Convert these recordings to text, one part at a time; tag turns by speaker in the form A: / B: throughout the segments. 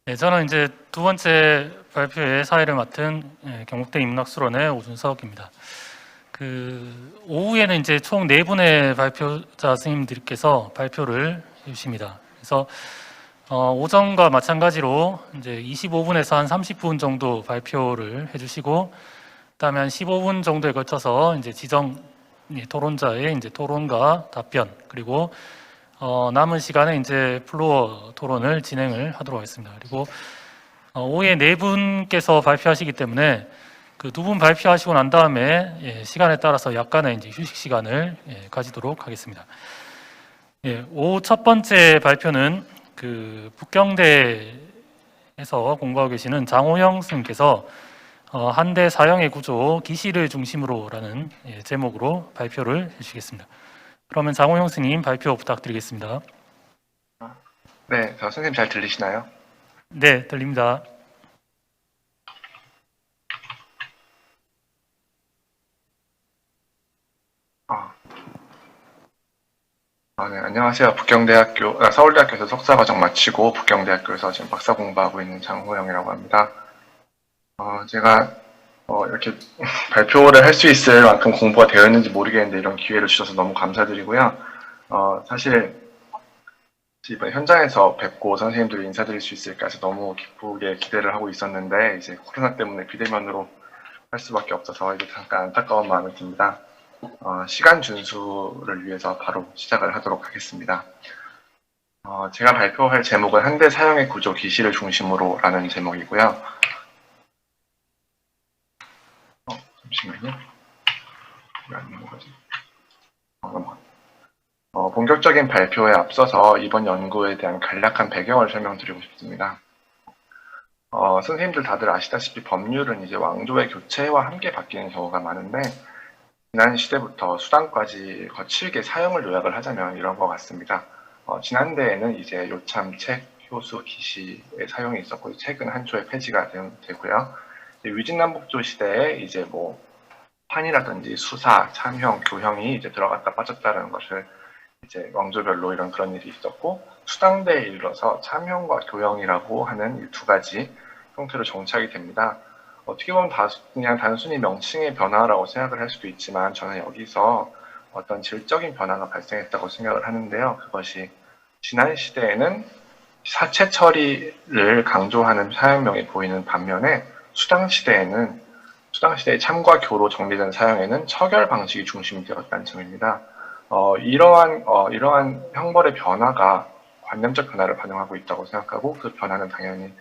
A: 네, 저는 이제 두 번째 발표의 사회를 맡은 경북대 인문학수론의 오준석입니다. 오후에는 이제 총 4분의 발표자 선생님들께서 발표를 해주십니다. 그래서 오전과 마찬가지로 이제 25분에서 한 30분 정도 발표를 해주시고, 그다음에 한 15분 정도에 걸쳐서 이제 지정 토론자의 이제 토론과 답변, 그리고 남은 시간에 이제 플로어 토론을 진행을 하도록 하겠습니다. 그리고 오후에 4분께서 발표하시기 때문에 그 2분 발표하시고 난 다음에 시간에 따라서 약간의 이제 휴식 시간을 가지도록 하겠습니다. 오후 첫 번째 발표는 북경대에서 공부하고 계시는 장호영 선생님께서 한대 사형의 구조 기시를 중심으로라는 제목으로 발표를 해주시겠습니다. 그러면 장호영 선생님 발표 부탁드리겠습니다.
B: 네, 선생님 잘 들리시나요?
A: 네, 들립니다.
B: 네, 안녕하세요. 서울대학교에서 석사과정 마치고 북경대학교에서 지금 박사 공부하고 있는 장호영이라고 합니다. 제가 이렇게 발표를 할 수 있을 만큼 공부가 되어 있는지 모르겠는데 이런 기회를 주셔서 너무 감사드리고요. 사실 이번 현장에서 뵙고 선생님들 인사드릴 수 있을까 해서 너무 기쁘게 기대를 하고 있었는데 이제 코로나 때문에 비대면으로 할 수밖에 없어서 이제 잠깐 안타까운 마음이 듭니다. 시간 준수를 위해서 바로 시작을 하도록 하겠습니다. 제가 발표할 제목은 한대 사형의 구조 기시를 중심으로 라는 제목이고요. 잠시만요. 왜 안 넘어가지? 본격적인 발표에 앞서서 이번 연구에 대한 간략한 배경을 설명드리고 싶습니다. 선생님들 다들 아시다시피 법률은 이제 왕조의 교체와 함께 바뀌는 경우가 많은데 지난 시대부터 수단까지 거칠게 사형을 요약을 하자면 이런 것 같습니다. 지난 대에는 이제 요참, 책, 효수, 기시의 사용이 있었고 책은 한초에 폐지가 되고요. 위진남북조 시대에 이제 뭐 판이라든지 수사, 참형, 교형이 이제 들어갔다 빠졌다는 것을 이제 왕조별로 그런 일이 있었고 수당대에 이르러서 참형과 교형이라고 하는 이 두 가지 형태로 정착이 됩니다. 어떻게 보면 그냥 단순히 명칭의 변화라고 생각을 할 수도 있지만 저는 여기서 어떤 질적인 변화가 발생했다고 생각을 하는데요. 그것이 지난 시대에는 사체 처리를 강조하는 사형명이 보이는 반면에 수당 시대의 참과 교로 정리된 사형에는 처결 방식이 중심이 되었다는 점입니다. 이러한 형벌의 변화가 관념적 변화를 반영하고 있다고 생각하고 그 변화는 당연히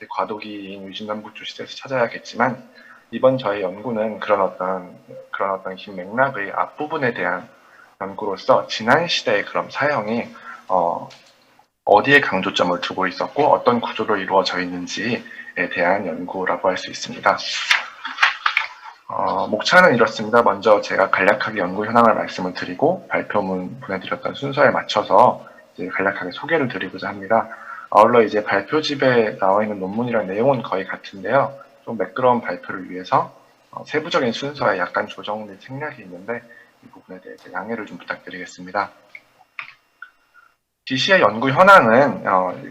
B: 과도기인 위진남북조 시대에서 찾아야겠지만 이번 저의 연구는 그런 어떤 긴 맥락의 앞부분에 대한 연구로서 지난 시대의 그런 사형이 어디에 강조점을 두고 있었고 어떤 구조로 이루어져 있는지에 대한 연구라고 할 수 있습니다. 목차는 이렇습니다. 먼저 제가 간략하게 연구 현황을 말씀을 드리고 발표문 보내드렸던 순서에 맞춰서 이제 간략하게 소개를 드리고자 합니다. 아울러 이제 발표집에 나와 있는 논문이랑 내용은 거의 같은데요. 좀 매끄러운 발표를 위해서 세부적인 순서에 약간 조정 및 생략이 있는데 이 부분에 대해서 양해를 좀 부탁드리겠습니다. 기시의 연구 현황은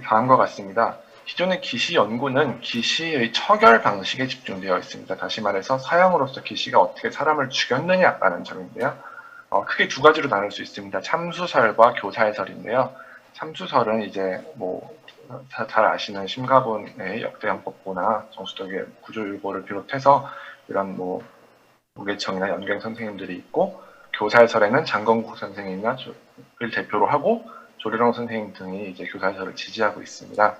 B: 다음과 같습니다. 기존의 기시 연구는 기시의 처결 방식에 집중되어 있습니다. 다시 말해서 사형으로서 기시가 어떻게 사람을 죽였느냐라는 점인데요. 크게 두 가지로 나눌 수 있습니다. 참수설과 교사해설인데요. 참수설은 이제 잘 아시는 심가분의 역대형법보나 정수덕의 구조율보를 비롯해서 이런 무계청이나 연경 선생님들이 있고 교사해설에는 장건국 선생님을 대표로 하고 조리롱 선생님 등이 이제 교사해설을 지지하고 있습니다.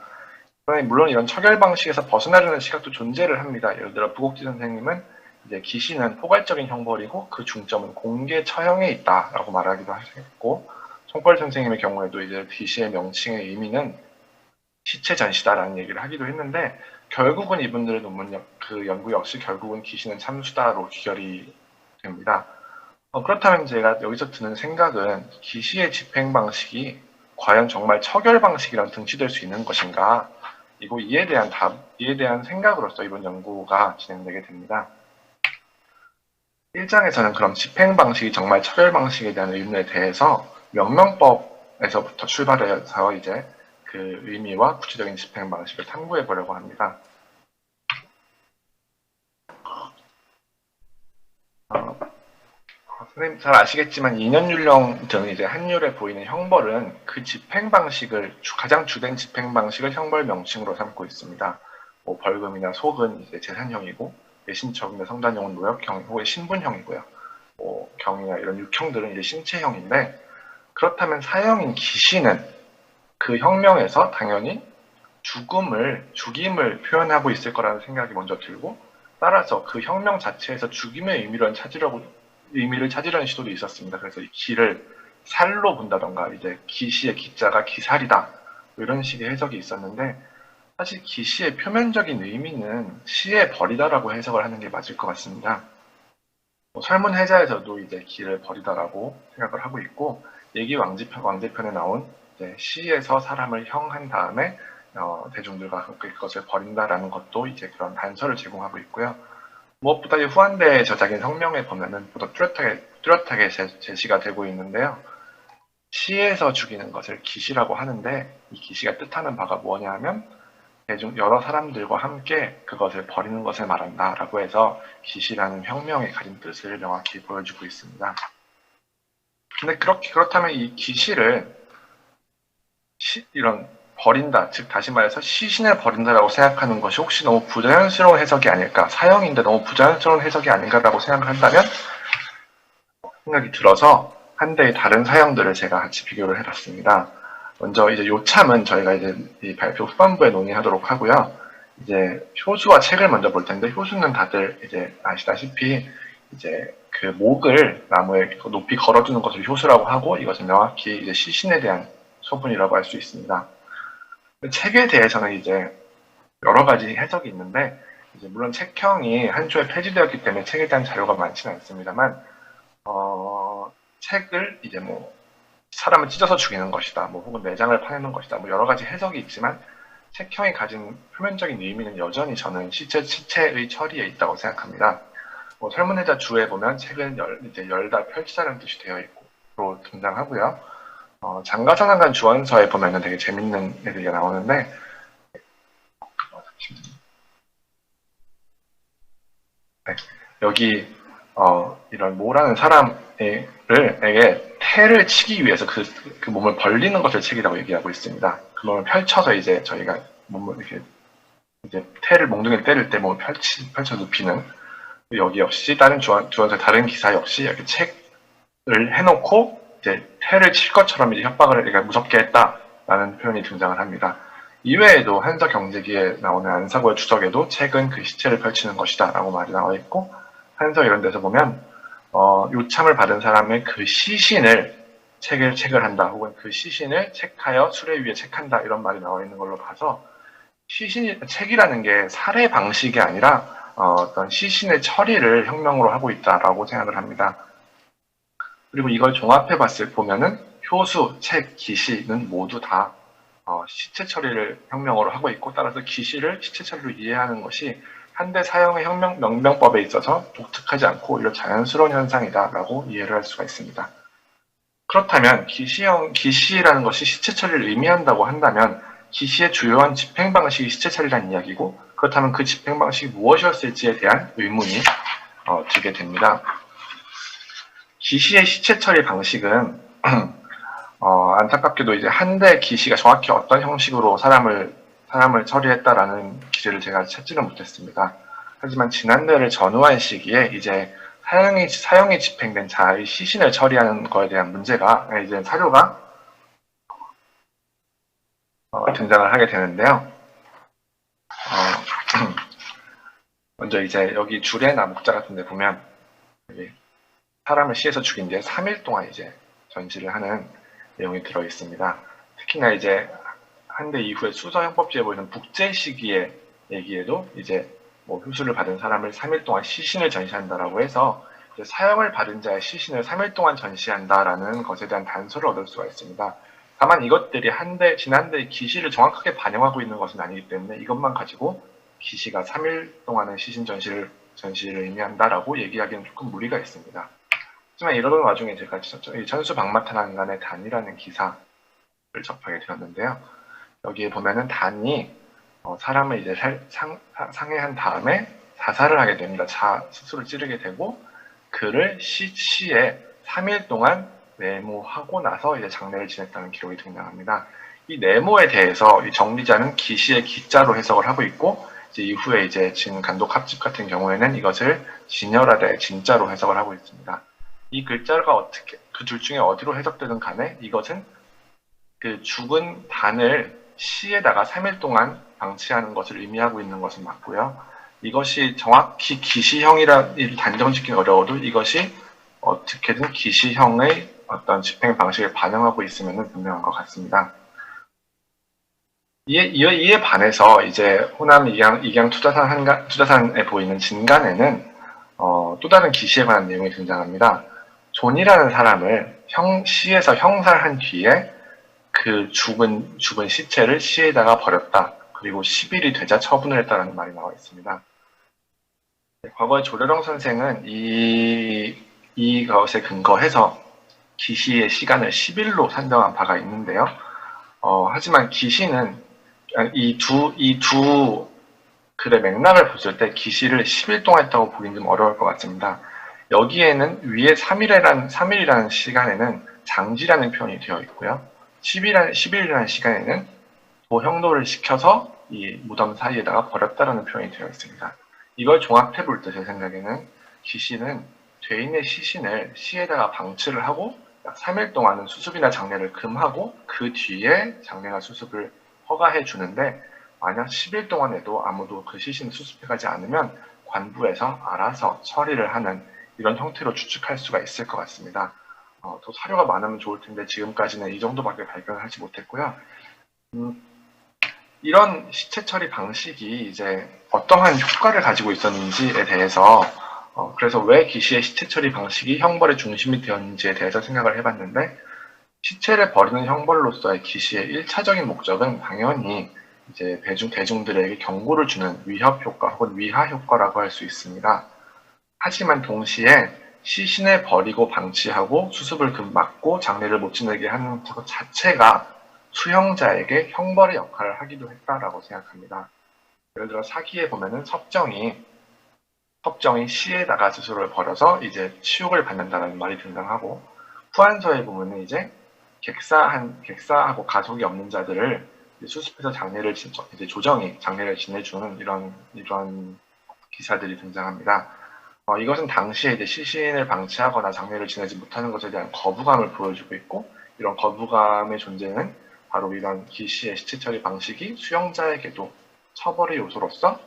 B: 그러나 물론 이런 처결 방식에서 벗어나려는 시각도 존재를 합니다. 예를 들어 부곡지 선생님은 이제 기시는 포괄적인 형벌이고 그 중점은 공개 처형에 있다라고 말하기도 했고 송펄 선생님의 경우에도 이제 기시의 명칭의 의미는 시체 전시다라는 얘기를 하기도 했는데 결국은 이분들의 연구 역시 결국은 기시는 참수다로 귀결이 됩니다. 그렇다면 제가 여기서 드는 생각은 기시의 집행 방식이 과연 정말 처결 방식이랑 등치될 수 있는 것인가? 이에 대한 생각으로서 이번 연구가 진행되게 됩니다. 1장에서는 그럼 집행 방식이 정말 처결 방식에 대한 의문에 대해서 명명법에서부터 출발해서 이제 그 의미와 구체적인 집행 방식을 탐구해 보려고 합니다. 선생님 잘 아시겠지만 2년율령 등 이제 한율에 보이는 형벌은 그 집행 방식을 가장 주된 집행 방식을 형벌 명칭으로 삼고 있습니다. 뭐 벌금이나 속은 이제 재산형이고 외신처분이나 성단형은 노역형 혹은 신분형이고요. 뭐 경이나 이런 육형들은 이제 신체형인데 그렇다면 사형인 기시는 그 형명에서 당연히 죽임을 표현하고 있을 거라는 생각이 먼저 들고 따라서 그 형명 자체에서 죽임의 의미를 찾으려는 시도도 있었습니다. 그래서 이 기를 살로 본다던가 이제 기시의 기자가 기살이다 이런 식의 해석이 있었는데 사실 기시의 표면적인 의미는 시의 벌이다라고 해석을 하는 게 맞을 것 같습니다. 설문해자에서도 이제 기를 버리다라고 생각을 하고 있고 얘기 왕제편에 나온 이제 시에서 사람을 형한 다음에 대중들과 함께 그것을 버린다라는 것도 이제 그런 단서를 제공하고 있고요. 무엇보다 이 후한대의 저작인 성명에 보면은 보다 뚜렷하게 제시가 되고 있는데요. 시에서 죽이는 것을 기시라고 하는데 이 기시가 뜻하는 바가 뭐냐 하면 여러 사람들과 함께 그것을 버리는 것을 말한다라고 해서 기시라는 혁명의 가진 뜻을 명확히 보여주고 있습니다. 근데 그렇다면 이 기시를 이런 버린다, 즉 다시 말해서 시신을 버린다라고 생각하는 것이 혹시 너무 부자연스러운 해석이 아닐까, 사형인데 너무 부자연스러운 해석이 아닌가라고 생각을 한다면 생각이 들어서 한대의 다른 사형들을 제가 같이 비교를 해봤습니다. 먼저 이제 요참은 저희가 이제 이 발표 후반부에 논의하도록 하고요. 이제 효수와 책을 먼저 볼 텐데 효수는 다들 이제 아시다시피 이제 그 목을 나무에 높이 걸어두는 것을 효수라고 하고 이것은 명확히 이제 시신에 대한 소분이라고 할 수 있습니다. 책에 대해서는 이제 여러 가지 해석이 있는데 이제 물론 책형이 한초에 폐지되었기 때문에 책에 대한 자료가 많지는 않습니다만 책을 이제 뭐 사람을 찢어서 죽이는 것이다, 뭐 혹은 내장을 파내는 것이다, 뭐 여러 가지 해석이 있지만 책형이 가진 표면적인 의미는 여전히 저는 시체의 처리에 있다고 생각합니다. 뭐 설문해자 주에 보면 책은 이제 열다 펼치다는 뜻이 되어 있고 등장하고요. 장가선왕관 주원서에 보면은 되게 재밌는 애들이 나오는데 네, 여기 이런 모라는 사람에게 태를 치기 위해서 그 몸을 벌리는 것을 책이라고 얘기하고 있습니다. 그 몸을 펼쳐서 이제 저희가 몸을 이렇게 이제 태를 몽둥이를 때릴 때 몸을 펼쳐 눕히는 여기 역시 다른 주원서 다른 기사 역시 이렇게 책을 해놓고 이제 태를 칠 것처럼 이제 협박을 그러니까 무섭게 했다라는 표현이 등장을 합니다. 이외에도 한서경제기에 나오는 안사고의 주석에도 책은 그 시체를 펼치는 것이다라고 말이 나와 있고 한서 이런 데서 보면 요참을 받은 사람의 그 시신을 책을 한다 혹은 그 시신을 책하여 수레 위에 책한다 이런 말이 나와 있는 걸로 봐서 책이라는 게 살해 방식이 아니라 어떤 시신의 처리를 혁명으로 하고 있다라고 생각을 합니다. 그리고 이걸 종합해 보면은 효수, 책, 기시는 모두 다 시체 처리를 혁명으로 하고 있고 따라서 기시를 시체 처리로 이해하는 것이 한대 사형의 명명법에 있어서 독특하지 않고 오히려 자연스러운 현상이다라고 이해를 할 수가 있습니다. 그렇다면 기시라는 것이 시체 처리를 의미한다고 한다면 기시의 주요한 집행 방식이 시체 처리라는 이야기고 그렇다면 그 집행 방식이 무엇이었을지에 대한 의문이 들게 됩니다. 기시의 시체 처리 방식은 안타깝게도 이제 한대 기시가 정확히 어떤 형식으로 사람을 처리했다라는 기재를 제가 찾지는 못했습니다. 하지만 지난대를 전후한 시기에 이제 사형이 집행된 자의 시신을 처리하는 것에 대한 문제가 이제 사료가 등장을 하게 되는데요. 먼저 이제 여기 주례나 목자 같은 데 보면 사람을 시해서 죽인 뒤에 3일 동안 이제 전시를 하는 내용이 들어 있습니다. 특히나 이제 한대 이후에 수서형법지에 보이는 북제 시기의 얘기에도 이제 뭐 효수를 받은 사람을 3일 동안 시신을 전시한다라고 해서 이제 사형을 받은 자의 시신을 3일 동안 전시한다라는 것에 대한 단서를 얻을 수가 있습니다. 다만 이것들이 지난대의 기시를 정확하게 반영하고 있는 것은 아니기 때문에 이것만 가지고 기시가 3일 동안의 시신 전시를 의미한다라고 얘기하기는 조금 무리가 있습니다. 하지만 이러던 와중에 제가 천수박마탄한간의 단이라는 기사를 접하게 되었는데요. 여기에 보면은 단이 사람을 이제 상해한 다음에 자살을 하게 됩니다. 스스로 찌르게 되고 그를 시에 3일 동안 내모하고 나서 이제 장례를 지냈다는 기록이 등장합니다. 이 네모에 대해서 이 정리자는 기시의 기자로 해석을 하고 있고 이제 이후에 이제 진간독 합집 같은 경우에는 이것을 진열하되 진자로 해석을 하고 있습니다. 이 글자가 어떻게 그 둘 중에 어디로 해석되든 간에 이것은 그 죽은 단을 시에다가 3일 동안 방치하는 것을 의미하고 있는 것은 맞고요. 이것이 정확히 기시형이라 단정짓기는 어려워도 이것이 어떻게든 기시형의 어떤 집행 방식을 반영하고 있으면 분명한 것 같습니다. 이에 반해서 이제 호남 익양 투자산에 보이는 진간에는 또 다른 기시에 관한 내용이 등장합니다. 존이라는 사람을 시에서 형살한 뒤에 그 죽은 시체를 시에다가 버렸다. 그리고 10일이 되자 처분을 했다라는 말이 나와 있습니다. 과거에 조려령 선생은 이것에 근거해서 기시의 시간을 10일로 산정한 바가 있는데요. 하지만 기시는 이 두 글의 맥락을 봤을 때 기시를 10일 동안 했다고 보기는 좀 어려울 것 같습니다. 여기에는 위에 3일이라는 시간에는 장지라는 표현이 되어 있고요. 10일이라는 시간에는 도형도를 시켜서 이 무덤 사이에다가 버렸다라는 표현이 되어 있습니다. 이걸 종합해 볼 때 제 생각에는 기시는 죄인의 시신을 시에다가 방치를 하고 약 3일 동안은 수습이나 장례를 금하고 그 뒤에 장례나 수습을 허가해 주는데 만약 10일 동안에도 아무도 그 시신을 수습해 가지 않으면 관부에서 알아서 처리를 하는 이런 형태로 추측할 수가 있을 것 같습니다. 더 사료가 많으면 좋을 텐데 지금까지는 이 정도밖에 발견을 하지 못했고요. 이런 시체 처리 방식이 이제 어떠한 효과를 가지고 있었는지에 대해서 그래서 왜 기시의 시체 처리 방식이 형벌의 중심이 되었는지에 대해서 생각을 해봤는데 시체를 버리는 형벌로서의 기시의 1차적인 목적은 당연히 이제 대중들에게 경고를 주는 위협 효과 혹은 위하 효과라고 할 수 있습니다. 하지만 동시에 시신을 버리고 방치하고 수습을 막고 장례를 못 지내게 하는 것 자체가 수형자에게 형벌의 역할을 하기도 했다라고 생각합니다. 예를 들어 사기에 보면은 섭정이 시에다가 스스로를 버려서 이제 치욕을 받는다는 말이 등장하고 후한서에 보면은 이제 객사하고 가속이 없는 자들을 수습해서 장례를 이제 조정이 장례를 지내주는 이런 기사들이 등장합니다. 이것은 당시에 이제 시신을 방치하거나 장례를 지내지 못하는 것에 대한 거부감을 보여주고 있고 이런 거부감의 존재는 바로 이런 기시의 시체 처리 방식이 수용자에게도 처벌의 요소로서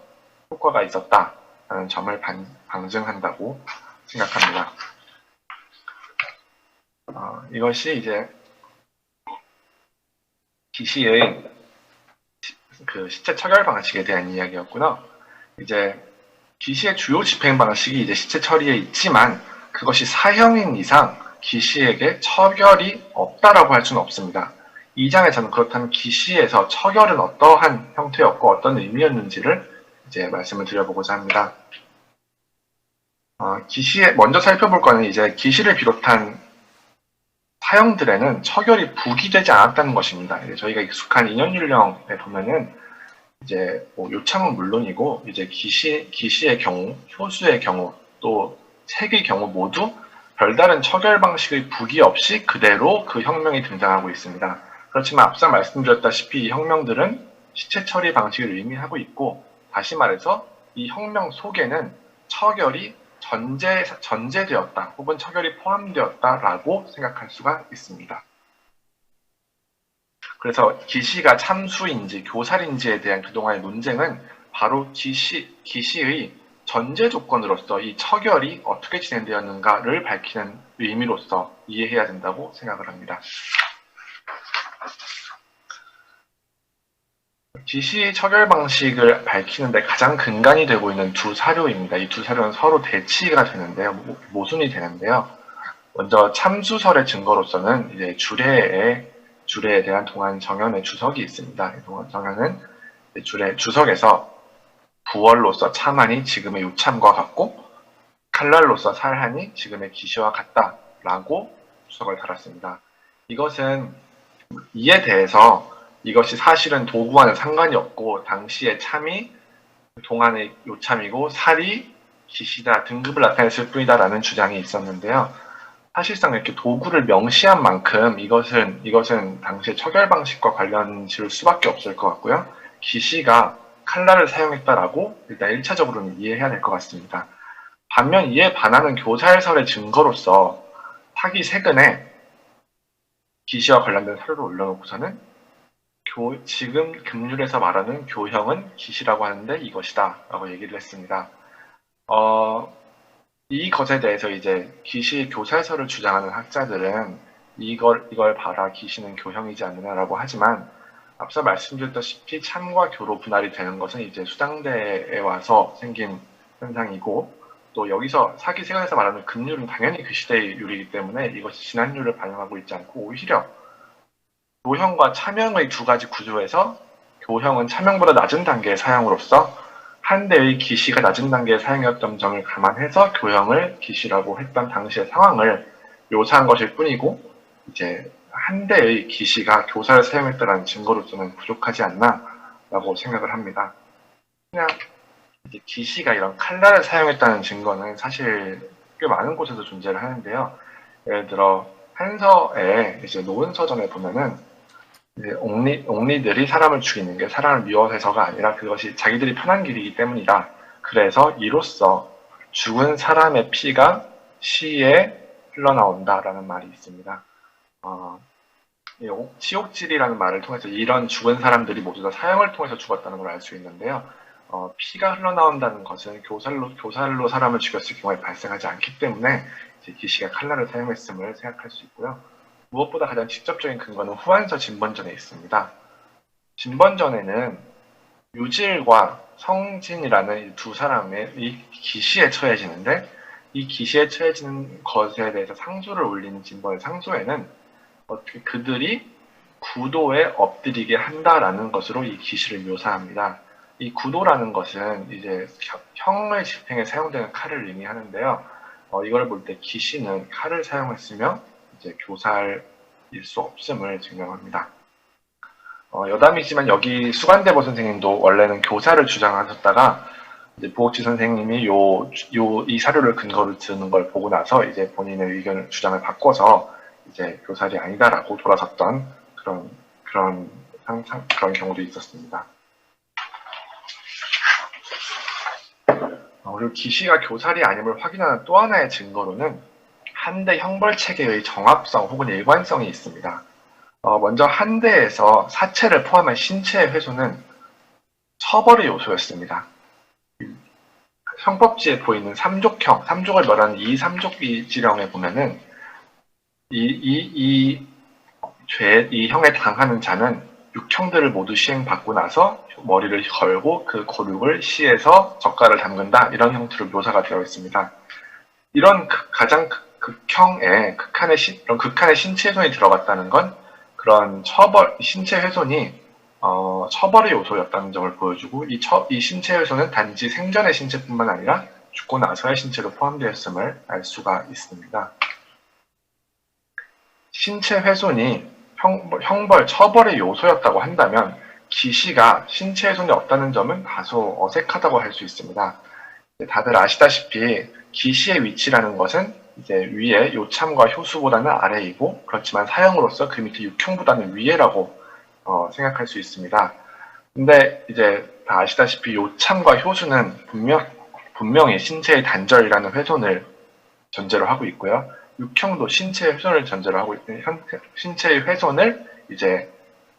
B: 효과가 있었다는 점을 방증한다고 생각합니다. 이것이 이제 기시의 그 시체 처결 방식에 대한 이야기였고요. 이제 기시의 주요 집행 방식이 이제 시체 처리에 있지만 그것이 사형인 이상 기시에게 처결이 없다라고 할 수는 없습니다. 이 장에서는 그렇다면 기시에서 처결은 어떠한 형태였고 어떤 의미였는지를 이제 말씀을 드려보고자 합니다. 먼저 살펴볼 거는 이제 기시를 비롯한 사형들에는 처결이 부기되지 않았다는 것입니다. 이제 저희가 익숙한 인연율령에 보면은 이제 요창은 물론이고 이제 기시의 경우, 효수의 경우, 또 책의 경우 모두 별다른 처결 방식의 부기 없이 그대로 그 형명이 등장하고 있습니다. 그렇지만 앞서 말씀드렸다시피 이 형명들은 시체 처리 방식을 의미하고 있고 다시 말해서 이 형명 속에는 처결이 전제되었다 혹은 처결이 포함되었다라고 생각할 수가 있습니다. 그래서 기시가 참수인지 교살인지에 대한 그동안의 논쟁은 바로 기시의 전제 조건으로서 이 처결이 어떻게 진행되었는가를 밝히는 의미로서 이해해야 된다고 생각을 합니다. 기시의 처결 방식을 밝히는데 가장 근간이 되고 있는 두 사료입니다. 이 두 사료는 서로 대치가 되는데요. 모순이 되는데요. 먼저 참수설의 증거로서는 이제 주례에 대한 동안 정연의 주석이 있습니다. 동안 정연은 주석에서 부월로서 참한이 지금의 요참과 같고 칼날로서 살한이 지금의 기시와 같다라고 주석을 달았습니다. 이것은 이에 대해서 이것이 사실은 도구와는 상관이 없고 당시의 참이 동안의 요참이고 살이 기시다 등급을 나타냈을 뿐이다라는 주장이 있었는데요. 사실상 이렇게 도구를 명시한 만큼 이것은 당시의 처결 방식과 관련 지을 수밖에 없을 것 같고요. 기시가 칼날을 사용했다라고 일단 1차적으로는 이해해야 될 것 같습니다. 반면 이에 반하는 교사일설의 증거로서 사기 세근에 기시와 관련된 서류를 올려놓고서는 지금 금률에서 말하는 교형은 기시라고 하는데 이것이다 라고 얘기를 했습니다. 이 것에 대해서 이제 기시 교사설을 주장하는 학자들은 이걸 봐라 기시는 교형이지 않느냐라고 하지만 앞서 말씀드렸다시피 참과 교로 분할이 되는 것은 이제 수당대에 와서 생긴 현상이고 또 여기서 사기 세관에서 말하는 금률은 당연히 그 시대의 율이기 때문에 이것이 지난율을 반영하고 있지 않고 오히려 교형과 차명의 두 가지 구조에서 교형은 차명보다 낮은 단계의 사용으로서 한대의 기시가 낮은 단계의 사용이었던 점을 감안해서 교형을 기시라고 했던 당시의 상황을 묘사한 것일 뿐이고 이제 한대의 기시가 교사를 사용했다는 증거로서는 부족하지 않나라고 생각을 합니다. 그냥 이제 기시가 이런 칼날을 사용했다는 증거는 사실 꽤 많은 곳에서 존재를 하는데요. 예를 들어 한서에 이제 노은서점에 보면은 이제 옥리들이 사람을 죽이는 게 사람을 미워해서가 아니라 그것이 자기들이 편한 길이기 때문이다. 그래서 이로써 죽은 사람의 피가 시에 흘러나온다라는 말이 있습니다. 치옥질이라는 말을 통해서 이런 죽은 사람들이 모두 다 사형을 통해서 죽었다는 걸 알 수 있는데요. 피가 흘러나온다는 것은 교살로 사람을 죽였을 경우에 발생하지 않기 때문에 이제 기시가 칼날을 사용했음을 생각할 수 있고요. 무엇보다 가장 직접적인 근거는 후한서 진번전에 있습니다. 진번전에는 유질과 성진이라는 두 사람의 이 기시에 처해지는데 이 기시에 처해지는 것에 대해서 상소를 올리는 진번의 상소에는 어떻게 그들이 구도에 엎드리게 한다라는 것으로 이 기시를 묘사합니다. 이 구도라는 것은 이제 형의 집행에 사용되는 칼을 의미하는데요. 이걸 볼 때 기시는 칼을 사용했으며 이제 교살일 수 없음을 증명합니다. 여담이지만 여기 수관대보 선생님도 원래는 교사를 주장하셨다가 이제 부옥지 선생님이 이 사료를 근거로 드는 걸 보고 나서 이제 본인의 의견을 주장을 바꿔서 이제 교살이 아니다라고 돌아섰던 그런 경우도 있었습니다. 그리고 기시가 교살이 아님을 확인하는 또 하나의 증거로는 한대 형벌 체계의 정합성 혹은 일관성이 있습니다. 먼저 한대에서 사체를 포함한 신체의 훼손은 처벌의 요소였습니다. 형법지에 보이는 삼족을 말하는 이 삼족지령에 보면은 이 형에 당하는 자는 육형들을 모두 시행받고 나서 머리를 걸고 그 고륙을 시에서 젓갈을 담근다 이런 형태로 묘사가 되어 있습니다. 이런 가장 극형의 극한의 신체 훼손이 들어갔다는 건 그런 신체 훼손이 처벌의 요소였다는 점을 보여주고 이 신체 훼손은 단지 생전의 신체뿐만 아니라 죽고 나서의 신체도 포함되었음을 알 수가 있습니다. 신체 훼손이 처벌의 요소였다고 한다면 기시가 신체 훼손이 없다는 점은 다소 어색하다고 할 수 있습니다. 다들 아시다시피 기시의 위치라는 것은 이제 위에 요참과 효수보다는 아래이고 그렇지만 사형으로서 그 밑에 육형보다는 위에라고 생각할 수 있습니다. 근데 이제 다 아시다시피 요참과 효수는 분명히 신체의 단절이라는 훼손을 전제로 하고 있고요. 육형도 신체의 훼손을 전제로 하고 있는 신체의 훼손을 이제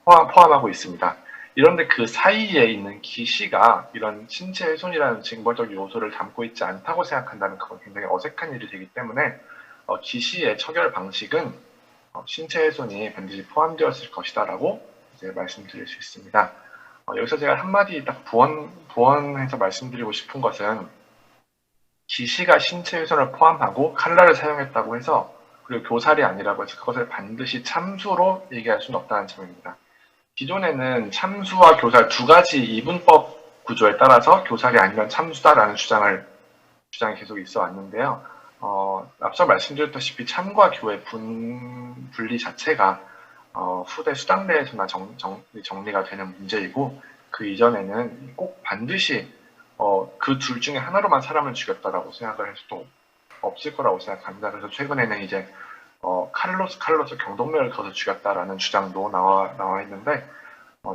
B: 포함하고 있습니다. 이런데 그 사이에 있는 기시가 이런 신체 훼손이라는 징벌적 요소를 담고 있지 않다고 생각한다면 그건 굉장히 어색한 일이 되기 때문에 기시의 처결 방식은 신체 훼손이 반드시 포함되었을 것이다라고 이제 말씀드릴 수 있습니다. 여기서 제가 한마디 딱 부언해서 말씀드리고 싶은 것은 기시가 신체 훼손을 포함하고 칼날을 사용했다고 해서 그리고 교살이 아니라고 해서 그것을 반드시 참수로 얘기할 수는 없다는 점입니다. 기존에는 참수와 교살 두 가지 이분법 구조에 따라서 교살이 아니면 참수다라는 주장이 계속 있어 왔는데요. 앞서 말씀드렸다시피 참과 교의 분리 자체가 후대 수당대에서나 정리가 되는 문제이고, 그 이전에는 꼭 반드시 그 둘 중에 하나로만 사람을 죽였다라고 생각을 할 수도 없을 거라고 생각합니다. 그래서 최근에는 이제 카를로스 경동맥을 그어서 죽였다라는 주장도 나와 있는데,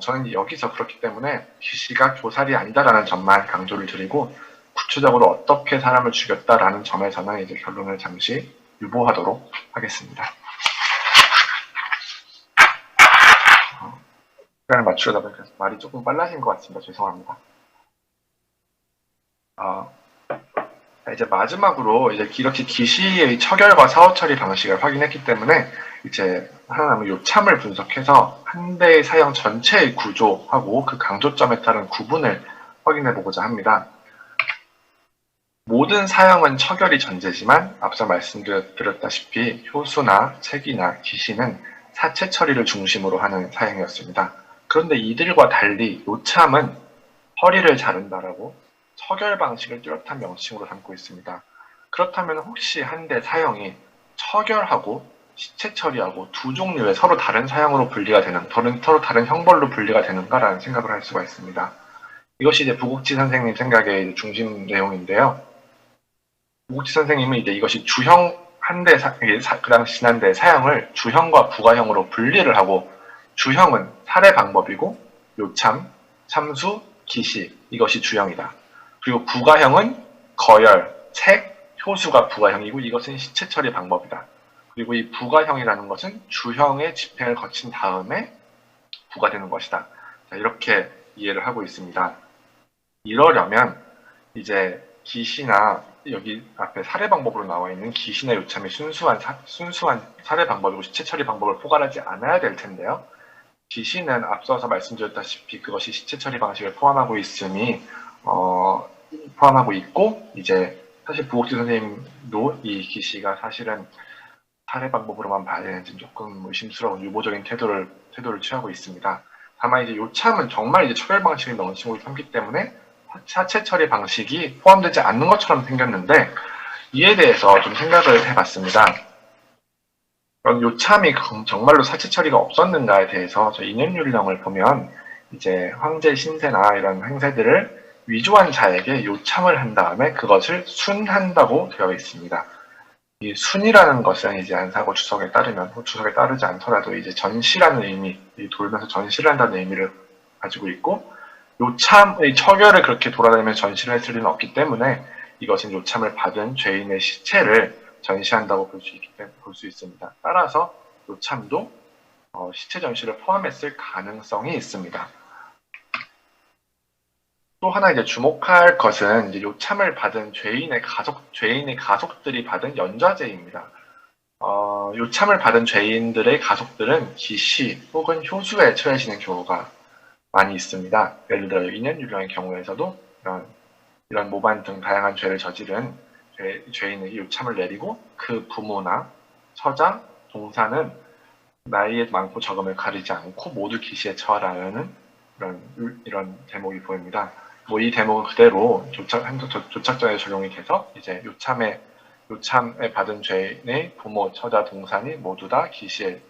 B: 저는 여기서 그렇기 때문에 기시가 교살이 아니다라는 점만 강조를 드리고, 구체적으로 어떻게 사람을 죽였다라는 점에서는 이제 결론을 잠시 유보하도록 하겠습니다. 시간을 맞추려다 보니까 말이 조금 빨라진 것 같습니다. 죄송합니다. 이제 마지막으로 이제 이렇게 기시의 처결과 사후 처리 방식을 확인했기 때문에 이제 하나 남은 요참을 분석해서 한 대의 사형 전체의 구조하고 그 강조점에 따른 구분을 확인해 보고자 합니다. 모든 사형은 처결이 전제지만 앞서 말씀드렸다시피 효수나 책이나 기시는 사체 처리를 중심으로 하는 사형이었습니다. 그런데 이들과 달리 요참은 허리를 자른다라고 처결 방식을 뚜렷한 명칭으로 삼고 있습니다. 그렇다면 혹시 한 대 사형이 처결하고 시체 처리하고 두 종류의 서로 다른 사형으로 분리가 되는, 서로 다른 형벌로 분리가 되는가라는 생각을 할 수가 있습니다. 이것이 이제 부국지 선생님 생각의 중심 내용인데요. 부국지 선생님은 이제 이것이 주형 그 당시 지난 대 사형을 주형과 부가형으로 분리를 하고, 주형은 살해 방법이고 요참, 참수, 기시 이것이 주형이다. 그리고 부가형은 거열, 책, 효수가 부가형이고 이것은 시체 처리 방법이다. 그리고 이 부가형이라는 것은 주형의 집행을 거친 다음에 부과되는 것이다. 자, 이렇게 이해를 하고 있습니다. 이러려면 이제 기시나 여기 앞에 살해 방법으로 나와 있는 기시나 요참이 순수한 살해 방법이고 시체 처리 방법을 포괄하지 않아야 될 텐데요. 기시는 앞서서 말씀드렸다시피 그것이 시체 처리 방식을 포함하고 있고, 이제 사실 부국지 선생님도 이 기시가 사실은 살해 방법으로만 봐야 되는지 조금 의심스러운 유보적인 태도를 취하고 있습니다. 다만 이제 요참은 정말 이제 처벌 방식을 명칭으로 삼기 때문에 사체 처리 방식이 포함되지 않는 것처럼 생겼는데, 이에 대해서 좀 생각을 해봤습니다. 그럼 요참이 정말로 사체 처리가 없었는가에 대해서 저 인연율령을 보면 이제 황제 신세나 이런 행세들을 위조한 자에게 요참을 한 다음에 그것을 순한다고 되어 있습니다. 이 순이라는 것은 이제 안사고 주석에 따르면, 주석에 따르지 않더라도 이제 전시라는 의미, 돌면서 전시를 한다는 의미를 가지고 있고, 요참의 처결을 그렇게 돌아다니면서 전시를 했을 리는 없기 때문에 이것은 요참을 받은 죄인의 시체를 전시한다고 볼 수 있습니다. 따라서 요참도 시체 전시를 포함했을 가능성이 있습니다. 또 하나 이제 주목할 것은 이제 요참을 받은 죄인의 가족들이 받은 연좌제입니다. 요참을 받은 죄인들의 가족들은 기시 혹은 효수에 처해지는 경우가 많이 있습니다. 예를 들어 인연유령의 경우에서도 이런 모반 등 다양한 죄를 저지른 죄인에게 요참을 내리고 그 부모나 처자, 동사는 나이에 많고 적음을 가리지 않고 모두 기시에 처하라는 이런 대목이 보입니다. 이 대목은 그대로 조착전에 적용이 돼서 이제 요참에 받은 죄인의 부모, 처자, 동산이 모두 다 기시에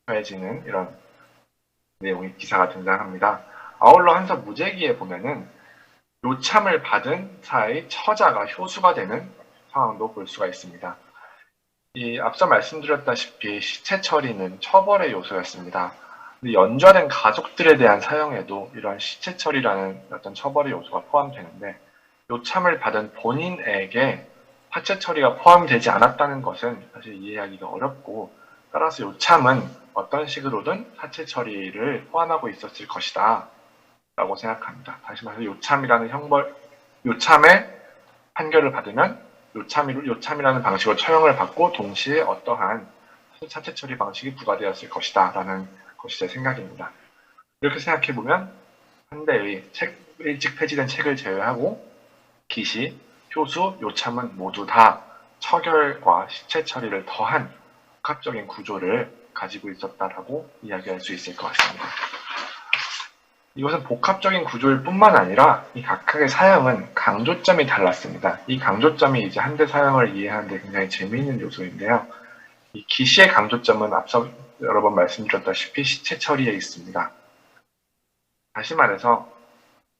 B: 처해지는 이런 내용의 기사가 등장합니다. 아울러 한서 무제기에 보면은 요참을 받은 사의 처자가 효수가 되는 상황도 볼 수가 있습니다. 이 앞서 말씀드렸다시피 시체 처리는 처벌의 요소였습니다. 연좌된 가족들에 대한 사형에도 이런 시체 처리라는 어떤 처벌의 요소가 포함되는데, 요참을 받은 본인에게 사체 처리가 포함되지 않았다는 것은 사실 이해하기가 어렵고, 따라서 요참은 어떤 식으로든 사체 처리를 포함하고 있었을 것이다 라고 생각합니다. 다시 말해서 요참의 판결을 받으면 요참이라는 방식으로 처형을 받고 동시에 어떠한 사체 처리 방식이 부과되었을 것이다 라는 것이 제 생각입니다. 이렇게 생각해보면 한 대의 일찍 폐지된 책을 제외하고 기시, 효수, 요참은 모두 다 처결과 시체 처리를 더한 복합적인 구조를 가지고 있었다라고 이야기할 수 있을 것 같습니다. 이것은 복합적인 구조일 뿐만 아니라 이 각각의 사형은 강조점이 달랐습니다. 이 강조점이 이제 한 대 사형을 이해하는 데 굉장히 재미있는 요소인데요. 이 기시의 강조점은 앞서 여러 번 말씀드렸다시피 시체 처리에 있습니다. 다시 말해서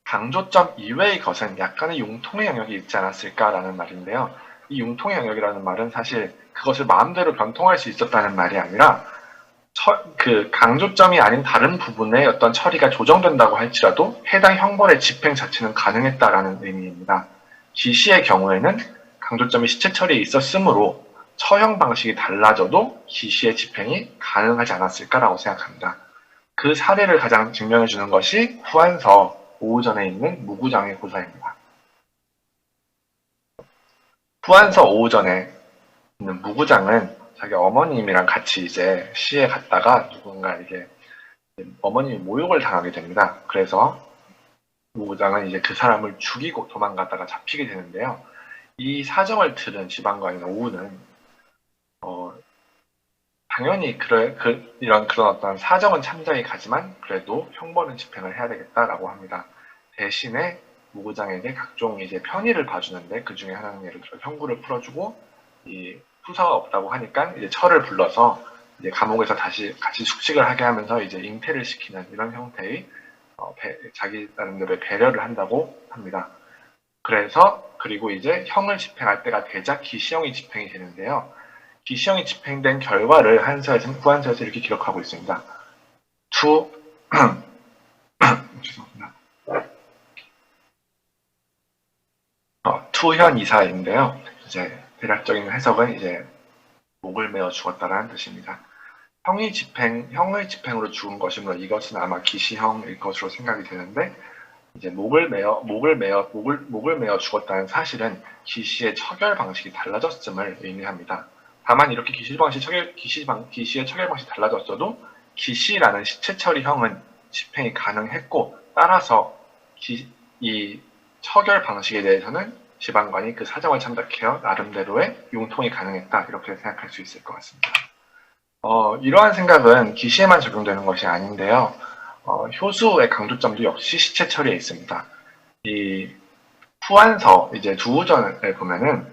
B: 강조점 이외의 것은 약간의 융통의 영역이 있지 않았을까라는 말인데요. 이 융통의 영역이라는 말은 사실 그것을 마음대로 변통할 수 있었다는 말이 아니라 그 강조점이 아닌 다른 부분의 어떤 처리가 조정된다고 할지라도 해당 형벌의 집행 자체는 가능했다라는 의미입니다. 기시의 경우에는 강조점이 시체 처리에 있었으므로 처형 방식이 달라져도 기시의 집행이 가능하지 않았을까라고 생각합니다. 그 사례를 가장 증명해 주는 것이 후한서 오우전에 있는 무구장의 고사입니다. 후한서 오우전에 있는 무구장은 자기 어머님이랑 같이 이제 시에 갔다가 누군가 이게 어머님이 모욕을 당하게 됩니다. 그래서 무구장은 이제 그 사람을 죽이고 도망가다가 잡히게 되는데요. 이 사정을 들은 지방관인 오우는 당연히 이런 그런 어떤 사정은 참작이 가지만 그래도 형벌은 집행을 해야 되겠다라고 합니다. 대신에 무구장에게 각종 이제 편의를 봐주는데 그 중에 하나는 예를 들어 형구를 풀어주고 이 후사가 없다고 하니까 이제 철을 불러서 이제 감옥에서 다시 같이 숙식을 하게 하면서 이제 잉태를 시키는 이런 형태의 자기 나름대로의 배려를 한다고 합니다. 그리고 이제 형을 집행할 때가 되자 기시형이 집행이 되는데요. 기시형이 집행된 결과를 후한서에서 이렇게 기록하고 있습니다. 죄송합니다. 투현 이사인데요. 이제 대략적인 해석은 이제 목을 메어 죽었다라는 뜻입니다. 형의 집행으로 죽은 것이므로 이것은 아마 기시형일 것으로 생각이 되는데 이제 목을 메어 죽었다는 사실은 기시의 처결 방식이 달라졌음을 의미합니다. 다만 이렇게 기시의 처결 방식이 달라졌어도 기시라는 시체 처리형은 집행이 가능했고 따라서 이 처결 방식에 대해서는 지방관이 그 사정을 참작해서 나름대로의 융통이 가능했다 이렇게 생각할 수 있을 것 같습니다. 이러한 생각은 기시에만 적용되는 것이 아닌데요. 효수의 강조점도 역시 시체 처리에 있습니다. 이 후한서 이제 두우전을 보면은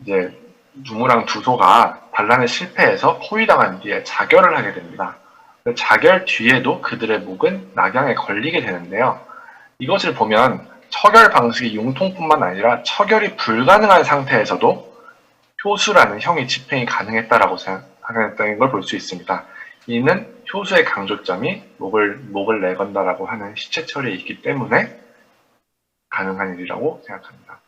B: 이제 누무랑 두소가 반란에 실패해서 포위당한 뒤에 자결을 하게 됩니다. 자결 뒤에도 그들의 목은 낙양에 걸리게 되는데요. 이것을 보면 처결 방식이 융통뿐만 아니라 처결이 불가능한 상태에서도 효수라는 형이 집행이 가능했다라고 생각했다는 걸 볼 수 있습니다. 이는 효수의 강조점이 목을 내건다라고 하는 시체 처리에 있기 때문에 가능한 일이라고 생각합니다.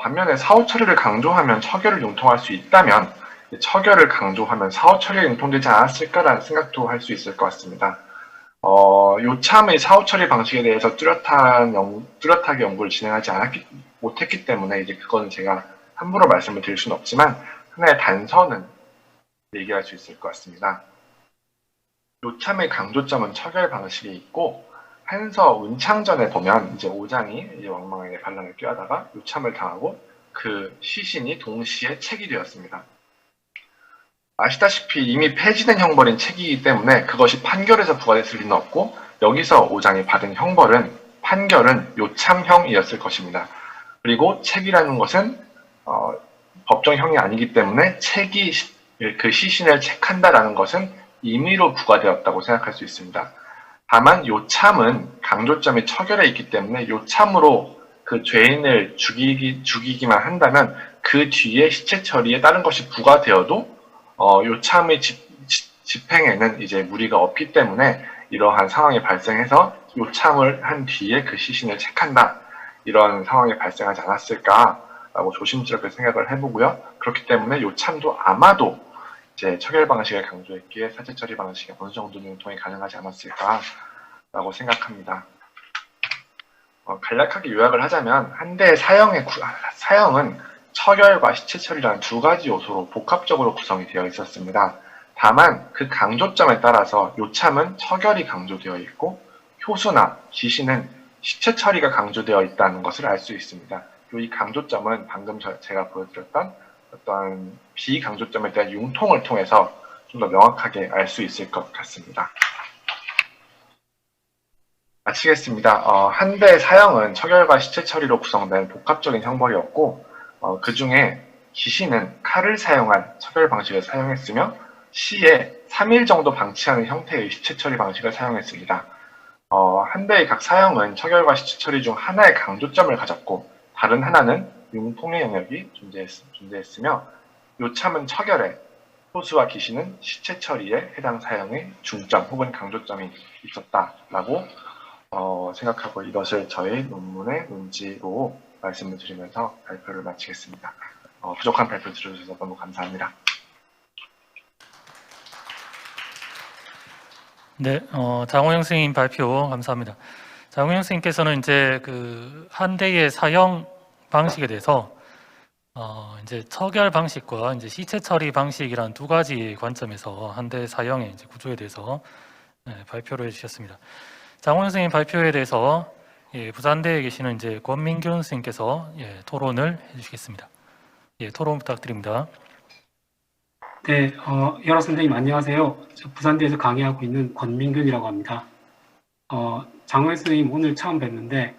B: 반면에 사후 처리를 강조하면 처결을 융통할 수 있다면 처결을 강조하면 사후 처리가 융통되지 않았을까라는 생각도 할 수 있을 것 같습니다. 요참의 사후 처리 방식에 대해서 뚜렷하게 연구를 진행하지 못했기 때문에 이제 그거는 제가 함부로 말씀을 드릴 수는 없지만 하나의 단서는 얘기할 수 있을 것 같습니다. 요참의 강조점은 처결 방식에 있고 한서 은창전에 보면 이제 오장이 이제 왕망에게 반란을 꾀하다가 요참을 당하고 그 시신이 동시에 책이 되었습니다. 아시다시피 이미 폐지된 형벌인 책이기 때문에 그것이 판결에서 부과됐을 리는 없고 여기서 오장이 받은 판결은 요참형이었을 것입니다. 그리고 책이라는 것은 법정형이 아니기 때문에 책이 그 시신을 책한다라는 것은 임의로 부과되었다고 생각할 수 있습니다. 다만 요참은 강조점이 처결해 있기 때문에 요참으로 그 죄인을 죽이기만 한다면 그 뒤에 시체 처리에 다른 것이 부과되어도 요참의 집행에는 이제 무리가 없기 때문에 이러한 상황이 발생해서 요참을 한 뒤에 그 시신을 책한다 이런 상황이 발생하지 않았을까라고 조심스럽게 생각을 해보고요. 그렇기 때문에 요참도 아마도 이제 처결 방식을 강조했기에 사체 처리 방식이 어느 정도 융통이 가능하지 않았을까라고 생각합니다. 간략하게 요약을 하자면 한대의 사형은 처결과 시체 처리라는 두 가지 요소로 복합적으로 구성이 되어 있었습니다. 다만 그 강조점에 따라서 요참은 처결이 강조되어 있고 효수나 기시는 시체 처리가 강조되어 있다는 것을 알 수 있습니다. 이 강조점은 방금 제가 보여드렸던 어떤 비강조점에 대한 융통을 통해서 좀 더 명확하게 알 수 있을 것 같습니다. 마치겠습니다. 한대의 사형은 처결과 시체 처리로 구성된 복합적인 형벌이었고 그 중에 기시는 칼을 사용한 처결 방식을 사용했으며 시에 3일 정도 방치하는 형태의 시체 처리 방식을 사용했습니다. 한 대의 각 사형은 처결과 시체 처리 중 하나의 강조점을 가졌고 다른 하나는 융통의 영역이 존재했으며 요참은 처결에, 호수와 기시는 시체 처리에 해당 사형의 중점 혹은 강조점이 있었다라고 생각하고 이것을 저희 논문의 논지로 말씀을 드리면서 발표를 마치겠습니다. 부족한 발표 들어주셔서 너무 감사합니다.
A: 네, 장호영 선생님 발표 감사합니다. 장호영 선생님께서는 이제 그 한 대의 사형 방식에 대해서 이제 처결 방식과 이제 시체 처리 방식이란 두 가지 관점에서 한 대 사형의 이제 구조에 대해서 발표를 해주셨습니다. 장호영 선생님 발표에 대해서 부산대에 계시는 이제 권민균 선생님께서 토론을 해주시겠습니다. 토론 부탁드립니다.
C: 네, 여러 선생님 안녕하세요. 저 부산대에서 강의하고 있는 권민균이라고 합니다. 장호영 선생님 오늘 처음 뵀는데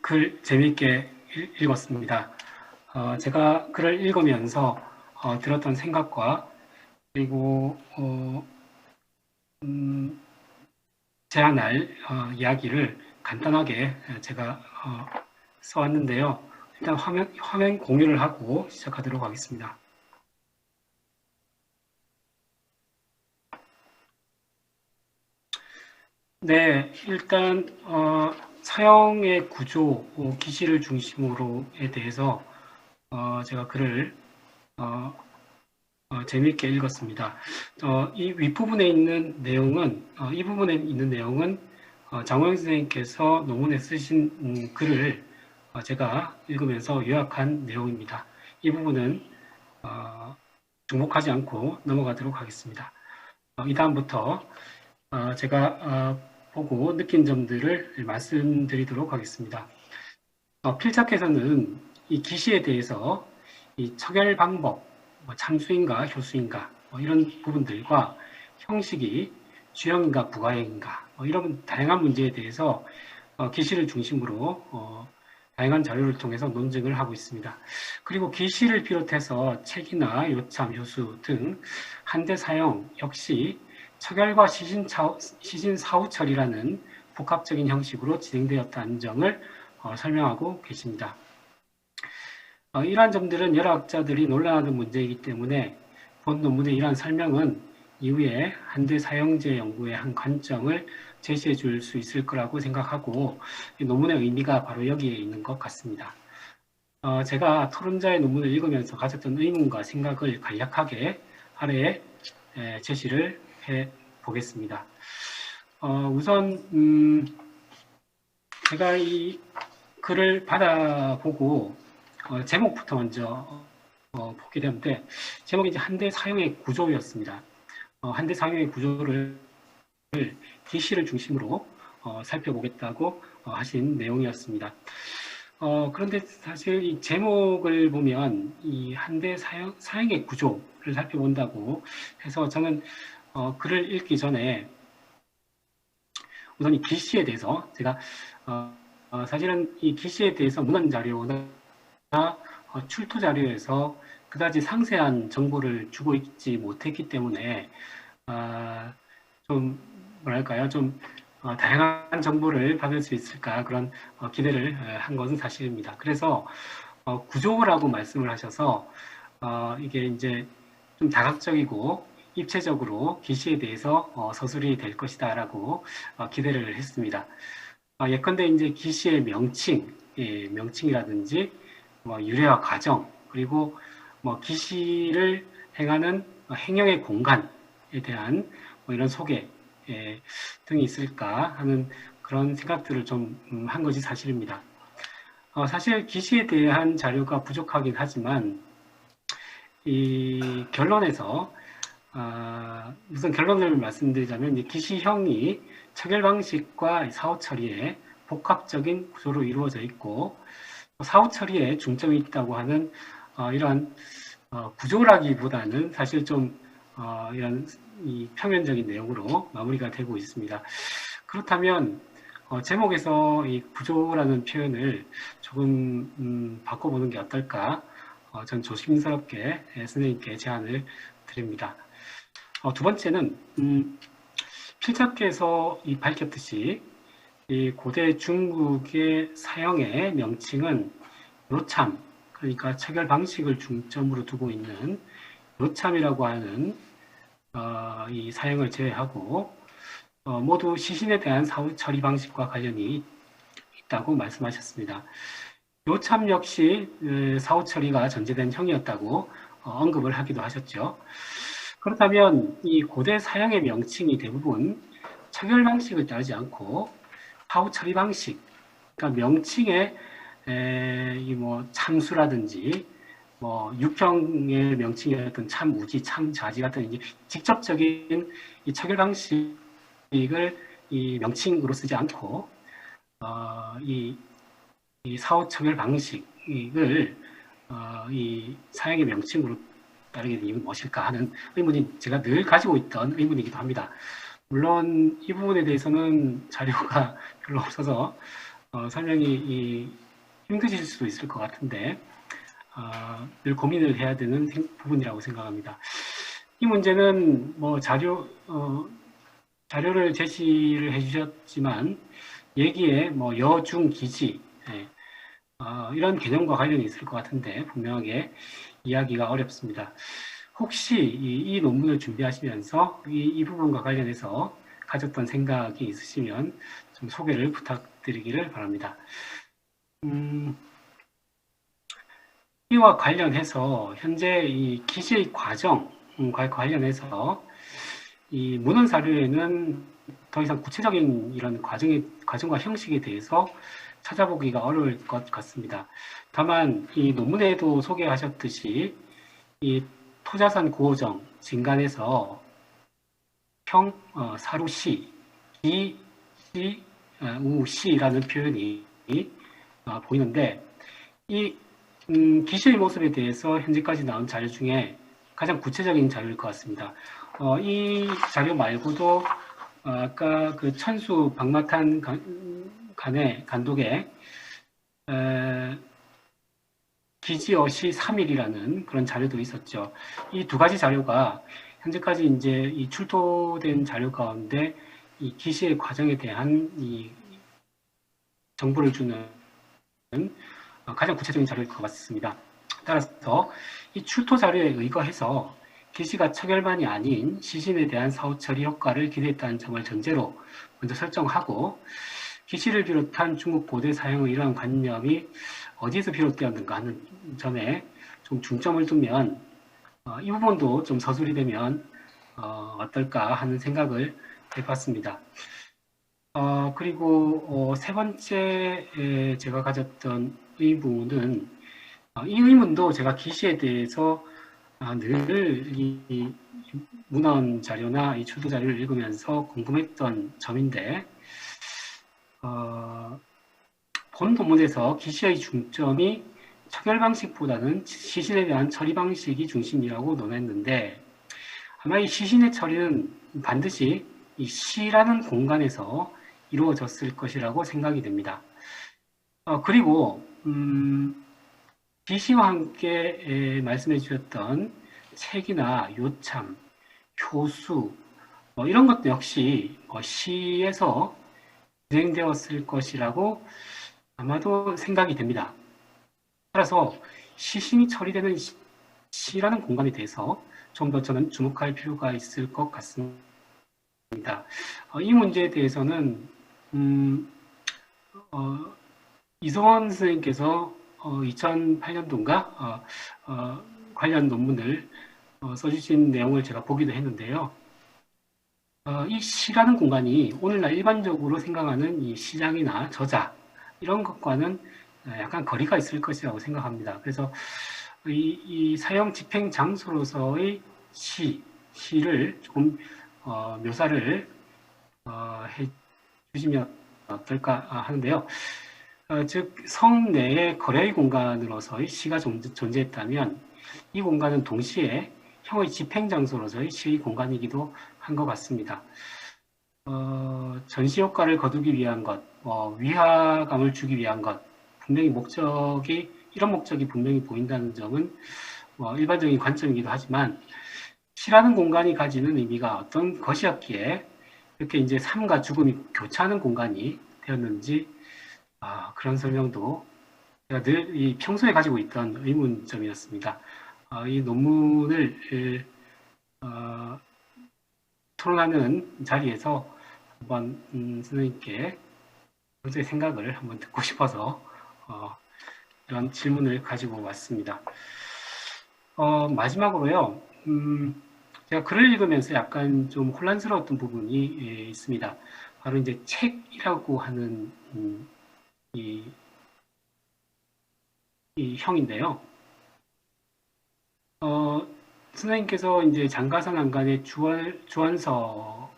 C: 글 재미있게 읽었습니다. 제가 글을 읽으면서 들었던 생각과 그리고 제안할 이야기를 간단하게 제가 써왔는데요. 일단 화면 공유를 하고 시작하도록 하겠습니다. 네, 일단 사형의 구조, 기시를 중심으로에 대해서 제가 글을 재미있게 읽었습니다. 이 윗부분에 있는 내용은 이 부분에 있는 내용은 장호영 선생님께서 논문에 쓰신 글을 제가 읽으면서 요약한 내용입니다. 이 부분은 중복하지 않고 넘어가도록 하겠습니다. 이 다음부터 제가 보고 느낀 점들을 말씀드리도록 하겠습니다. 필자께서는 이 기시에 대해서 이 처결 방법, 참수인가 효수인가 이런 부분들과 형식이 주형인가 부가형인가 이런 다양한 문제에 대해서 기시를 중심으로 다양한 자료를 통해서 논증을 하고 있습니다. 그리고 기시를 비롯해서 책이나 요참, 효수 등 한대 사형 역시 처결과 시신 사후 처리라는 복합적인 형식으로 진행되었다는 점을 설명하고 계십니다. 이러한 점들은 여러 학자들이 논란하는 문제이기 때문에 본 논문의 이러한 설명은 이후에 한대 사형제 연구의 한 관점을 제시해 줄 수 있을 거라고 생각하고 이 논문의 의미가 바로 여기에 있는 것 같습니다. 제가 토론자의 논문을 읽으면서 가졌던 의문과 생각을 간략하게 아래에 제시를 해 보겠습니다. 우선 제가 이 글을 받아보고 제목부터 먼저 보게 되는데 제목이 이제 한대 사형의 구조였습니다. 한대 사형의 구조를 기시를 중심으로 살펴보겠다고 하신 내용이었습니다. 그런데 사실 이 제목을 보면 이 한대 사형의 구조를 살펴본다고 해서 저는 글을 읽기 전에 우선 이 기시에 대해서 제가 사실은 이 기시에 대해서 문헌 자료나 출토 자료에서 그다지 상세한 정보를 주고 있지 못했기 때문에 좀 뭐랄까요, 좀 다양한 정보를 받을 수 있을까 그런 기대를 한 것은 사실입니다. 그래서 구조라고 말씀을 하셔서 이게 이제 좀 다각적이고 입체적으로 기시에 대해서 서술이 될 것이다라고 기대를 했습니다. 예컨대 이제 기시의 명칭이라든지 유래와 과정 그리고 기시를 행하는 행령의 공간에 대한 이런 소개 등이 있을까 하는 그런 생각들을 좀 한 것이 사실입니다. 사실 기시에 대한 자료가 부족하긴 하지만 이 결론에서 우선 결론을 말씀드리자면 기시형이 처결 방식과 사후 처리의 복합적인 구조로 이루어져 있고 사후 처리에 중점이 있다고 하는 이러한 구조라기보다는 사실 좀 이런 이 표면적인 내용으로 마무리가 되고 있습니다. 그렇다면 제목에서 이 구조라는 표현을 조금 바꿔보는 게 어떨까? 전 조심스럽게 선생님께 제안을 드립니다. 두 번째는 필자께서 밝혔듯이 이 고대 중국의 사형의 명칭은 요참, 그러니까 처결 방식을 중점으로 두고 있는 요참이라고 하는 이 사형을 제외하고 모두 시신에 대한 사후 처리 방식과 관련이 있다고 말씀하셨습니다. 요참 역시 사후 처리가 전제된 형이었다고 언급을 하기도 하셨죠. 그렇다면 이 고대 사형의 명칭이 대부분 처결 방식을 따르지 않고 사후 처리 방식, 그러니까 명칭에 뭐 참수라든지 뭐 육형의 명칭이었던 참우지, 참자지 같은 이제 직접적인 이 처결 방식을 이 명칭으로 쓰지 않고 이 사후 처결 방식을 이 사형의 명칭으로 따르게 된 이유는 무엇일까 하는 의문이 제가 늘 가지고 있던 의문이기도 합니다. 물론 이 부분에 대해서는 자료가 별로 없어서 설명이 힘드실 수도 있을 것 같은데 늘 고민을 해야 되는 부분이라고 생각합니다. 이 문제는 뭐 자료를 제시를 해주셨지만 얘기에 뭐 여중 기지 이런 개념과 관련이 있을 것 같은데 분명하게 이야기가 어렵습니다. 혹시 이 논문을 준비하시면서 이 부분과 관련해서 가졌던 생각이 있으시면 좀 소개를 부탁드리기를 바랍니다. 이와 관련해서 현재 이 기시의 과정과 관련해서 이 문헌 자료에는 더 이상 구체적인 이런 과정과 형식에 대해서 찾아보기가 어려울 것 같습니다. 다만 이 논문에도 소개하셨듯이 이 토자산 구호정 진간에서 사루시, 기시, 우시라는 표현이 보이는데 이 기시의 모습에 대해서 현재까지 나온 자료 중에 가장 구체적인 자료일 것 같습니다. 이 자료 말고도 아까 그 천수 박마탄 간독의 기지어시 3일이라는 그런 자료도 있었죠. 이 두 가지 자료가 현재까지 이제 이 출토된 자료 가운데 이 기시의 과정에 대한 이 정보를 주는 가장 구체적인 자료일 것 같습니다. 따라서 이 출토 자료에 의거해서 기시가 처결만이 아닌 시신에 대한 사후 처리 효과를 기대했다는 점을 전제로 먼저 설정하고 기시를 비롯한 중국 고대 사형의 이러한 관념이 어디에서 비롯되었는가 하는 점에 좀 중점을 두면 이 부분도 좀 서술이 되면 어떨까 하는 생각을 해봤습니다. 그리고 세 번째 제가 가졌던 의문은 이 의문도 제가 기시에 대해서 늘 이 문헌 자료나 이 출토 자료를 읽으면서 궁금했던 점인데 본 논문에서 기시의 중점이 처결 방식보다는 시신에 대한 처리 방식이 중심이라고 논했는데 아마 이 시신의 처리는 반드시 이 시라는 공간에서 이루어졌을 것이라고 생각이 됩니다. 그리고 기시와 함께 말씀해 주셨던 책이나 요참, 효수 이런 것도 역시 시에서 진행되었을 것이라고 아마도 생각이 됩니다. 따라서 시신이 처리되는 시라는 공간에 대해서 좀 더 저는 주목할 필요가 있을 것 같습니다. 이 문제에 대해서는 이성원 선생님께서 2008년도인가 관련 논문을 써주신 내용을 제가 보기도 했는데요. 이 시라는 공간이 오늘날 일반적으로 생각하는 이 시장이나 저자 이런 것과는 약간 거리가 있을 것이라고 생각합니다. 그래서 이 사형 집행 장소로서의 시를 조금 묘사를 해 주시면 어떨까 하는데요. 즉 성 내의 거래의 공간으로서의 시가 존재했다면 이 공간은 동시에 형의 집행 장소로서의 시의 공간이기도 한 것 같습니다. 전시 효과를 거두기 위한 것, 위화감을 주기 위한 것, 분명히 이런 목적이 분명히 보인다는 점은 일반적인 관점이기도 하지만 시라는 공간이 가지는 의미가 어떤 것이었기에 이렇게 이제 삶과 죽음이 교차하는 공간이 되었는지 그런 설명도 제가 늘 이 평소에 가지고 있던 의문점이었습니다. 이 논문을 토론하는 자리에서 한번 선생님께 평소의 생각을 한번 듣고 싶어서 이런 질문을 가지고 왔습니다. 마지막으로요. 제가 글을 읽으면서 약간 좀 혼란스러웠던 부분이 있습니다. 바로 이제 책이라고 하는 이 형인데요. 선생님께서 이제 장가산안간의 주안서에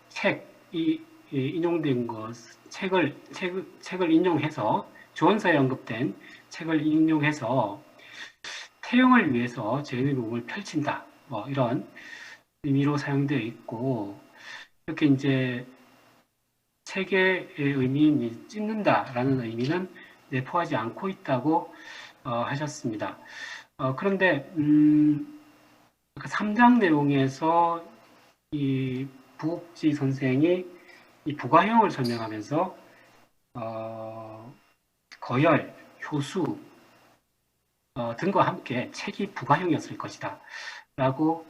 C: 책이 인용된 책을 인용해서 주원서에 언급된 책을 인용해서 태영을 위해서 죄인의 몸을 펼친다. 뭐 이런 의미로 사용되어 있고 이렇게 이제 책의 의미인 찢는다라는 의미는 내포하지 않고 있다고 하셨습니다. 그런데 3장 내용에서 이 부옥지 선생이 이 부가형을 설명하면서 거열, 효수 등과 함께 책이 부가형이었을 것이다 라고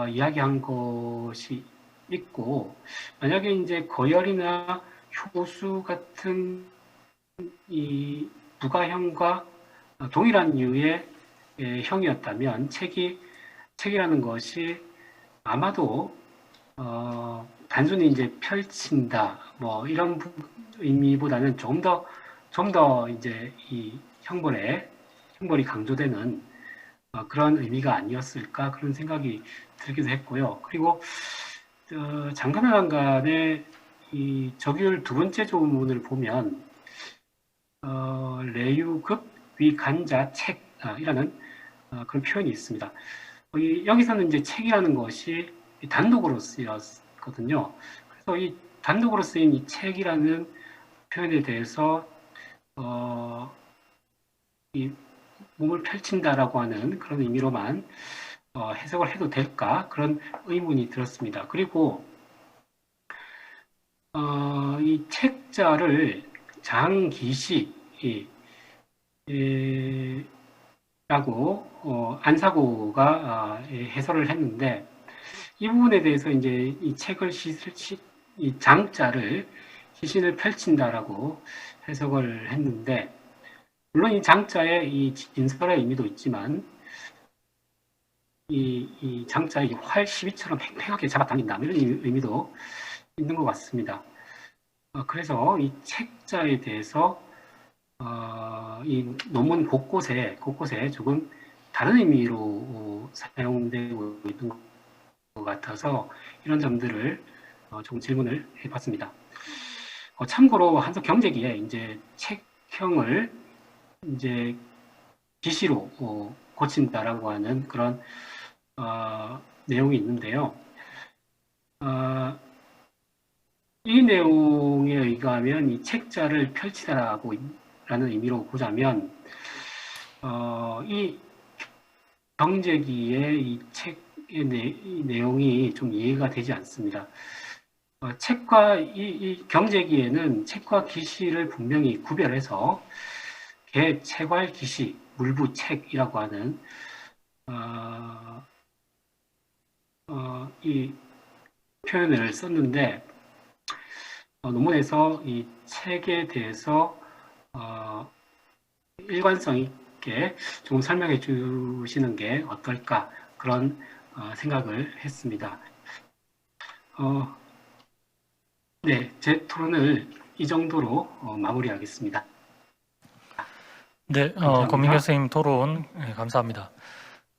C: 이야기한 것이 있고, 만약에 이제 거열이나 효수 같은 이 부가형과 동일한 류의 형이었다면 책이라는 것이 아마도 단순히 이제 펼친다 뭐 이런 의미보다는 좀 더 이제 이 형벌이 강조되는 그런 의미가 아니었을까 그런 생각이 들기도 했고요. 그리고 장가나간간의 이 적율 두 번째 조문을 보면 레유급 위간자 책이라는 그런 표현이 있습니다. 여기서는 이제 책이라는 것이 단독으로 쓰였거든요. 그래서 이 단독으로 쓰인 이 책이라는 표현에 대해서 이 몸을 펼친다라고 하는 그런 의미로만 해석을 해도 될까 그런 의문이 들었습니다. 그리고 이 책자를 장기시 라고 안사고가 해설을 했는데 이 부분에 대해서 이제 이 책을 이 장자를 시신을 펼친다라고 해석을 했는데 물론 이 장자에 이 진설의 의미도 있지만 이 장자에 활 시비처럼 팽팽하게 잡아당긴다 이런 의미도 있는 것 같습니다. 그래서 이 책자에 대해서 이 논문 곳곳에 조금 다른 의미로 사용되고 있는 것 같아서 이런 점들을 조금 질문을 해봤습니다. 참고로 한석 경제기에 이제 책형을 이제 기시로 고친다라고 하는 그런 내용이 있는데요. 이 내용에 의하면 이 책자를 펼치다라고 라는 의미로 보자면 이 경제기의 이 책의 내용이 좀 이해가 되지 않습니다. 책과 이 경제기에는 책과 기시를 분명히 구별해서 체괄 기시, 물부 책이라고 하는 이 표현을 썼는데 논문에서 이 책에 대해서 일관성 있게 좀 설명해 주시는 게 어떨까 그런 생각을 했습니다. 네, 제 토론을 이 정도로 마무리하겠습니다.
A: 네,
C: 감사합니다.
A: 권민 교수님 토론 감사합니다.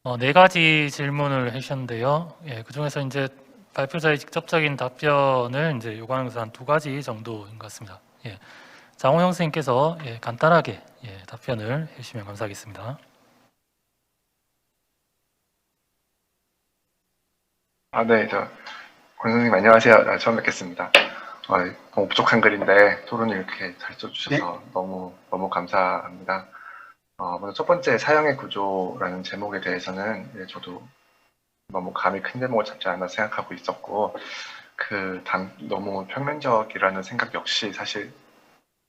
A: 4가지 질문을 해주셨는데요. 그 중에서 이제 발표자의 직접적인 답변을 이제 요구하는 것은 한 2가지 정도인 것 같습니다. 장호영 선생님께서 간단하게 답변을 해주시면 감사하겠습니다.
B: 네, 권 선생님 안녕하세요. 처음 뵙겠습니다. 너무 부족한 글인데 토론을 이렇게 잘 써주셔서 네. 너무 감사합니다. 먼저 첫 번째 사형의 구조라는 제목에 대해서는 저도 너무 감이 큰 대목을 잡지 않나 생각하고 있었고, 너무 평면적이라는 생각 역시 사실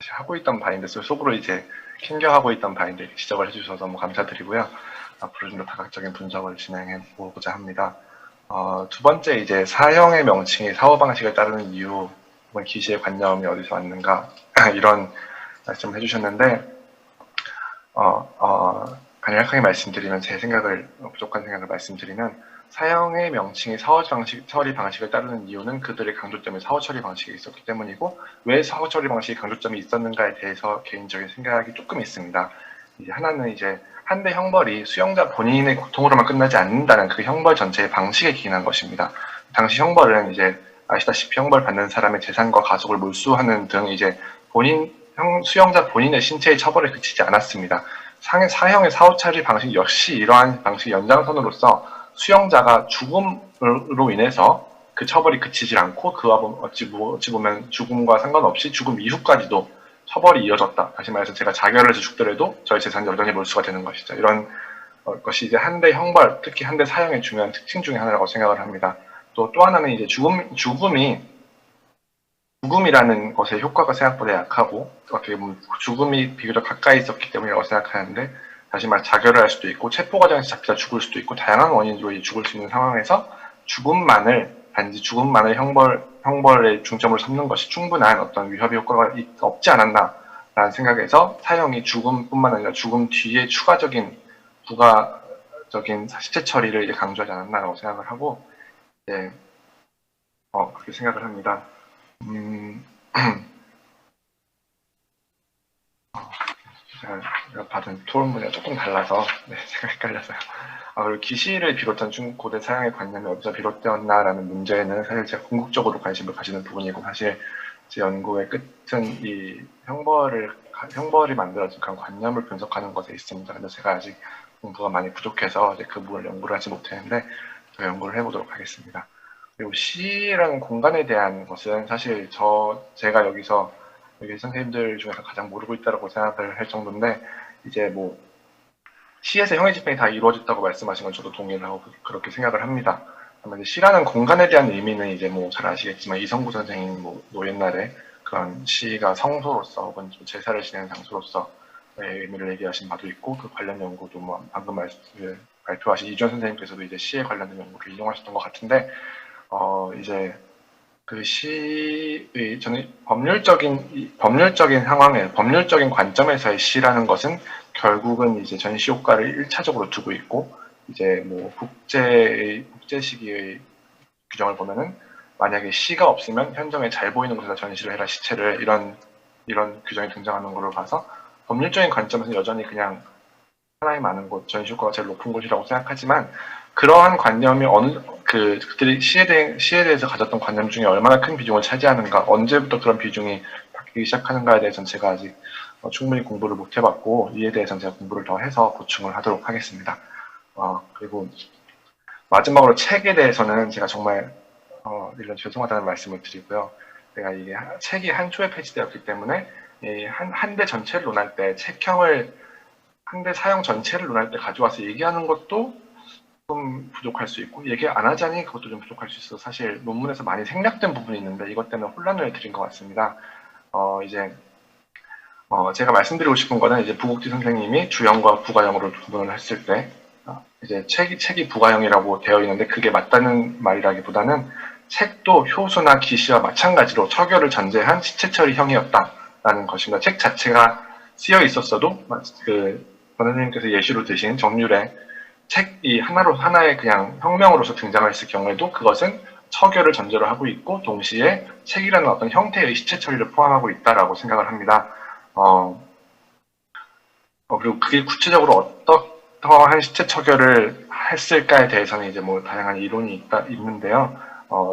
B: 하고 있던 바인데, 속으로 이제 캥겨하고 있던 바인데 지적을 해주셔서 너무 감사드리고요. 앞으로 좀 더 다각적인 분석을 진행해 보고자 합니다. 두 번째, 이제 사형의 명칭이 사고방식을 따르는 이유, 혹은 기시의 관념이 어디서 왔는가, 이런 말씀을 해주셨는데, 간략하게 말씀드리면 부족한 생각을 말씀드리면, 사형의 명칭이 처리 방식을 따르는 이유는 그들의 강조점이 사후 처리 방식에 있었기 때문이고, 왜 사후 처리 방식에 강조점이 있었는가에 대해서 개인적인 생각이 조금 있습니다. 이제 하나는 이제 한대 형벌이 수용자 본인의 고통으로만 끝나지 않는다는 그 형벌 전체의 방식에 기인한 것입니다. 당시 형벌은 이제 아시다시피 형벌 받는 사람의 재산과 가속을 몰수하는 등 이제 수용자 본인의 신체의 처벌에 그치지 않았습니다. 사형의 사후 처리 방식 역시 이러한 방식의 연장선으로서 수용자가 죽음으로 인해서 그 처벌이 그치지 않고 그와 어찌 보면 죽음과 상관없이 죽음 이후까지도 처벌이 이어졌다. 다시 말해서 제가 자결을 해서 죽더라도 저의 재산이 여전히 몰수가 되는 것이죠. 이런 것이 이제 한대 형벌, 특히 한대 사형의 중요한 특징 중에 하나라고 생각을 합니다. 또 하나는 이제 죽음이라는 것의 효과가 생각보다 약하고, 어떻게 보면 죽음이 비교적 가까이 있었기 때문이라고 생각하는데, 다시 말해 자결을 할 수도 있고 체포 과정에서 잡히다 죽을 수도 있고 다양한 원인으로 죽을 수 있는 상황에서 단지 죽음만을 형벌의 중점으로 삼는 것이 충분한 어떤 위협의 효과가 없지 않았나라는 생각에서 사형이 죽음뿐만 아니라 죽음 뒤에 추가적인 부가적인 시체 처리를 이제 강조하지 않았나라고 생각을 하고, 그렇게 생각을 합니다. 제가 받은 토론문이랑 조금 달라서 제가 헷갈려서요. 그리고 기시를 비롯한 고대 사형의 관념이 어디서 비롯되었나라는 문제는 사실 제가 궁극적으로 관심을 가지는 부분이고, 사실 제 연구의 끝은 이 형벌이 만들어진 그런 관념을 분석하는 것에 있습니다. 근데 제가 아직 공부가 많이 부족해서 이제 그 부분을 연구를 하지 못했는데 더 연구를 해보도록 하겠습니다. 그리고 시라는 공간에 대한 것은 사실 제가 여기 선생님들 중에서 가장 모르고 있다고 생각을 할 정도인데, 이제 시에서 형의 집행이 다 이루어졌다고 말씀하신 건 저도 동의를 하고 그렇게 생각을 합니다. 다만 시라는 공간에 대한 의미는 이제 잘 아시겠지만 이성구 선생님 옛날에 그런 시가 성소로서 혹은 제사를 지내는 장소로서의 의미를 얘기하신 바도 있고, 그 관련 연구도 방금 발표하신 이주연 선생님께서도 이제 시에 관련된 연구를 이용하셨던 것 같은데, 이제 그 시의 저는 법률적인 상황에 법률적인 관점에서의 시라는 것은 결국은 이제 전시 효과를 1차적으로 두고 있고, 이제 국제 시기의 규정을 보면은 만약에 시가 없으면 현정에 잘 보이는 곳에서 전시를 해라 시체를, 이런 규정이 등장하는 걸로 봐서 법률적인 관점에서 여전히 그냥 사람이 많은 곳, 전시 효과가 제일 높은 곳이라고 생각하지만, 그러한 관념이 그들이 시에 대해서 가졌던 관념 중에 얼마나 큰 비중을 차지하는가, 언제부터 그런 비중이 바뀌기 시작하는가에 대해서는 제가 아직 충분히 공부를 못 해봤고, 이에 대해서는 제가 공부를 더 해서 보충을 하도록 하겠습니다. 그리고 마지막으로 책에 대해서는 제가 정말 일단 죄송하다는 말씀을 드리고요. 제가 이게 책이 한 초에 폐지되었기 때문에 한 대 전체를 논할 때 한 대 사형 전체를 논할 때 가져와서 얘기하는 것도 좀 부족할 수 있고, 얘기 안 하자니 그것도 좀 부족할 수 있어서 사실 논문에서 많이 생략된 부분이 있는데 이것 때문에 혼란을 드린 것 같습니다. 제가 말씀드리고 싶은 거는 이제 부국지 선생님이 주형과 부가형으로 구분을 했을 때 이제 책이 부가형이라고 되어 있는데, 그게 맞다는 말이라기보다는 책도 효수나 기시와 마찬가지로 처결을 전제한 시체 처리형이었다라는 것입니다. 책 자체가 쓰여 있었어도 선생님께서 예시로 드신 정률에 책이 하나의 그냥 혁명으로서 등장했을 경우에도 그것은 처결을 전제로 하고 있고, 동시에 책이라는 어떤 형태의 시체 처리를 포함하고 있다라고 생각을 합니다. 그리고 그게 구체적으로 어떠한 시체 처결을 했을까에 대해서는 이제 다양한 이론이 있는데요.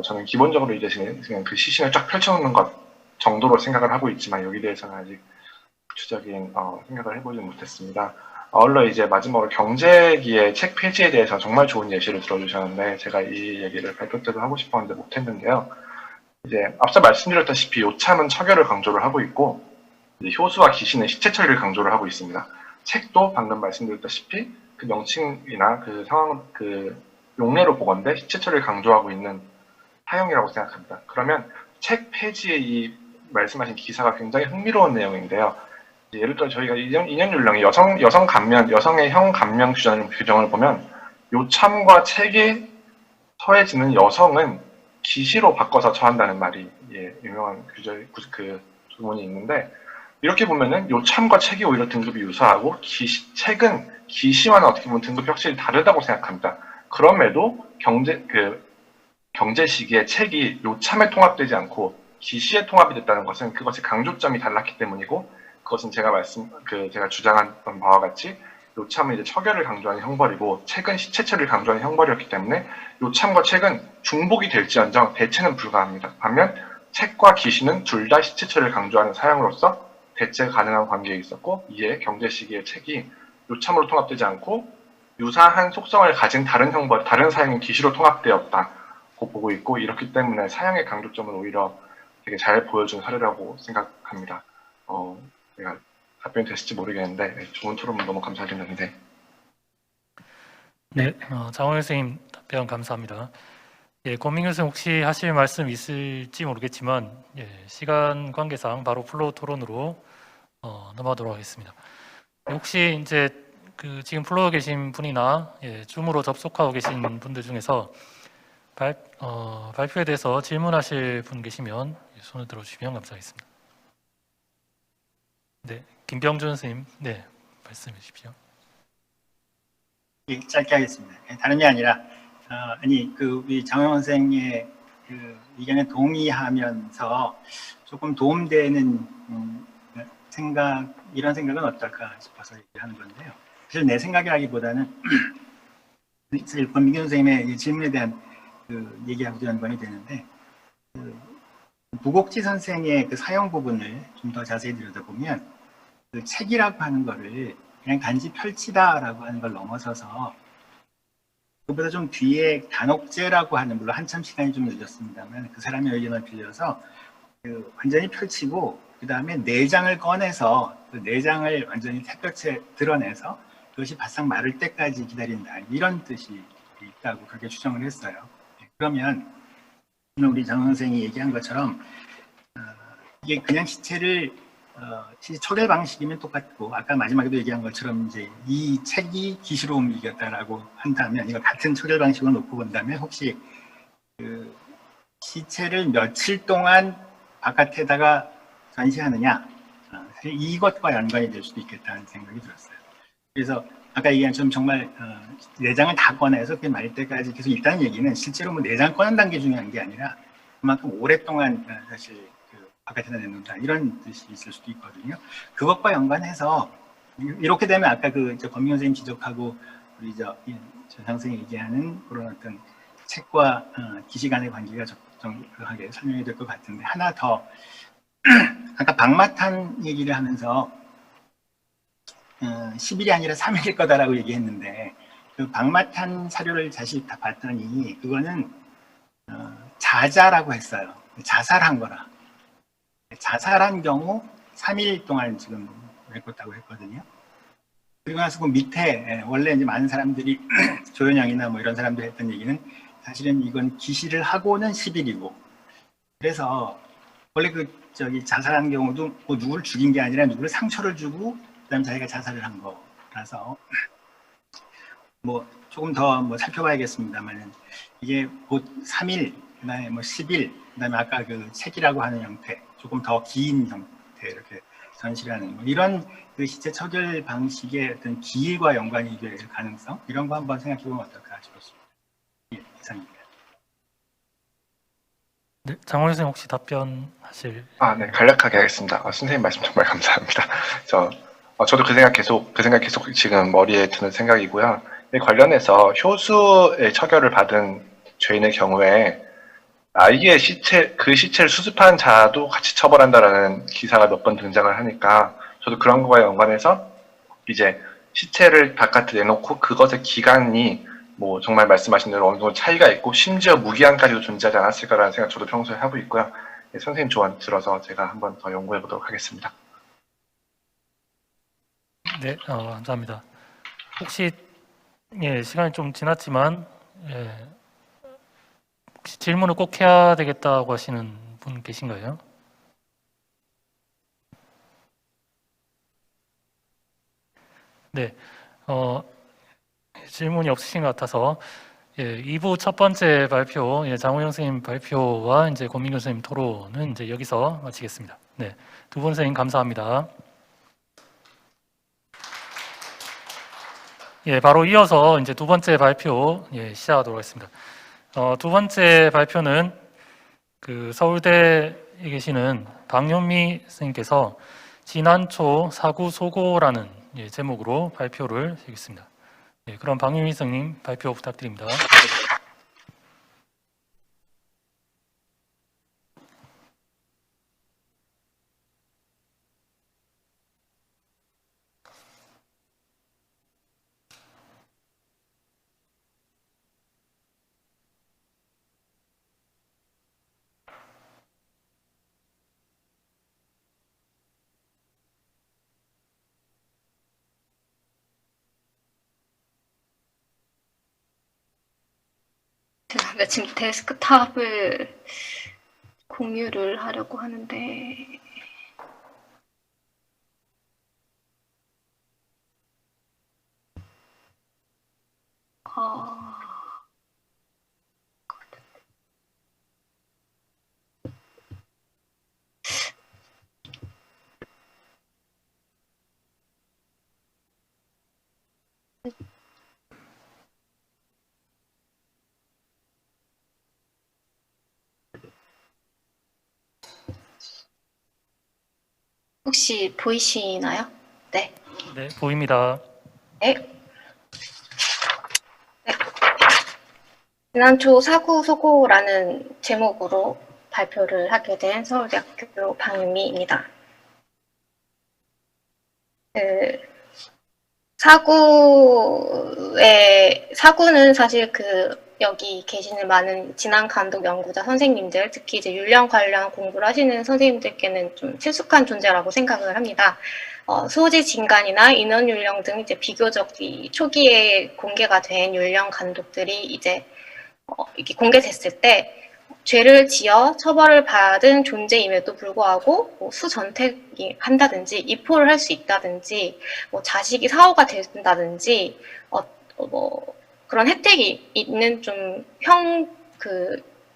B: 저는 기본적으로 이제 그냥 그 시신을 쫙 펼쳐놓는 것 정도로 생각을 하고 있지만, 여기 대해서는 아직 구체적인 생각을 해보지 못했습니다. 아울러 이제 마지막으로 경제기의 책 폐지에 대해서 정말 좋은 예시를 들어주셨는데, 제가 이 얘기를 발표 때도 하고 싶었는데 못했는데요. 이제 앞서 말씀드렸다시피 요참은 처결을 강조를 하고 있고, 이제 효수와 기신은 시체 처리를 강조를 하고 있습니다. 책도 방금 말씀드렸다시피 그 명칭이나 그 상황, 그 용례로 보건대 시체 처리를 강조하고 있는 사용이라고 생각합니다. 그러면 책 폐지의 이 말씀하신 기사가 굉장히 흥미로운 내용인데요. 예를 들어 저희가 인연 율령의 여성의 형 감명 규정을 보면 요참과 책에 처해지는 여성은 기시로 바꿔서 처한다는 말이 유명한 주문이 있는데, 이렇게 보면은 요참과 책이 오히려 등급이 유사하고 책은 기시와는 어떻게 보면 등급이 확실히 다르다고 생각합니다. 그럼에도 경제 시기에 책이 요참에 통합되지 않고 기시에 통합이 됐다는 것은 그것의 강조점이 달랐기 때문이고, 그것은 제가 주장한 바와 같이 요참은 이제 처결을 강조하는 형벌이고 책은 시체 처리를 강조하는 형벌이었기 때문에 요참과 책은 중복이 될지언정 대체는 불가합니다. 반면 책과 기시는 둘 다 시체 처리를 강조하는 사용으로서 대체 가능한 관계에 있었고, 이에 경제 시기의 책이 요참으로 통합되지 않고 유사한 속성을 가진 다른 사용인 기시로 통합되었다고 보고 있고, 이렇기 때문에 사용의 강조점을 오히려 되게 잘 보여준 사례라고 생각합니다. 제가 답변이 됐을지 모르겠는데 좋은 토론 너무 감사드리는데.
A: 네, 장원일 선생님 답변 감사합니다. 권민규 선생님 혹시 하실 말씀 있을지 모르겠지만 시간 관계상 바로 플로우 토론으로 넘어가도록 하겠습니다. 혹시 이제 지금 플로우에 계신 분이나 줌으로 접속하고 계신 분들 중에서 발표에 대해서 질문하실 분 계시면 손을 들어주시면 감사하겠습니다. 네, 김병준 선생님, 네, 말씀해 주십시오.
D: 짧게 하겠습니다. 다름이 아니라 우리 장영원 선생의 의견에 동의하면서 조금 도움되는 이런 생각은 어떨까 싶어서 얘기하는 건데요. 사실 내 생각이라기보다는 사실 권민규 선생님의 질문에 대한 얘기하고도 연관이 되는데, 부곡지 선생의 사용 부분을 좀 더 자세히 들여다보면 책이라고 하는 거를 그냥 단지 펼치다라고 하는 걸 넘어서서 그보다 좀 뒤에 단옥제라고 하는, 물론 한참 시간이 좀 늦었습니다만 그 사람의 의견을 빌려서 완전히 펼치고 그 다음에 내장을 꺼내서 그 내장을 완전히 햇볕에 드러내서 그것이 바싹 마를 때까지 기다린다, 이런 뜻이 있다고 그렇게 추정을 했어요. 그러면 우리 장 선생이 얘기한 것처럼 이게 그냥 시체 처리 방식이면 똑같고, 아까 마지막에도 얘기한 것처럼 이제 이 책이 기시로 옮기겠다라고 한다면, 이거 같은 처리 방식을 놓고 본다면 혹시 시체를 며칠 동안 바깥에다가 전시하느냐, 이것과 연관이 될 수도 있겠다는 생각이 들었어요. 그래서 아까 얘기한 좀 정말 내장을 다 꺼내서 그게 말 때까지 계속 있다는 얘기는 실제로 뭐 내장 꺼낸다는 게 중요한 게 아니라 그만큼 오랫동안 사실 바깥에다 내놓는다, 이런 뜻이 있을 수도 있거든요. 그것과 연관해서 이렇게 되면 아까 권민규 선생님 지적하고 우리 전 선생이 얘기하는 그런 어떤 책과 기시 간의 관계가 적정하게 설명이 될 것 같은데, 하나 더 아까 박마탄 얘기를 하면서 10일이 아니라 3일일 거다라고 얘기했는데, 그 박마탄 사료를 다시 다 봤더니 그거는 자자라고 했어요. 자살한 거라. 자살한 경우 3일 동안 지금 메꿨다고 했거든요. 그리고 나서 그 밑에 원래 이제 많은 사람들이 조현영이나 뭐 이런 사람들이 했던 얘기는 사실은 이건 기시를 하고는 10일이고, 그래서 원래 자살한 경우도 뭐 누구를 죽인 게 아니라 누구를 상처를 주고 그다음 자기가 자살을 한 거라서 뭐 조금 더 살펴봐야겠습니다만은 이게 곧 3일, 그다음에 뭐 10일, 그다음에 아까 책이라고 하는 형태, 조금 더 긴 형태 이렇게 전시를 하는 이런 시체 처결 방식의 어떤 기일과 연관이 될 가능성, 이런 거 한번 생각해 보면 어떨까 싶었습니다. 이상입니다.
A: 네, 장원일 선생님 혹시 답변하실?
B: 네, 간략하게 하겠습니다. 선생님 말씀 정말 감사합니다. 저도 그 생각 계속 지금 머리에 드는 생각이고요. 이 관련해서 효수의 처결을 받은 죄인의 경우에 아이의 시체를 수습한 자도 같이 처벌한다라는 기사가 몇 번 등장을 하니까, 저도 그런 거와 연관해서 이제 시체를 바깥에 내놓고 그것의 기간이 뭐 정말 말씀하신 대로 어느 정도 차이가 있고 심지어 무기한까지도 존재하지 않았을까라는 생각 저도 평소에 하고 있고요. 선생님 조언 들어서 제가 한번 더 연구해 보도록 하겠습니다.
A: 네, 감사합니다. 혹시 시간이 좀 지났지만 예, 혹시 질문을 꼭 해야 되겠다고 하시는 분 계신가요? 네, 질문이 없으신 것 같아서 예, 2부 첫 번째 발표, 예, 장우영 선생님 발표와 이제 권민규 선생님 토론은 이제 여기서 마치겠습니다. 네, 두 분 선생님 감사합니다. 예, 바로 이어서 이제 두 번째 발표 예, 시작하도록 하겠습니다. 두 번째 발표는 그 서울대에 계시는 박연미 선생님께서 지난초 사구 소고라는 예, 제목으로 발표를 하겠습니다. 예, 그럼 박연미 선생님 발표 부탁드립니다.
E: 제가 지금 데스크탑을 공유를 하려고 하는데 혹시 보이시나요? 네.
A: 네, 보입니다.
E: 네. 네. 지난초 사구 소고라는 제목으로 발표를 하게 된 서울대학교 박윤미입니다. 사구는 사실 여기 계시는 많은 진안 감독 연구자 선생님들, 특히 이제 율령 관련 공부를 하시는 선생님들께는 좀 친숙한 존재라고 생각을 합니다. 소지 진간이나 인원 율령 등 이제 비교적 초기에 공개가 된 율령 감독들이 이제 이렇게 공개됐을 때 죄를 지어 처벌을 받은 존재임에도 불구하고 수전택이 한다든지 입호를 할 수 있다든지 자식이 사후가 된다든지 그런 혜택이 있는 좀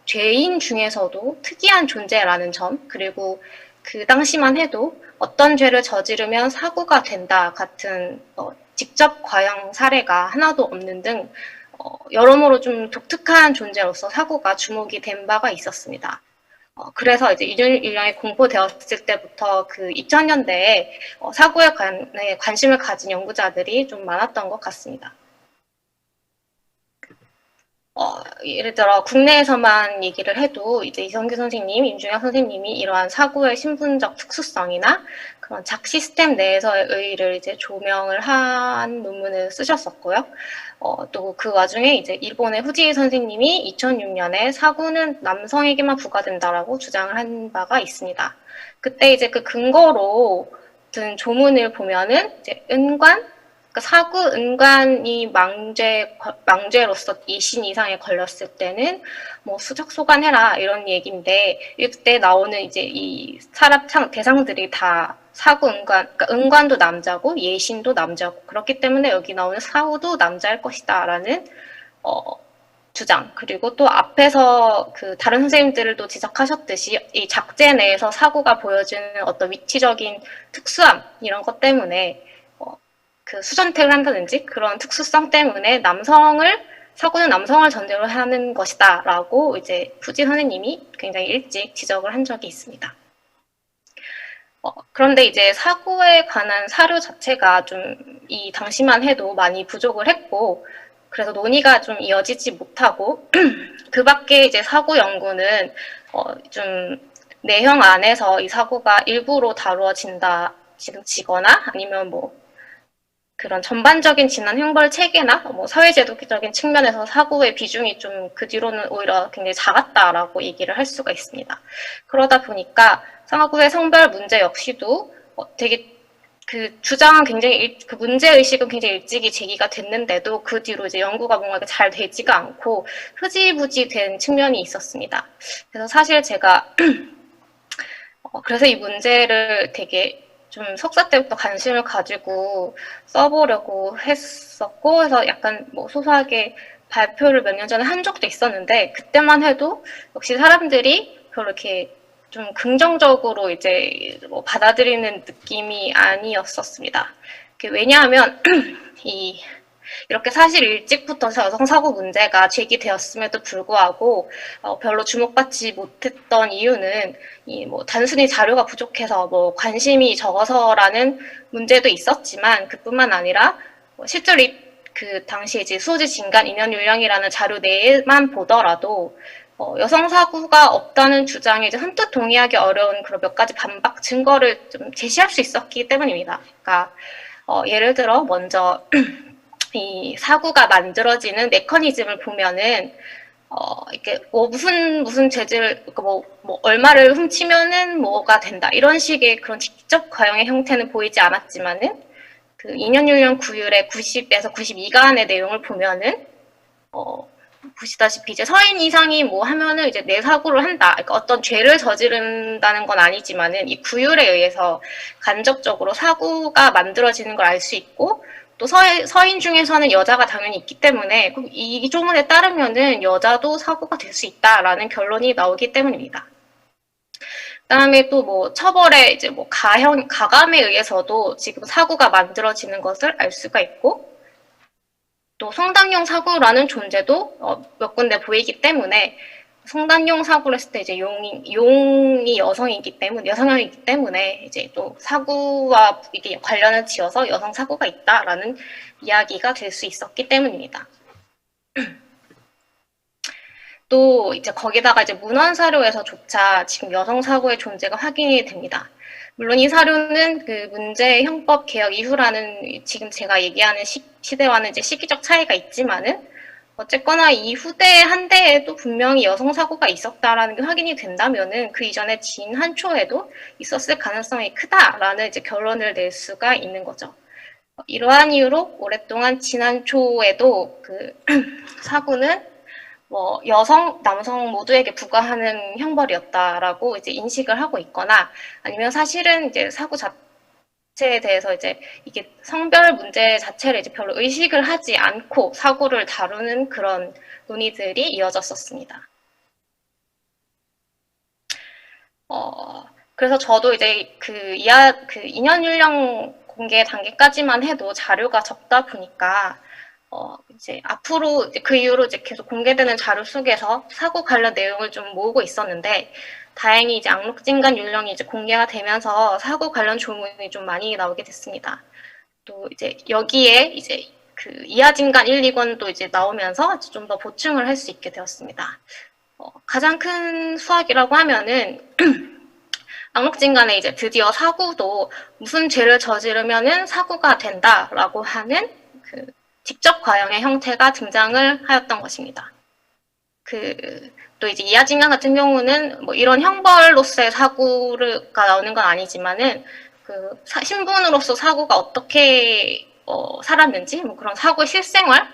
E: 죄인 중에서도 특이한 존재라는 점, 그리고 그 당시만 해도 어떤 죄를 저지르면 사고가 된다 같은 직접 과형 사례가 하나도 없는 등 여러모로 좀 독특한 존재로서 사고가 주목이 된 바가 있었습니다. 그래서 이제 율령이 공포되었을 때부터 2000년대에 사고에 관심을 가진 연구자들이 좀 많았던 것 같습니다. 예를 들어 국내에서만 얘기를 해도 이제 이성규 선생님, 임중혁 선생님이 이러한 사고의 신분적 특수성이나 그런 작 시스템 내에서의 의의를 이제 조명을 한 논문을 쓰셨었고요. 또 그 와중에 이제 일본의 후지이 선생님이 2006년에 사고는 남성에게만 부과된다라고 주장을 한 바가 있습니다. 그때 이제 그 근거로 든 조문을 보면은 이제 사구 은관이 망죄로서 2신 이상에 걸렸을 때는 수적 소관해라 이런 얘기인데, 이때 나오는 이제 이 대상들이 다 사구 은관, 그러니까 은관도 남자고 예신도 남자고, 그렇기 때문에 여기 나오는 사후도 남자일 것이다라는 주장, 그리고 또 앞에서 다른 선생님들도 지적하셨듯이 이 작제 내에서 사고가 보여주는 어떤 위치적인 특수함 이런 것 때문에 수전택을 한다든지 그런 특수성 때문에 사고는 남성을 전제로 하는 것이다 라고 이제 후지 선생님이 굉장히 일찍 지적을 한 적이 있습니다. 그런데 이제 사고에 관한 사료 자체가 좀 이 당시만 해도 많이 부족을 했고, 그래서 논의가 좀 이어지지 못하고 그 밖에 이제 사고 연구는 좀 내형 안에서 이 사고가 일부러 다루어지거나 아니면 그런 전반적인 진안 형벌 체계나 사회제도적인 측면에서 사고의 비중이 좀 그 뒤로는 오히려 굉장히 작았다라고 얘기를 할 수가 있습니다. 그러다 보니까 사고의 성별 문제 역시도 되게 그 주장은 굉장히 그 문제 의식은 굉장히 일찍이 제기가 됐는데도 그 뒤로 이제 연구가 뭔가 잘 되지가 않고 흐지부지 된 측면이 있었습니다. 그래서 사실 제가 그래서 이 문제를 되게 좀 석사 때부터 관심을 가지고 써보려고 했었고, 그래서 약간 뭐 소소하게 발표를 몇 년 전에 한 적도 있었는데, 그때만 해도 역시 사람들이 별로 이렇게 좀 긍정적으로 이제 뭐 받아들이는 느낌이 아니었었습니다. 왜냐하면 이렇게 사실 일찍부터 여성사고 문제가 제기되었음에도 불구하고 별로 주목받지 못했던 이유는 뭐 단순히 자료가 부족해서 뭐 관심이 적어서라는 문제도 있었지만 그뿐만 아니라 실제로 그 당시 이제 수호지 진간 인연 윤령이라는 자료 내에만 보더라도 여성 사고가 없다는 주장에 이제 선뜻 동의하기 어려운 그런 몇 가지 반박 증거를 좀 제시할 수 있었기 때문입니다. 그러니까 예를 들어 먼저 이 사고가 만들어지는 메커니즘을 보면은 이렇게 뭐 무슨 재질 뭐 얼마를 훔치면은 뭐가 된다 이런 식의 그런 직접 과형의 형태는 보이지 않았지만은 그 인연율령 구율의 90에서 92간의 내용을 보면은 보시다시피 이제 서인 이상이 뭐 하면은 이제 내 사고를 한다. 그러니까 어떤 죄를 저지른다는 건 아니지만은 이 구율에 의해서 간접적으로 사고가 만들어지는 걸 알 수 있고 또 서인 중에서는 여자가 당연히 있기 때문에 이 조문에 따르면은 여자도 사고가 될 수 있다라는 결론이 나오기 때문입니다. 그다음에 또 뭐 처벌에 이제 뭐 가감에 의해서도 지금 사고가 만들어지는 것을 알 수가 있고 또 성단용 사고라는 존재도 몇 군데 보이기 때문에 성단용 사고를 했을 때 이제 용이 여성이기 때문에 이제 또 사고와 이게 관련을 지어서 여성 사고가 있다라는 이야기가 될 수 있었기 때문입니다. 또 이제 거기다가 이제 문헌 사료에서조차 지금 여성 사고의 존재가 확인이 됩니다. 물론 이 사료는 그 문제 형법 개혁 이후라는 지금 제가 얘기하는 시대와는 이제 시기적 차이가 있지만은 어쨌거나 이 후대 한 대에도 분명히 여성 사고가 있었다라는 게 확인이 된다면은 그 이전에 진한초에도 있었을 가능성이 크다라는 이제 결론을 낼 수가 있는 거죠. 이러한 이유로 오랫동안 진한초에도 그 사고는 뭐 여성, 남성 모두에게 부과하는 형벌이었다라고 이제 인식을 하고 있거나 아니면 사실은 이제 사고 자체에 대해서 이제 이게 성별 문제 자체를 이제 별로 의식을 하지 않고 사고를 다루는 그런 논의들이 이어졌었습니다. 그래서 저도 이제 그 인연율령 공개 단계까지만 해도 자료가 적다 보니까 이제 앞으로 이제 그 이후로 이제 계속 공개되는 자료 속에서 사고 관련 내용을 좀 모으고 있었는데 다행히 이제 악록진간 율령이 이제 공개가 되면서 사고 관련 조문이 좀 많이 나오게 됐습니다. 또 이제 여기에 이제 그 이하진간 1, 2권도 이제 나오면서 좀 더 보충을 할 수 있게 되었습니다. 가장 큰 수확이라고 하면은 악록진간에 이제 드디어 사고도 무슨 죄를 저지르면은 사고가 된다라고 하는 그 직접 과형의 형태가 등장을 하였던 것입니다. 또 이제 이하진간 같은 경우는 뭐 이런 형벌로서의 사고가 나오는 건 아니지만은 신분으로서 사고가 어떻게 살았는지 뭐 그런 사고의 실생활에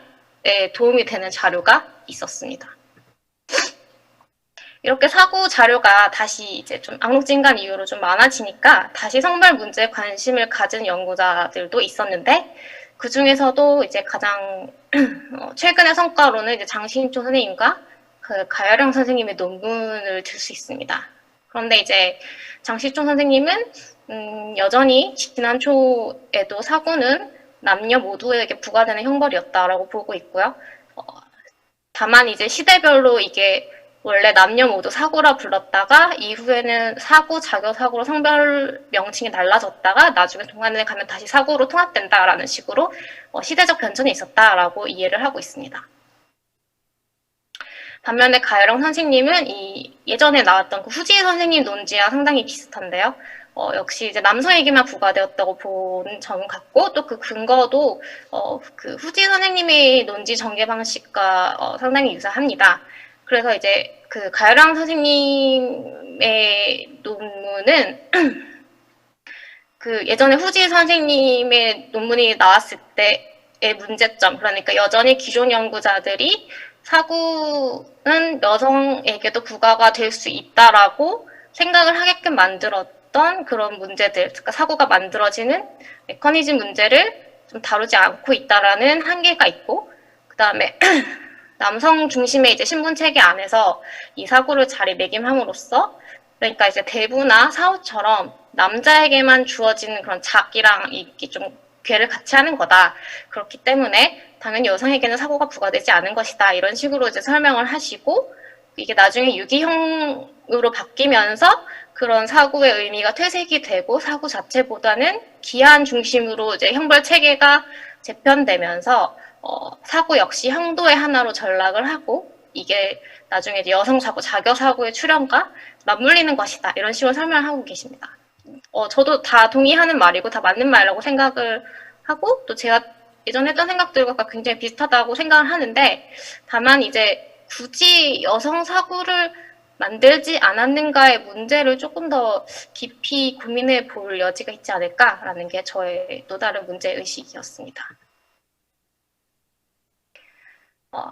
E: 도움이 되는 자료가 있었습니다. 이렇게 사고 자료가 다시 이제 좀 악록진간 이후로 좀 많아지니까 다시 성별 문제에 관심을 가진 연구자들도 있었는데 그 중에서도 이제 가장 최근의 성과로는 이제 장신초 선생님과 그 가열영 선생님의 논문을 들 수 있습니다. 그런데 이제 장신초 선생님은 여전히 지난 초에도 사고는 남녀 모두에게 부과되는 형벌이었다라고 보고 있고요. 다만 이제 시대별로 이게 원래 남녀 모두 사고라 불렀다가 이후에는 사고, 자교사고로 성별 명칭이 달라졌다가 나중에 동안에 가면 다시 사고로 통합된다라는 식으로 시대적 변천이 있었다라고 이해를 하고 있습니다. 반면에 가열영 선생님은 예전에 나왔던 그 후지희 선생님 논지와 상당히 비슷한데요. 역시 이제 남성에게만 부과되었다고 본 점 같고 또 그 근거도 그 후지희 선생님의 논지 전개 방식과 상당히 유사합니다. 그래서 이제 그 가열영 선생님의 논문은 그 예전에 후지 선생님의 논문이 나왔을 때의 문제점, 그러니까 여전히 기존 연구자들이 사구는 여성에게도 부과가 될 수 있다라고 생각을 하게끔 만들었던 그런 문제들, 그러니까 사구가 만들어지는 메커니즘 문제를 좀 다루지 않고 있다라는 한계가 있고, 그 다음에 남성 중심의 이제 신분 체계 안에서 이 사구를 자리매김함으로써, 그러니까 이제 대부나 사후처럼 남자에게만 주어지는 그런 자기랑 이게 좀 괴를 같이 하는 거다. 그렇기 때문에 당연히 여성에게는 사고가 부과되지 않은 것이다. 이런 식으로 이제 설명을 하시고, 이게 나중에 유기형으로 바뀌면서 그런 사고의 의미가 퇴색이 되고 사고 자체보다는 기한 중심으로 이제 형벌 체계가 재편되면서 사고 역시 형도의 하나로 전락을 하고, 이게 나중에 이제 여성 사고, 자겨 사고의 출현과 맞물리는 것이다. 이런 식으로 설명하고 계십니다. 저도 다 동의하는 말이고 다 맞는 말이라고 생각을 하고, 또 제가 예전에 했던 생각들과 굉장히 비슷하다고 생각을 하는데, 다만 이제 굳이 여성 사고를 만들지 않았는가의 문제를 조금 더 깊이 고민해 볼 여지가 있지 않을까라는 게 저의 또 다른 문제의식이었습니다.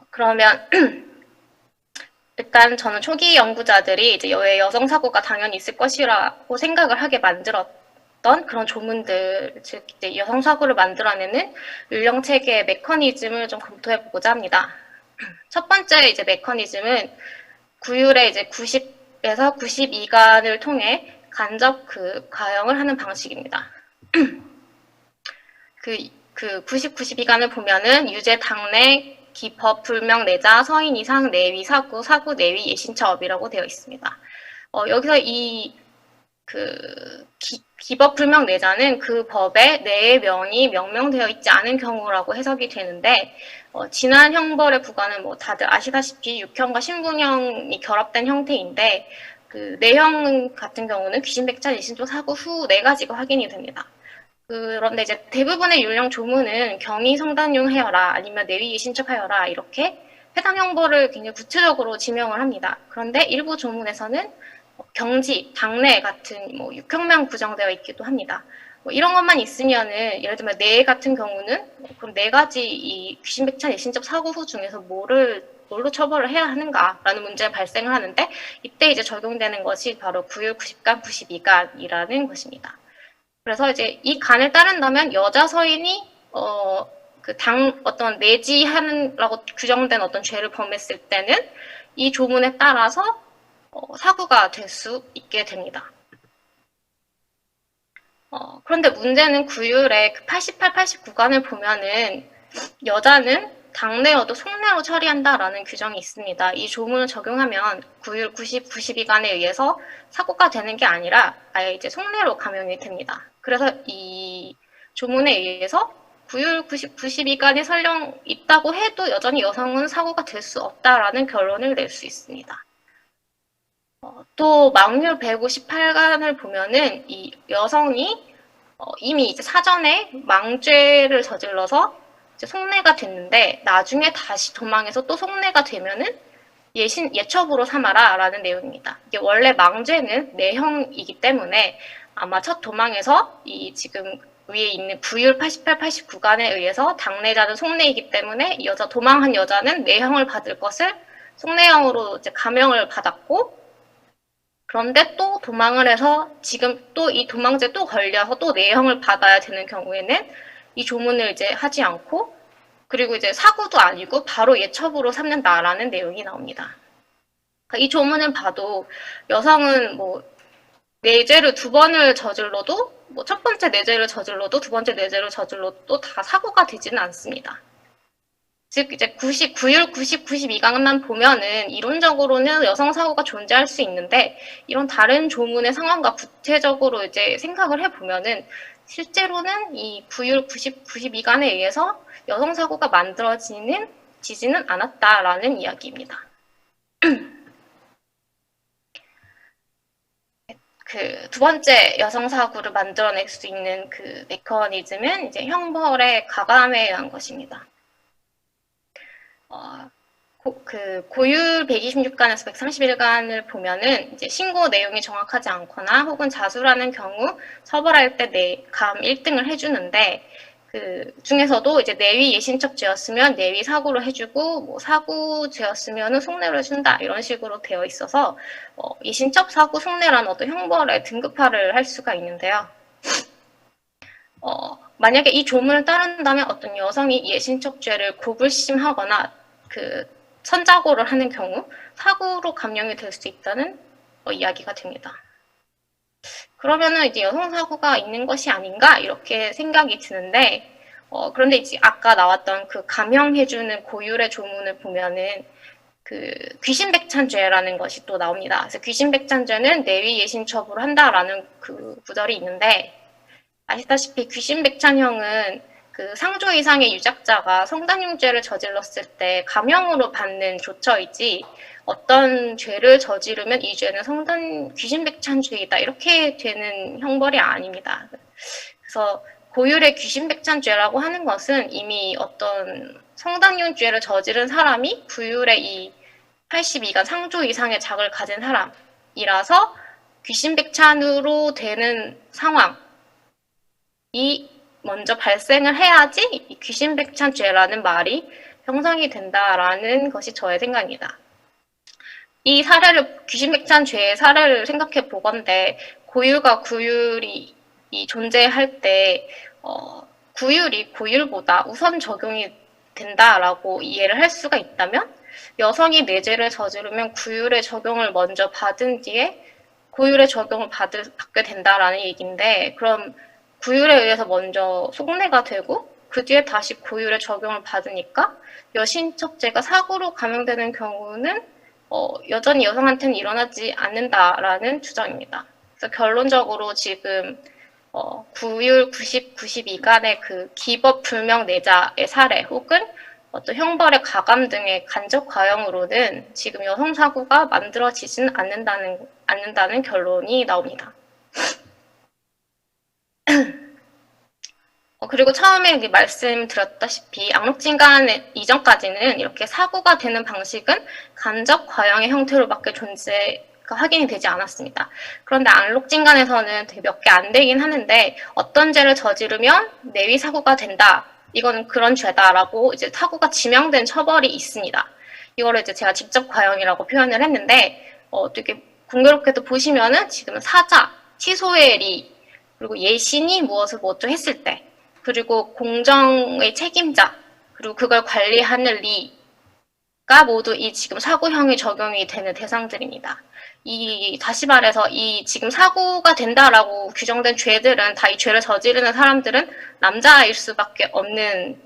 E: 그러면 일단 저는 초기 연구자들이 이제 여성 사고가 당연히 있을 것이라고 생각을 하게 만들었던 그런 조문들, 즉 이제 여성 사고를 만들어내는 율령 체계의 메커니즘을 좀 검토해 보고자 합니다. 첫 번째 이제 메커니즘은 구율의 이제 90에서 92간을 통해 간접 과형을 하는 방식입니다. 그 90, 92간을 보면은 유죄 당내 기법 불명 내자 서인 이상 내위 사구 사구 내위 예신처업이라고 되어 있습니다. 여기서 이 기법 불명 내자는 그 법의 내의 명이 명명되어 있지 않은 경우라고 해석이 되는데, 지난 형벌의 부과는 뭐 다들 아시다시피 육형과 신분형이 결합된 형태인데, 그 내형 같은 경우는 귀신백찬 예신조 사구 후 4가지가 확인이 됩니다. 그런데 이제 대부분의 율령 조문은 경위 성단용 하여라, 아니면 내위 예신척하여라, 이렇게 해당 형벌을 굉장히 구체적으로 지명을 합니다. 그런데 일부 조문에서는 경지, 당내 같은 뭐 육형명 구정되어 있기도 합니다. 뭐 이런 것만 있으면은, 예를 들면 내 같은 경우는 그럼 4가지 이 귀신백찬 예신적 사고 후 중에서 뭘로 처벌을 해야 하는가라는 문제가 발생을 하는데, 이때 이제 적용되는 것이 바로 9율 90간 92간이라는 것입니다. 그래서 이제 이 간을 따른다면 여자 서인이 어떤 내지하는라고 규정된 어떤 죄를 범했을 때는 이 조문에 따라서 사구가 될 수 있게 됩니다. 그런데 문제는 구율의 88, 89간을 보면은 여자는 당내여도 속내로 처리한다라는 규정이 있습니다. 이 조문을 적용하면 구율 90, 92간에 의해서 사고가 되는 게 아니라 아예 이제 속내로 감형이 됩니다. 그래서 이 조문에 의해서 구율 90, 92간이 설령 있다고 해도 여전히 여성은 사고가 될 수 없다라는 결론을 낼 수 있습니다. 또 망률 158간을 보면은 이 여성이 이미 이제 사전에 망죄를 저질러서 이제 속내가 됐는데 나중에 다시 도망해서 또 속내가 되면은 예처부로 삼아라라는 내용입니다. 이게 원래 망죄는 내형이기 때문에 아마 첫 도망에서 이 지금 위에 있는 구율 88, 89간에 의해서 당내자는 속내이기 때문에 도망한 여자는 내형을 받을 것을 속내형으로 이제 감형을 받았고, 그런데 또 도망을 해서 지금 또 이 도망죄 또 걸려서 또 내형을 받아야 되는 경우에는 이 조문을 이제 하지 않고, 그리고 이제 사구도 아니고 바로 예처부로 삼는다라는 내용이 나옵니다. 그러니까 이 조문을 봐도 여성은 뭐 내죄를 2번을 저질러도, 뭐 첫 번째 내죄를 저질러도 두 번째 내죄를 저질러도 다 사고가 되지는 않습니다. 즉 이제 9율 90, 92강만 보면은 이론적으로는 여성 사고가 존재할 수 있는데, 이런 다른 조문의 상황과 구체적으로 이제 생각을 해보면은 실제로는 이 9율 90, 92간에 의해서 여성 사고가 만들어지지는 않았다라는 이야기입니다. 그 두 번째 여성 사고를 만들어낼 수 있는 그 메커니즘은 이제 형벌의 가감에 의한 것입니다. 고율 126간에서 131간을 보면은 이제 신고 내용이 정확하지 않거나 혹은 자수라는 경우 처벌할 때 감 1등을 해주는데 그 중에서도 이제 내위 예신첩죄였으면 내위 사고로 해주고 뭐 사고죄였으면은 속내로 해준다 이런 식으로 되어 있어서 예신첩, 사고, 속내라는 어떤 형벌의 등급화를 할 수가 있는데요. 만약에 이 조문을 따른다면 어떤 여성이 예신첩죄를 고불심하거나 그 선자고를 하는 경우 사고로 감형이 될 수 있다는 이야기가 됩니다. 그러면은 이제 여성사고가 있는 것이 아닌가 이렇게 생각이 드는데 그런데 이제 아까 나왔던 그 감형해주는 고율의 조문을 보면은 그 귀신백찬죄라는 것이 또 나옵니다. 그래서 귀신백찬죄는 내위 예신첩으로 한다라는 그 구절이 있는데 아시다시피 귀신백찬형은 그 상조 이상의 유작자가 성단용죄를 저질렀을 때 감형으로 받는 조처이지 어떤 죄를 저지르면 이 죄는 귀신백찬죄이다 이렇게 되는 형벌이 아닙니다. 그래서 고율의 귀신백찬죄라고 하는 것은 이미 어떤 성단용죄를 저지른 사람이 부율의 이 82간 상조 이상의 작을 가진 사람이라서 귀신백찬으로 되는 상황이 먼저 발생을 해야지 이 귀신백찬죄라는 말이 형성이 된다라는 것이 저의 생각입니다. 이 사례를 귀신백찬죄의 사례를 생각해 보건대 고율과 구율이 존재할 때 구율이 고율보다 우선 적용이 된다라고 이해를 할 수가 있다면 여성이 내죄를 저지르면 구율의 적용을 먼저 받은 뒤에 고율의 적용을 받게 된다라는 얘기인데 그럼 구율에 의해서 먼저 속내가 되고 그 뒤에 다시 고율의 적용을 받으니까 여신첩죄가 사고로 감형되는 경우는 여전히 여성한테는 일어나지 않는다라는 주장입니다. 그래서 결론적으로 지금 구율 90, 92간의 그 기법 불명 내자의 사례 혹은 어떤 형벌의 가감 등의 간접 과형으로는 지금 여성 사고가 만들어지지는 않는다는 결론이 나옵니다. 그리고 처음에 말씀드렸다시피 악록진간 이전까지는 이렇게 사고가 되는 방식은 간접 과형의 형태로밖에 존재가 확인이 되지 않았습니다. 그런데 악록진간에서는 되게 몇 개 안 되긴 하는데 어떤 죄를 저지르면 내위 사고가 된다. 이거는 그런 죄다라고 이제 사고가 지명된 처벌이 있습니다. 이거를 이제 제가 직접 과형이라고 표현을 했는데 되게 공교롭게도 보시면은 지금 사자, 취소의 리, 그리고 예신이 무엇을 뭐 어쩌고 했을 때 그리고 공정의 책임자, 그리고 그걸 관리하는 리가 모두 이 지금 사고형이 적용이 되는 대상들입니다. 다시 말해서 이 지금 사고가 된다라고 규정된 죄들은 다 이 죄를 저지르는 사람들은 남자일 수밖에 없는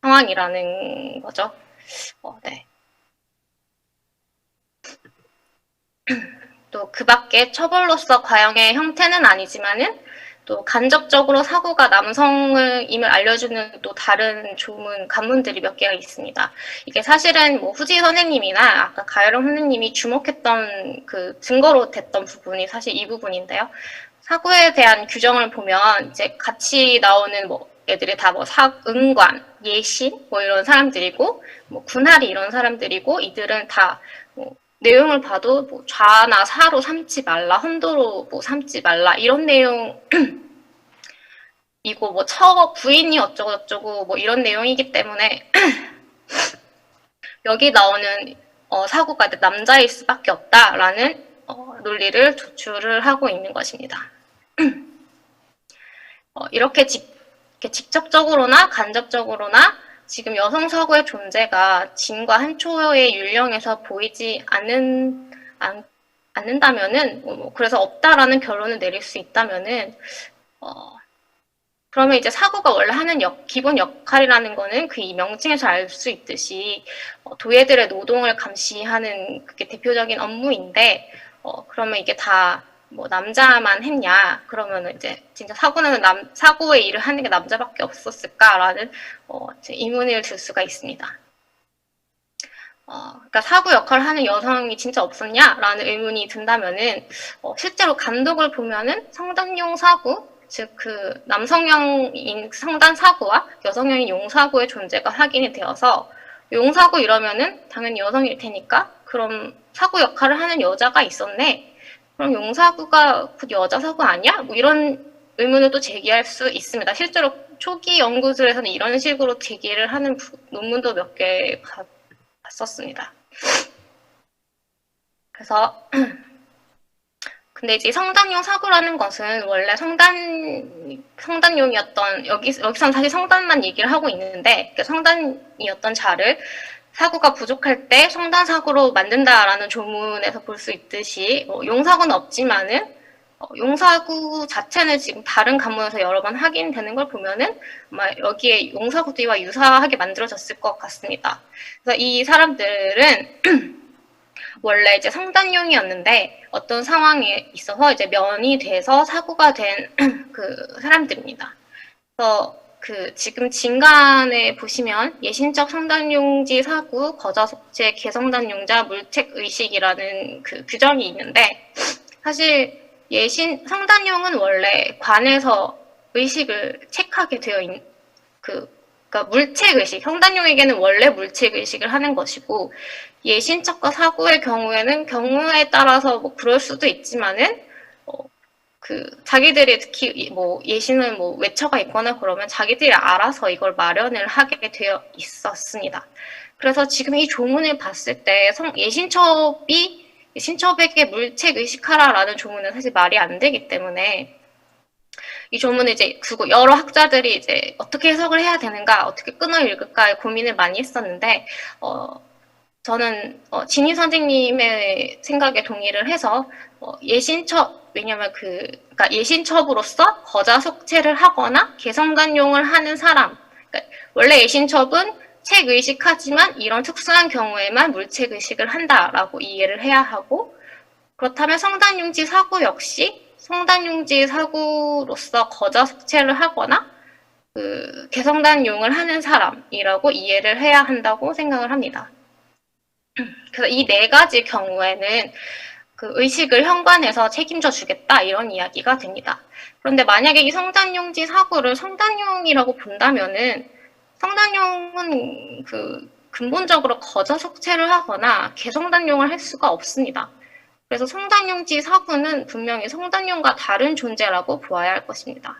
E: 상황이라는 거죠. 네. 또 그 밖에 처벌로서 과형의 형태는 아니지만은 또 간접적으로 사고가 남성임을 알려주는 또 다른 간문들이 몇 개가 있습니다. 이게 사실은 뭐 후지 선생님이나 아까 가여령 선생님이 주목했던 그 증거로 됐던 부분이 사실 이 부분인데요. 사고에 대한 규정을 보면 이제 같이 나오는 뭐 애들이 다 뭐 응관, 예신 뭐 이런 사람들이고 뭐 군하리 이런 사람들이고 이들은 다 뭐 내용을 봐도 뭐 좌나 사로 삼지 말라, 혼도로 뭐 삼지 말라 이런 내용 이고 뭐 부인이 어쩌고저쩌고 뭐 이런 내용이기 때문에 여기 나오는 사고가 남자일 수밖에 없다라는 논리를 도출을 하고 있는 것입니다. 이렇게 직접적으로나 간접적으로나 지금 여성 사고의 존재가 진과 한초의 율령에서 보이지 않는다면은 그래서 없다라는 결론을 내릴 수 있다면은 그러면 이제 사고가 원래 하는 기본 역할이라는 거는 그 이 명칭에서 알 수 있듯이 도예들의 노동을 감시하는 그게 대표적인 업무인데 그러면 이게 다 뭐 남자만 했냐? 그러면 이제 진짜 사고의 일을 하는 게 남자밖에 없었을까라는 의문을 들 수가 있습니다. 그러니까 사고 역할을 하는 여성이 진짜 없었냐라는 의문이 든다면은 실제로 감독을 보면은 성단용 사고, 즉 그 남성형인 성단 사고와 여성형인 용 사고의 존재가 확인이 되어서 용사고 이러면은 당연히 여성일 테니까 그럼 사고 역할을 하는 여자가 있었네. 그럼 용사구가 곧 여자 사고 아니야? 뭐 이런 의문을 또 제기할 수 있습니다. 실제로 초기 연구들에서는 이런 식으로 제기를 하는 논문도 몇 개 봤었습니다. 그래서 근데 이제 성단용 사고라는 것은 원래 성단용이었던 여기서는 사실 성단만 얘기를 하고 있는데 성단이었던 자를 사고가 부족할 때 성단 사고로 만든다라는 조문에서 볼 수 있듯이 용사고는 없지만은 용사구 자체는 지금 다른 관문에서 여러 번 확인되는 걸 보면은 아마 여기에 용사구와 유사하게 만들어졌을 것 같습니다. 그래서 이 사람들은 원래 이제 성단용이었는데 어떤 상황에 있어서 이제 면이 돼서 사고가 된 그 사람들입니다. 그래서 그 지금 진간에 보시면 예신적 성단용지 사구, 거자 속죄, 개성단용자, 물책의식이라는 그 규정이 있는데 사실 성단용은 원래 관에서 의식을 체크하게 되어 있는 그러니까 물책의식, 성단용에게는 원래 물책의식을 하는 것이고 예신척과 사구의 경우에는 경우에 따라서 뭐 그럴 수도 있지만은 자기들이 특히 뭐 예신을 뭐 외처가 있거나 그러면 자기들이 알아서 이걸 마련을 하게 되어 있었습니다. 그래서 지금 이 조문을 봤을 때 예신첩에게 물책 의식하라라는 조문은 사실 말이 안 되기 때문에 이 조문을 이제 두고 여러 학자들이 이제 어떻게 해석을 해야 되는가, 어떻게 끊어 읽을까 고민을 많이 했었는데 저는 진희 선생님의 생각에 동의를 해서 예신첩 왜냐면 그러니까 예신첩으로서 거자 속죄를 하거나 개성단용을 하는 사람 그러니까 원래 예신첩은 책 의식하지만 이런 특수한 경우에만 물책 의식을 한다라고 이해를 해야 하고 그렇다면 성단용지 사구 역시 성단용지 사구로서 거자 속죄를 하거나 개성단용을 하는 사람이라고 이해를 해야 한다고 생각을 합니다. 그래서 이 네 가지 경우에는 그 의식을 현관에서 책임져 주겠다 이런 이야기가 됩니다. 그런데 만약에 이 성단용지 사구를 성단용이라고 본다면은 성단용은 근본적으로 거자 속죄를 하거나 개성단용을 할 수가 없습니다. 그래서 성단용지 사구는 분명히 성단용과 다른 존재라고 보아야 할 것입니다.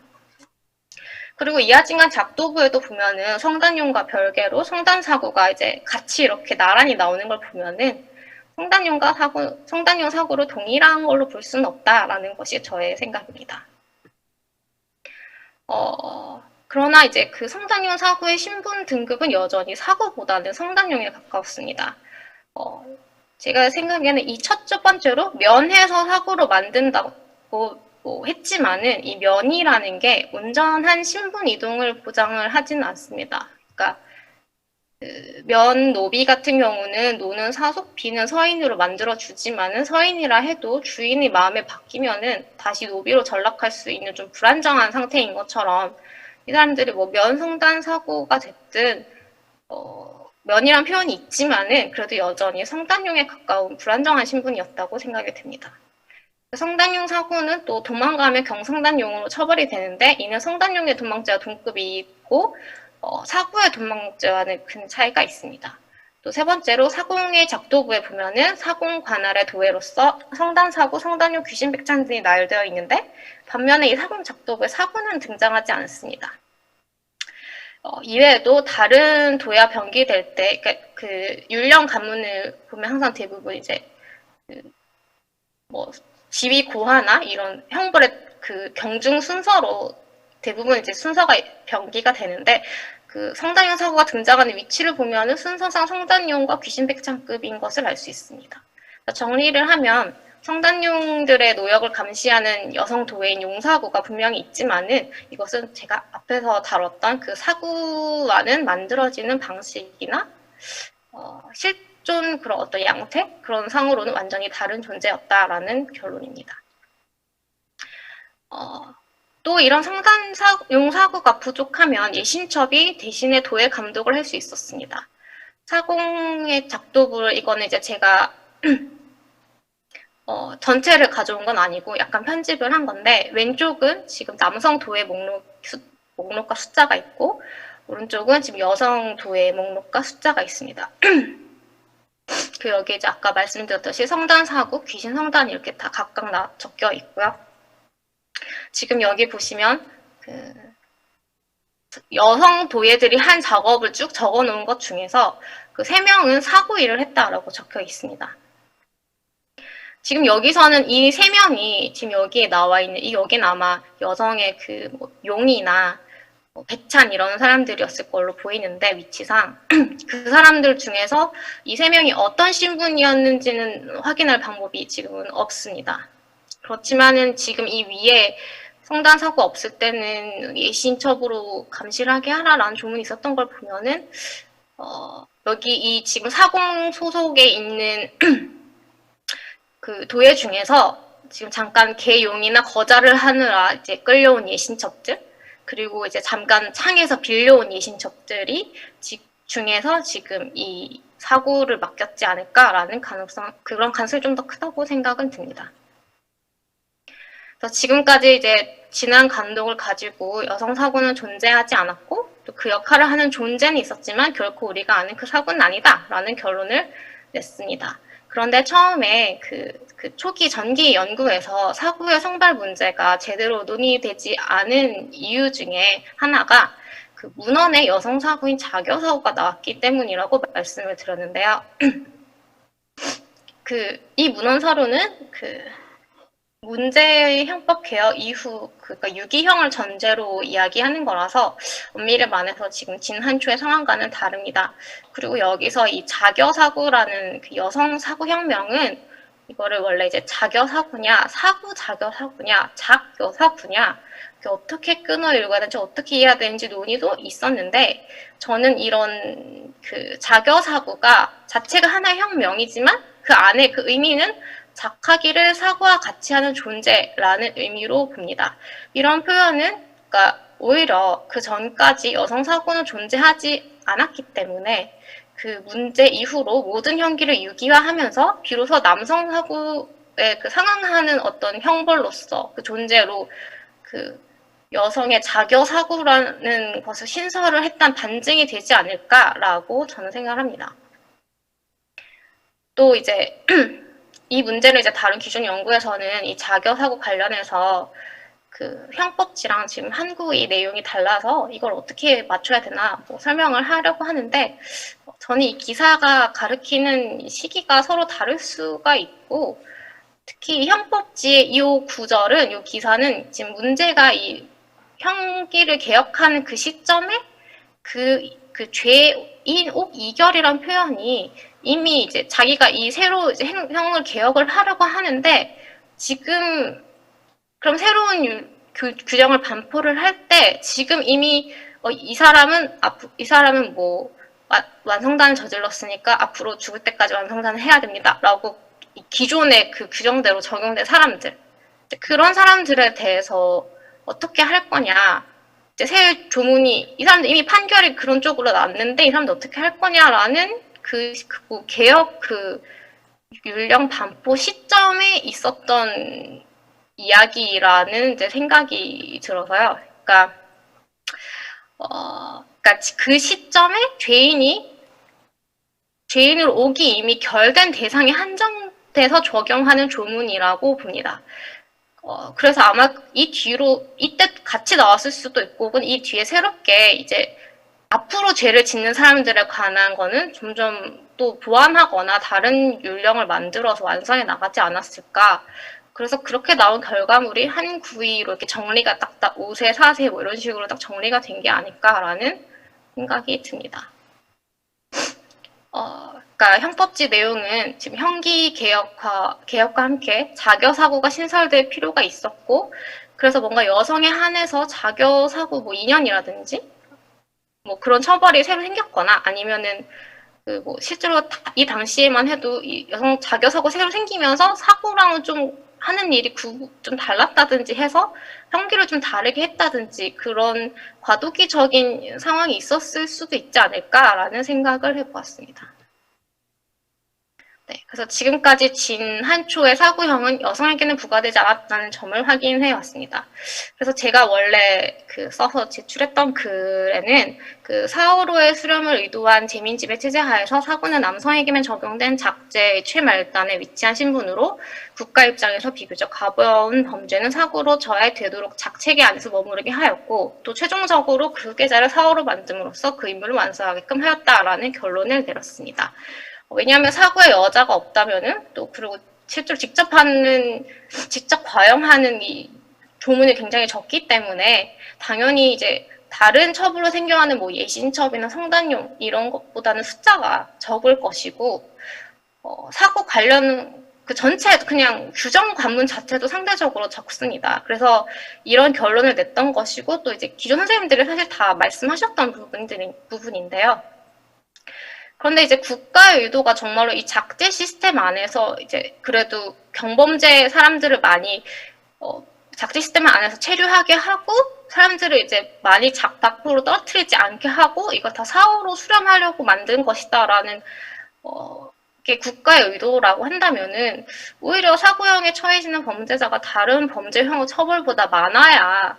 E: 그리고 이하진간 작도부에도 보면은 성단용과 별개로 성단사구가 이제 같이 이렇게 나란히 나오는 걸 보면은 성단용 사구로 동일한 걸로 볼 수는 없다라는 것이 저의 생각입니다. 그러나 이제 그 성단용 사구의 신분 등급은 여전히 사구보다는 성단용에 가까웠습니다. 제가 생각에는 이 첫 번째로 면해서 사구로 만든다고 했지만은 이 면이라는 게 온전한 신분 이동을 보장을 하지는 않습니다. 그러니까 면 노비 같은 경우는 노는 사속, 비는 서인으로 만들어 주지만은 서인이라 해도 주인의 마음에 바뀌면은 다시 노비로 전락할 수 있는 좀 불안정한 상태인 것처럼 이 사람들이 뭐 면성단 사고가 됐든 면이란 표현이 있지만은 그래도 여전히 성단용에 가까운 불안정한 신분이었다고 생각이 됩니다. 성단용 사고는 또 도망가면 경성단용으로 처벌이 되는데 이는 성단용의 도망죄와 동급이 있고 사구의 도망죄와는 큰 차이가 있습니다. 또 세 번째로 사공의 작도부에 보면은 사공 관할의 도회로서 성단사구, 성단용, 귀신백찬 등이 나열되어 있는데 반면에 이 사공 작도부에 사구는 등장하지 않습니다. 이외에도 다른 도야 병기될 때, 그러니까 그 율령 관문을 보면 항상 대부분 이제 지위 고하나 이런 형벌의 그 경중 순서로 대부분 이제 순서가 병기가 되는데 그 성단용 사고가 등장하는 위치를 보면은 순서상 성단용과 귀신백찬급인 것을 알 수 있습니다. 정리를 하면 성단용들의 노역을 감시하는 여성 도회인 용사구가 분명히 있지만은 이것은 제가 앞에서 다뤘던 그 사구와는 만들어지는 방식이나 실존 그런 어떤 양태 그런 상으로는 완전히 다른 존재였다라는 결론입니다. 또 이런 성단용 사구가 부족하면 예신첩이 대신에 도회 감독을 할 수 있었습니다. 사공의 작도부를 이거는 이제 제가 전체를 가져온 건 아니고 약간 편집을 한 건데 왼쪽은 지금 남성 도회 목록과 숫자가 있고 오른쪽은 지금 여성 도의 목록과 숫자가 있습니다. 그 여기 이제 아까 말씀드렸듯이 성단 사고, 귀신 성단 이렇게 다 각각 적혀 있고요. 지금 여기 보시면 그 여성 도예들이 한 작업을 쭉 적어 놓은 것 중에서 그 3명은 사고 일을 했다라고 적혀 있습니다. 지금 여기서는 이 3명이 지금 여기에 나와 있는 여기는 아마 여성의 그 뭐 용이나 뭐 백찬 이런 사람들이었을 걸로 보이는데 위치상 그 사람들 중에서 이 3명이 어떤 신분이었는지는 확인할 방법이 지금은 없습니다. 그렇지만은 지금 이 위에 성단 사고 없을 때는 예신첩으로 감시를 하게 하라라는 조문이 있었던 걸 보면은 여기 이 지금 사공 소속에 있는 그 도예 중에서 지금 잠깐 개용이나 거자를 하느라 이제 끌려온 예신첩들 그리고 이제 잠깐 창에서 빌려온 예신첩들이 중에서 지금 이 사고를 맡겼지 않을까라는 그런 가능성이 좀 더 크다고 생각은 듭니다. 그래서 지금까지 이제 진한 감독을 가지고 여성 사고는 존재하지 않았고 또 그 역할을 하는 존재는 있었지만 결코 우리가 아는 그 사고는 아니다라는 결론을 냈습니다. 그런데 처음에 그 초기 전기 연구에서 사고의 성발 문제가 제대로 논의되지 않은 이유 중에 하나가 그 문헌에 여성 사고인 자교 사고가 나왔기 때문이라고 말씀을 드렸는데요. 이 문헌서로는 문제의 형법 개혁 이후 그러니까 유기형을 전제로 이야기하는 거라서 엄밀히 말해서 지금 진한초의 상황과는 다릅니다. 그리고 여기서 이 자교사구라는 그 여성 사구 혁명은 이거를 원래 이제 자교사구냐, 사구 자교사구냐, 작교사구냐 어떻게 끊어 읽어야 되는지 어떻게 이해해야 되는지 논의도 있었는데 저는 이런 그 자교사구가 자체가 하나의 혁명이지만 그 안에 그 의미는 작하기를 사고와 같이 하는 존재라는 의미로 봅니다. 이런 표현은 그러니까 오히려 그 전까지 여성 사고는 존재하지 않았기 때문에 그 문제 이후로 모든 형기를 유기화하면서 비로소 남성 사고에 그 상응하는 어떤 형벌로서 그 존재로 그 여성의 자교 사고라는 것을 신설을 했던 반증이 되지 않을까라고 저는 생각합니다. 또 이제 이 문제를 이제 다룬 기존 연구에서는 이 자교 사고 관련해서 그 형법지랑 지금 한국의 내용이 달라서 이걸 어떻게 맞춰야 되나 뭐 설명을 하려고 하는데 저는 이 기사가 가리키는 시기가 서로 다를 수가 있고 특히 이 형법지의 이 구절은 이 기사는 지금 문제가 이 형기를 개혁하는 그 시점에 그 죄인 옥 이결이란 표현이 이미 이제 자기가 이 새로 이제 형을 개혁을 하려고 하는데 지금 그럼 새로운 규정을 반포를 할 때 지금 이미 이 사람은 뭐 완성단을 저질렀으니까 앞으로 죽을 때까지 완성단을 해야 됩니다라고 기존의 그 규정대로 적용된 사람들 그런 사람들에 대해서 어떻게 할 거냐 이제 새 조문이 이 사람들 이미 판결이 그런 쪽으로 났는데 이 사람들 어떻게 할 거냐라는 그 개혁 율령 반포 시점에 있었던 이야기라는 이제 생각이 들어서요. 그러니까 그 시점에 죄인으로 오기 이미 결된 대상에 한정돼서 적용하는 조문이라고 봅니다. 그래서 아마 이때 같이 나왔을 수도 있고, 혹은 이 뒤에 새롭게 이제 앞으로 죄를 짓는 사람들에 관한 거는 점점 또 보완하거나 다른 율령을 만들어서 완성해 나가지 않았을까. 그래서 그렇게 나온 결과물이 한 구위로 이렇게 정리가 딱딱 5세, 4세 뭐 이런 식으로 딱 정리가 된 게 아닐까라는 생각이 듭니다. 그러니까 형법지 내용은 지금 형기 개혁과 함께 자교 사고가 신설될 필요가 있었고, 그래서 뭔가 여성에 한해서 자교 사고 뭐 2년이라든지 뭐 그런 처벌이 새로 생겼거나 아니면은 뭐 실제로 이 당시에만 해도 이 여성 자교 사고 새로 생기면서 사고랑은 좀 하는 일이 좀 달랐다든지 해서 형기를 좀 다르게 했다든지 그런 과도기적인 상황이 있었을 수도 있지 않을까라는 생각을 해보았습니다. 네, 그래서 지금까지 진한초의 사고형은 여성에게는 부과되지 않았다는 점을 확인해 왔습니다. 그래서 제가 원래 써서 제출했던 글에는 4호로의 수렴을 의도한 재민지배 체제 하에서 사고는 남성에게만 적용된 작죄의 최말단에 위치한 신분으로 국가 입장에서 비교적 가벼운 범죄는 사고로 저해야 되도록 작체계 안에서 머무르게 하였고, 또 최종적으로 그 후계자를 4호로 만듦으로써 그 임무를 완수하게끔 하였다라는 결론을 내렸습니다. 왜냐하면 사고에 여자가 없다면은, 또 그리고 실제로 직접 과형하는 이 조문이 굉장히 적기 때문에 당연히 이제 다른 첩으로 생겨나는 뭐 예신첩이나 성단용 이런 것보다는 숫자가 적을 것이고, 사고 관련 전체 그냥 규정 관문 자체도 상대적으로 적습니다. 그래서 이런 결론을 냈던 것이고, 또 이제 기존 선생님들이 사실 다 말씀하셨던 부분인데요. 그런데 이제 국가의 의도가 정말로 이 작제 시스템 안에서 이제 그래도 경범죄 사람들을 많이 작제 시스템 안에서 체류하게 하고, 사람들을 이제 많이 밖으로 떨어뜨리지 않게 하고, 이걸 다 4호로 수렴하려고 만든 것이다라는 게 국가의 의도라고 한다면은, 오히려 사고형에 처해지는 범죄자가 다른 범죄형 처벌보다 많아야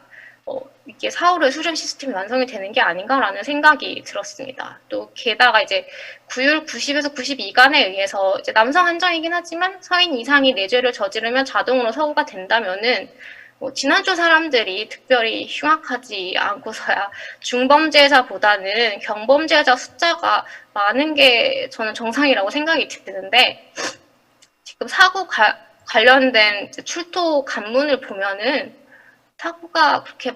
E: 이게 4호로의 수렴 시스템이 완성이 되는 게 아닌가라는 생각이 들었습니다. 또 게다가 이제 구율 90에서 92간에 의해서 이제 남성 한정이긴 하지만 성인 이상이 내죄를 저지르면 자동으로 사고가 된다면은 진한조 사람들이 특별히 흉악하지 않고서야 중범죄자보다는 경범죄자 숫자가 많은 게 저는 정상이라고 생각이 드는데, 지금 사고 관련된 출토 간문을 보면은 사고가 그렇게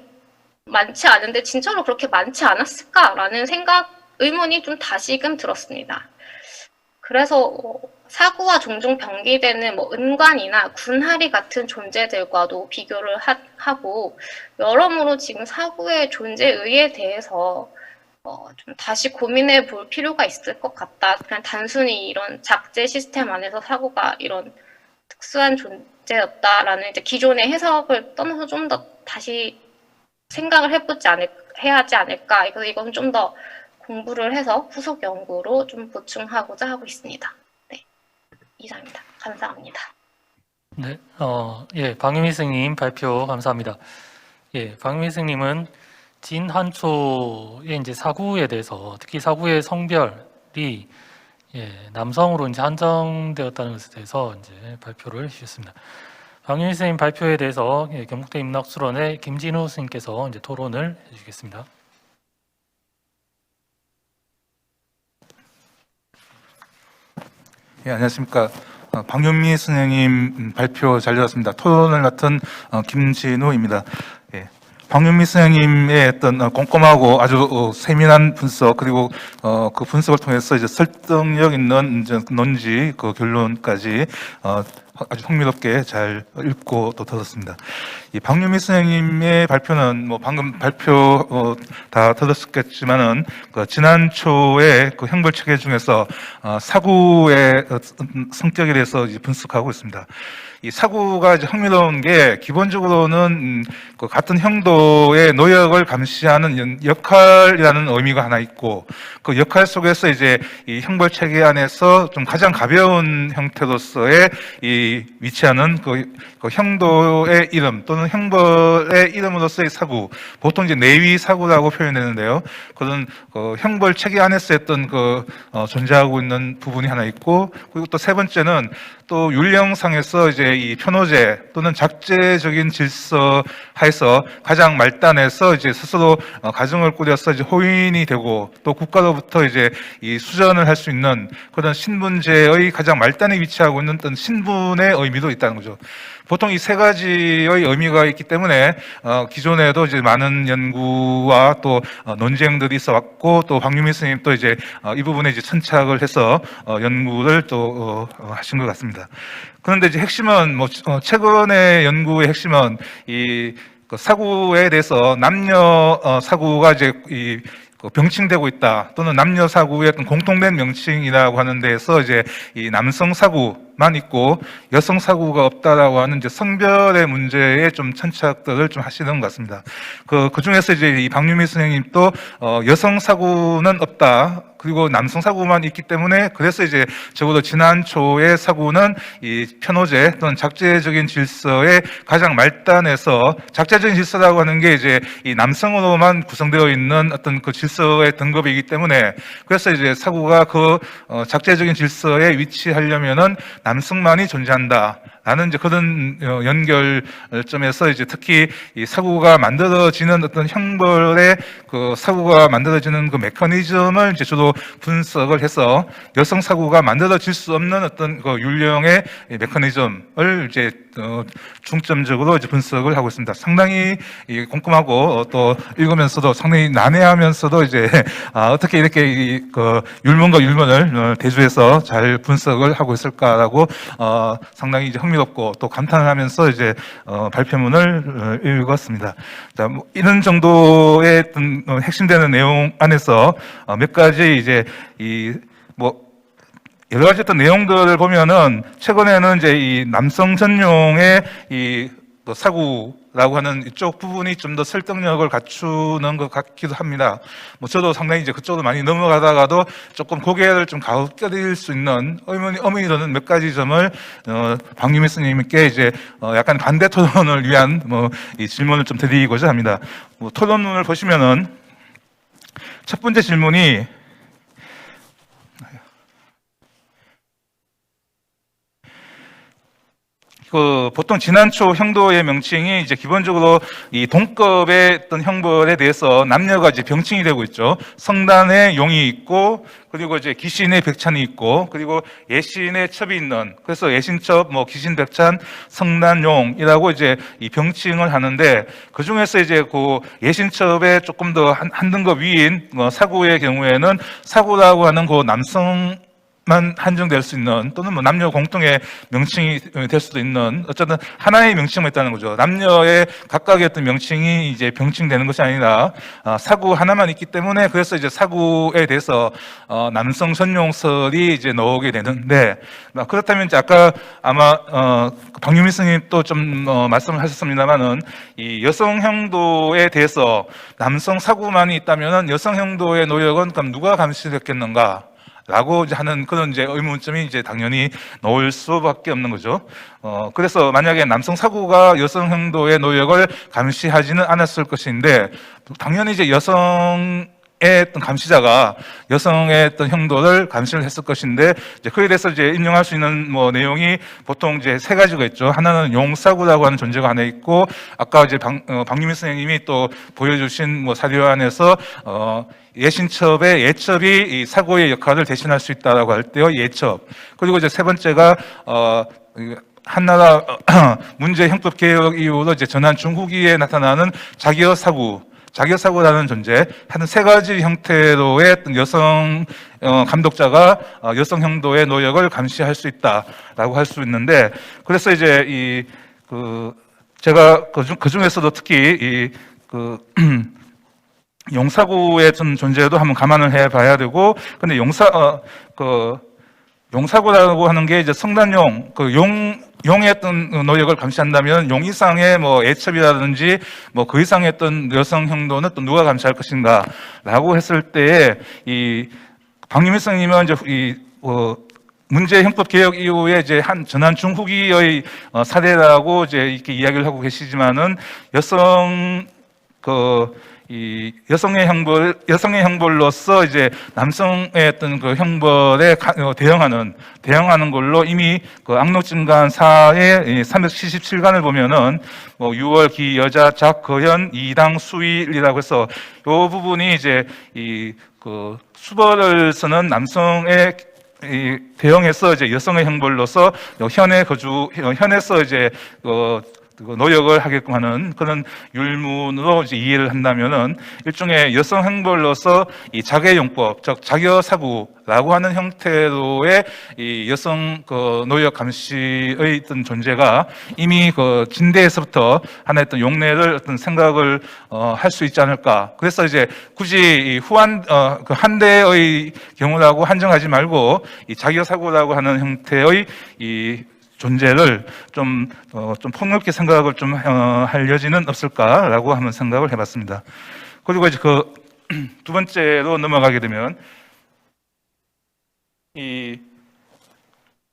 E: 많지 않은데 진짜로 그렇게 많지 않았을까라는 의문이 좀 다시금 들었습니다. 그래서 사고와 종종 병기되는 은관이나 군하리 같은 존재들과도 비교를 하고, 여러모로 지금 사고의 존재의에 대해서 좀 다시 고민해 볼 필요가 있을 것 같다. 그냥 단순히 이런 작제 시스템 안에서 사고가 이런 특수한 존재였다라는 이제 기존의 해석을 떠나서 좀 더 다시 생각을 해야 하지 않을까. 이건 좀 더 공부를 해서 후속 연구로 좀 보충하고자 하고 있습니다. 네, 이상입니다. 감사합니다.
A: 네, 박유미 선생님 발표 감사합니다. 박유미 선생님은 진한초의 이제 사구에 대해서, 특히 사구의 성별이 남성으로 이제 한정되었다는 것에 대해서 이제 발표를 해주셨습니다. 박유미 선생님 발표에 대해서 경북대 임락수론의 김진우 선생님께서 이제 토론을 해주시겠습니다.
F: 안녕하십니까. 박윤미 선생님 발표 잘 들었습니다. 토론을 맡은 김진우입니다. 박윤미 선생님의 어떤 꼼꼼하고 아주 세밀한 분석, 그리고 그 분석을 통해서 이제 설득력 있는 이제 논지 그 결론까지 아주 흥미롭게 잘 읽고 또 들었습니다. 이 박유미 선생님의 발표는 방금 발표 다 들었겠지만은 진한초의 그 형벌 체계 중에서 사구의 성격에 대해서 이제 분석하고 있습니다. 이 사구가 이제 흥미로운 게, 기본적으로는 그 같은 형도의 노역을 감시하는 역할이라는 의미가 하나 있고, 그 역할 속에서 이제 이 형벌 체계 안에서 좀 가장 가벼운 형태로서의 이 위치하는 그 형도의 이름 또는 형벌의 이름으로서의 사구, 보통 이제 내위 사구라고 표현되는데요. 그런 형벌 체계 안에서 했던 존재하고 있는 부분이 하나 있고, 그리고 또 세 번째는 또 율령상에서 이제 이 편호제 또는 작제적인 질서 하에서 가장 말단에서 이제 스스로 가정을 꾸려서 이제 호인이 되고, 또 국가로부터 이제 이 수전을 할 수 있는 그런 신분제의 가장 말단에 위치하고 있는 어떤 신분의 의미도 있다는 거죠. 보통 이 세 가지의 의미가 있기 때문에 기존에도 이제 많은 연구와 또 논쟁들이 있어왔고, 또 박유미 선생님 또 이제 이 부분에 이제 천착을 해서 연구를 또 하신 것 같습니다. 그런데 이제 핵심은 최근의 연구의 핵심은 이 사구에 대해서 남녀 사구가 이제 병칭되고 있다, 또는 남녀 사구의 어떤 공통된 명칭이라고 하는 데에서 이제 이 남성 사구 사고만 있고 여성 사고가 없다라고 하는 이제 성별의 문제에 좀 천착들을 좀 하시는 것 같습니다. 그 중에서 이제 이 박유미 선생님 또 여성 사고는 없다. 그리고 남성 사고만 있기 때문에 그래서 이제 적어도 지난 초의 사고는 이 편호제 또는 작재적인 질서의 가장 말단에서 작재적인 질서라고 하는 게 이제 이 남성으로만 구성되어 있는 어떤 그 질서의 등급이기 때문에 그래서 이제 사고가 그 작재적인 질서에 위치하려면은 남성만이 존재한다. 라는 이제 그런 연결점에서 이제 특히 이 사고가 만들어지는 어떤 형벌의 그 사고가 만들어지는 그 메커니즘을 이제 주로 분석을 해서 여성 사고가 만들어질 수 없는 어떤 그 율령의 메커니즘을 이제 중점적으로 이제 분석을 하고 있습니다. 상당히 꼼꼼하고 또 읽으면서도 상당히 난해하면서도 이제 어떻게 이렇게 그 율문과 율문을 대조해서 잘 분석을 하고 있을까라고 상당히 이제 흥미롭고 또 감탄을 하면서 이제 발표문을 읽었습니다. 자, 뭐 이런 정도의 어떤 핵심되는 내용 안에서 몇 가지 이제 뭐 여러 가지 어떤 내용들을 보면은 최근에는 이제 이 남성 전용의 또 사고라고 하는 이쪽 부분이 좀 더 설득력을 갖추는 것 같기도 합니다. 뭐 저도 상당히 이제 그쪽으로 많이 넘어가다가도 조금 고개를 좀 가우껴드릴 수 있는 의문이 드는 몇 가지 점을 박유미 스님께 이제 약간 반대 토론을 위한 뭐 이 질문을 좀 드리고자 합니다. 뭐 토론문을 보시면은 첫 번째 질문이 보통 지난초 형도의 명칭이 이제 기본적으로 이 동급의 어떤 형벌에 대해서 남녀가 이제 병칭이 되고 있죠. 성단에 용이 있고, 그리고 이제 기신의 백찬이 있고, 그리고 예신의 첩이 있는, 그래서 예신첩, 뭐 기신 백찬, 성단용이라고 이제 이 병칭을 하는데, 그 중에서 이제 그 예신첩에 조금 더 한 등급 위인 사고의 경우에는 사고라고 하는 그 남성 만 한정될 수 있는 또는 뭐 남녀 공통의 명칭이 될 수도 있는 어쨌든 하나의 명칭만 있다는 거죠. 남녀의 각각의 어떤 명칭이 이제 병칭되는 것이 아니라 사고 하나만 있기 때문에 그래서 이제 사고에 대해서 남성 전용설이 이제 나오게 되는데 그렇다면 이제 아까 아마 박유미 스님 또 좀 말씀을 하셨습니다만은 이 여성 형도에 대해서 남성 사고만이 있다면은 여성 형도의 노력은 그럼 누가 감시했겠는가? 라고 이제 하는 그런 이제 의문점이 이제 당연히 나올 수밖에 없는 거죠. 그래서 만약에 남성 사고가 여성 형도의 노력을 감시하지는 않았을 것인데, 당연히 이제 여성의 어떤 감시자가 여성의 어떤 형도를 감시를 했을 것인데, 이제 그에 대해서 이제 인용할 수 있는 뭐 내용이 보통 이제 세 가지가 있죠. 하나는 용사구라고 하는 존재가 하나 있고, 아까 이제 박유미 선생님이 또 보여주신 뭐 사료 안에서 예신첩의 예첩이 이 사고의 역할을 대신할 수 있다라고 할 때요, 예첩. 그리고 이제 세 번째가 한나라 문제 형법 개혁 이후로 이제 전한 중후기에 나타나는 자기어 사고라는 존재, 한 세 가지 형태로의 여성 감독자가 여성 형도의 노력을 감시할 수 있다라고 할 수 있는데, 그래서 이제 제가 그 중에서도 특히 용사고의 존재도 한번 감안을 해봐야 되고, 근데 용사고라고 하는 게 이제 성단용, 용의 어떤 노력을 감시한다면 용 이상의 뭐 애첩이라든지 뭐 그 이상의 어떤 여성 형도는 또 누가 감시할 것인가라고 했을 때에 이 박유미 선생님은 이제 문제 형법 개혁 이후에 이제 전한 중후기의 사례라고 이제 이렇게 이야기를 하고 계시지만은 여성의 형벌로서 이제 남성의 어떤 그 형벌에 대응하는 걸로 이미 그 악록진간사의 377간을 보면은 뭐 6월 기 여자 작 거현 이당 수일이라고 해서 요 부분이 이제 수벌을 쓰는 남성의 대응해서 이제 여성의 형벌로서 현에서 이제 그 노력을 하게끔 하는 그런 율문으로 이제 이해를 한다면은 일종의 여성 행벌로서 이 자계용법, 즉 자겨 사고라고 하는 형태로의 이 여성 그 노역 감시의 어떤 존재가 이미 그 진대에서부터 하나의 어떤 용례를 어떤 생각을 할 수 있지 않을까. 그래서 이제 굳이 이 후한 그 한대의 경우라고 한정하지 말고 이 자겨 사고라고 하는 형태의 이 존재를 좀 폭넓게 생각을 좀 할 여지는 없을까라고 한번 생각을 해봤습니다. 그리고 이제 그 두 번째로 넘어가게 되면 이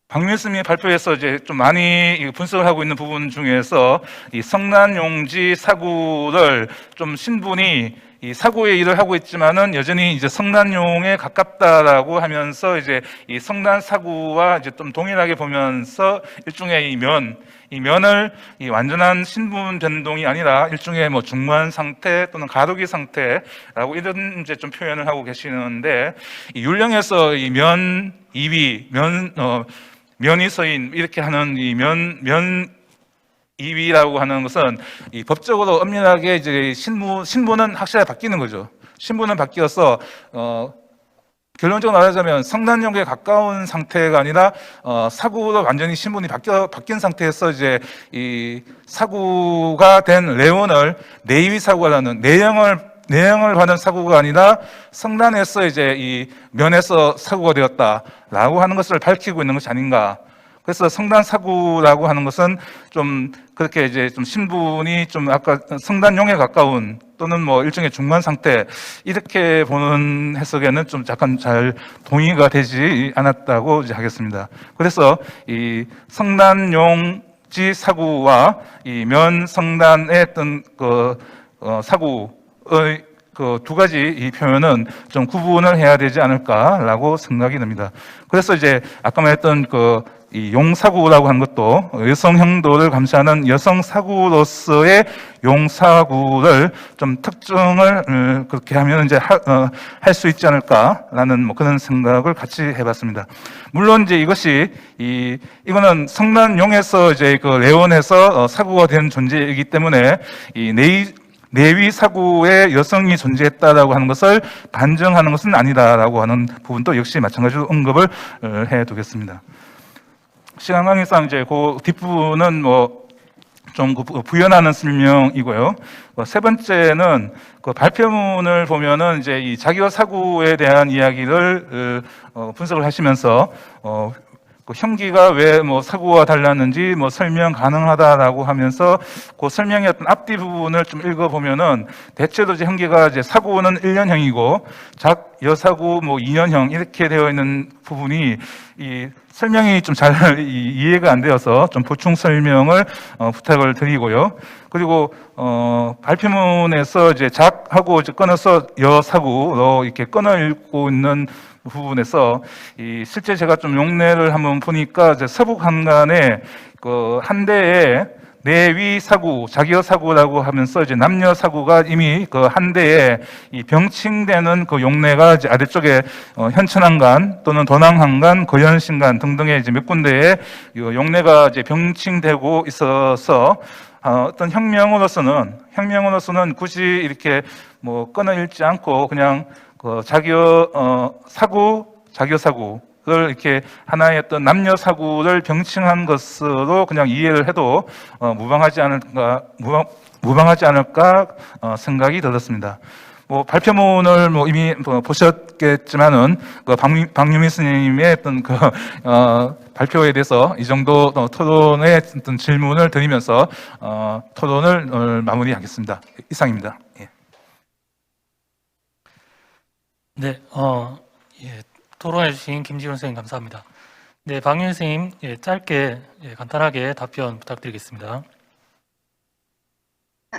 F: 박민수 스님의 발표에서 이제 좀 많이 분석을 하고 있는 부분 중에서 이 성난용지 사구를 좀 신분이 이 사고의 일을 하고 있지만은 여전히 이제 성난용에 가깝다라고 하면서 이제 이 성난 사구와 이제 좀 동일하게 보면서 일종의 이 면을 이 완전한 신분 변동이 아니라 일종의 뭐 중간 상태 또는 가로기 상태라고 이런 이제 좀 표현을 하고 계시는데 이 율령에서 이 면, 이위, 면이 서인 이렇게 하는 이 이위라고 하는 것은 이 법적으로 엄밀하게 이제 신분은 확실하게 바뀌는 거죠. 신분은 바뀌어서 결론적으로 말하자면 성난용에 가까운 상태가 아니라 사구로 완전히 신분이 바뀐 상태에서 이제 이 사구가 된 레온을 내위 사구라는 내형을 받은 사구가 아니라 성난에서 이제 이 면에서 사구가 되었다라고 하는 것을 밝히고 있는 것이 아닌가. 그래서 성난 사구라고 하는 것은 좀 그렇게 이제 좀 신분이 좀 아까 성난용에 가까운 또는 뭐 일종의 중간 상태 이렇게 보는 해석에는 좀 약간 잘 동의가 되지 않았다고 이제 하겠습니다. 그래서 이 성난용지 사구와 이 면 성난의 어떤 그 사구의 그 두 가지 이 표현은 좀 구분을 해야 되지 않을까라고 생각이 듭니다. 그래서 이제 아까 말했던 그 이 용사구라고 하는 것도 여성 형도를 감시하는 여성 사구로서의 용사구를 좀 특정을 그렇게 하면 이제 할 수 있지 않을까라는 뭐 그런 생각을 같이 해봤습니다. 물론 이제 이것이 이거는 성난용에서 이제 그 레온에서 사구가 된 존재이기 때문에 이 내위 사구에 여성이 존재했다라고 하는 것을 반증하는 것은 아니다라고 하는 부분도 역시 마찬가지로 언급을 해두겠습니다. 시간 관계상 이제 그 뒷부분은 뭐 좀 부연하는 설명이고요. 세 번째는 그 발표문을 보면은 이제 이 자기와 사구에 대한 이야기를 분석을 하시면서 그 형기가 왜 뭐 사고와 달랐는지 뭐 설명 가능하다라고 하면서 그 설명의 어떤 앞뒤 부분을 좀 읽어보면은 대체로 이제 형기가 이제 사고는 1년형이고 여사고 뭐 2년형 이렇게 되어 있는 부분이 이 설명이 좀 잘 이해가 안 되어서 좀 보충 설명을 부탁을 드리고요. 그리고 발표문에서 이제 작하고 이제 끊어서 여사고로 이렇게 끊어 읽고 있는 부분에서 실제 제가 좀 용례를 한번 보니까 이제 서북 한간에 그 한 대에 내위 사구, 자기여 사구라고 하면서 이제 남녀 사구가 이미 그 한 대에 이 병칭되는 그 용례가 이제 아래쪽에 현천한간 또는 도낭한간, 거현신간 등등의 이제 몇 군데에 용례가 이제 병칭되고 있어서 어떤 혁명으로서는 굳이 이렇게 뭐 끊어 읽지 않고 그냥 그 자기여 사구를 이렇게 하나의 어떤 남녀 사구를 병칭한 것으로 그냥 이해를 해도 무방하지 않을까 생각이 들었습니다. 뭐 발표문을 뭐 이미 보셨겠지만은 그 박유미 스님의 어떤 그 발표에 대해서 이 정도 토론의 어떤 질문을 드리면서 토론을 마무리하겠습니다. 이상입니다. 예.
A: 네, 예, 토론해주신 김지훈 선생님 감사합니다. 네, 박윤 선생님 짧게 간단하게 답변 부탁드리겠습니다.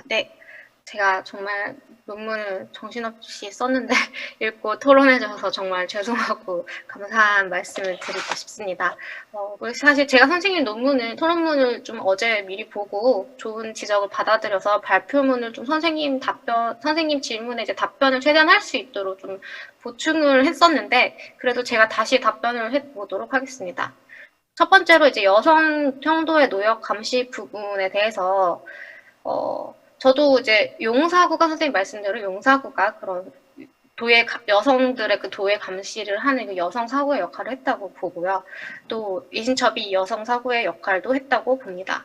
E: 네, 제가 정말 논문을 정신없이 썼는데 읽고 토론해줘서 정말 죄송하고 감사한 말씀을 드리고 싶습니다. 사실 제가 선생님 토론문을 좀 어제 미리 보고 좋은 지적을 받아들여서 발표문을 좀 선생님 질문에 이제 답변을 최대한 할 수 있도록 좀 보충을 했었는데 그래도 제가 다시 답변을 해보도록 하겠습니다. 첫 번째로 이제 여성 형도의 노역 감시 부분에 대해서 저도 이제 용사구가 선생님 말씀대로 용사구가 그런 여성들의 그 도의 감시를 하는 그 여성 사구의 역할을 했다고 보고요. 또 이신첩이 여성 사구의 역할도 했다고 봅니다.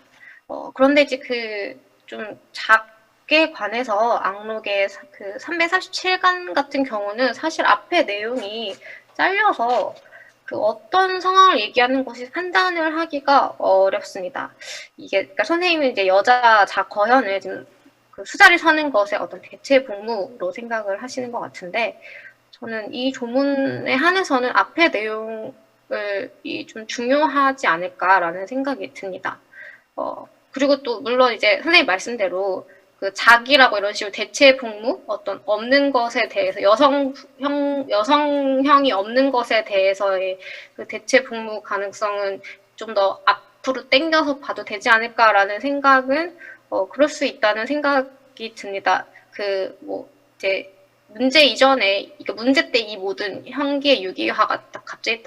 E: 그런데 이제 좀 작게 관해서 악록의 그 337간 같은 경우는 사실 앞에 내용이 잘려서 그 어떤 상황을 얘기하는 것이 판단을 하기가 어렵습니다. 그러니까 선생님은 이제 여자 거현을 지금 그 수자를 서는 것에 어떤 대체 복무로 생각을 하시는 것 같은데, 저는 이 조문에 한해서는 앞에 내용을 좀 중요하지 않을까라는 생각이 듭니다. 그리고 또 물론 이제 선생님 말씀대로 그 자기라고 이런 식으로 대체 복무, 어떤 없는 것에 대해서 여성형이 없는 것에 대해서의 그 대체 복무 가능성은 좀 더 앞으로 당겨서 봐도 되지 않을까라는 생각은 그럴 수 있다는 생각이 듭니다. 이제 문제 이전에, 그러니까 문제 때 이 모든 형기의 유기화가 갑자기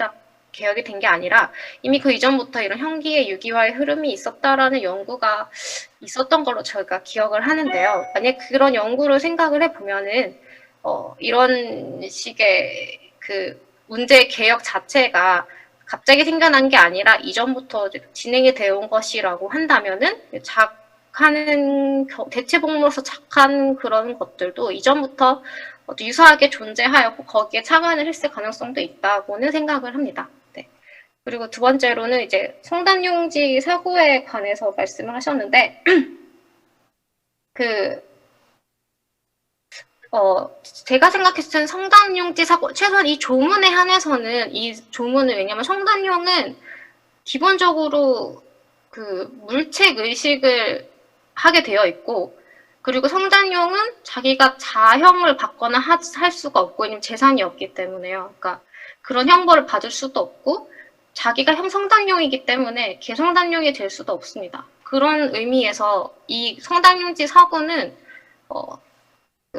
E: 개혁이 된 게 아니라 이미 그 이전부터 이런 형기의 유기화의 흐름이 있었다라는 연구가 있었던 걸로 저희가 기억을 하는데요. 만약 그런 연구를 생각을 해보면은 이런 식의 그 문제 개혁 자체가 갑자기 생겨난 게 아니라 이전부터 진행이 되어 온 것이라고 한다면은 하는 대체 복무로서 착한 그런 것들도 이전부터 유사하게 존재하였고 거기에 착안을 했을 가능성도 있다고는 생각을 합니다. 네. 그리고 두 번째로는 이제 성단용지 사고에 관해서 말씀을 하셨는데 제가 생각했을 때는 성단용지 사고, 최소한 이 조문에 한해서는 왜냐면 성단용은 기본적으로 그 물책 의식을 하게 되어 있고, 그리고 성단용은 자기가 자형을 받거나 할 수가 없고, 왜냐면 재산이 없기 때문에요. 그러니까 그런 형벌을 받을 수도 없고, 자기가 성단용이기 때문에 개성단용이 될 수도 없습니다. 그런 의미에서 이 성단용지 사고는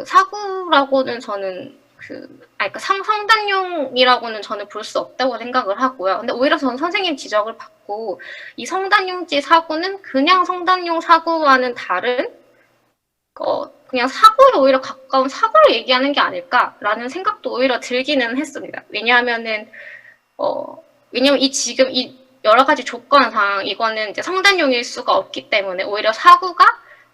E: 사고라고는 저는 성단용이라고는 저는 볼 수 없다고 생각을 하고요. 근데 오히려 저는 선생님 지적을 받고 이 성단용지 사고는 그냥 성단용 사고와는 다른 그냥 사고에 오히려 가까운 사고를 얘기하는 게 아닐까라는 생각도 오히려 들기는 했습니다. 왜냐하면 지금 이 여러 가지 조건상 이거는 이제 성단용일 수가 없기 때문에 오히려 사고가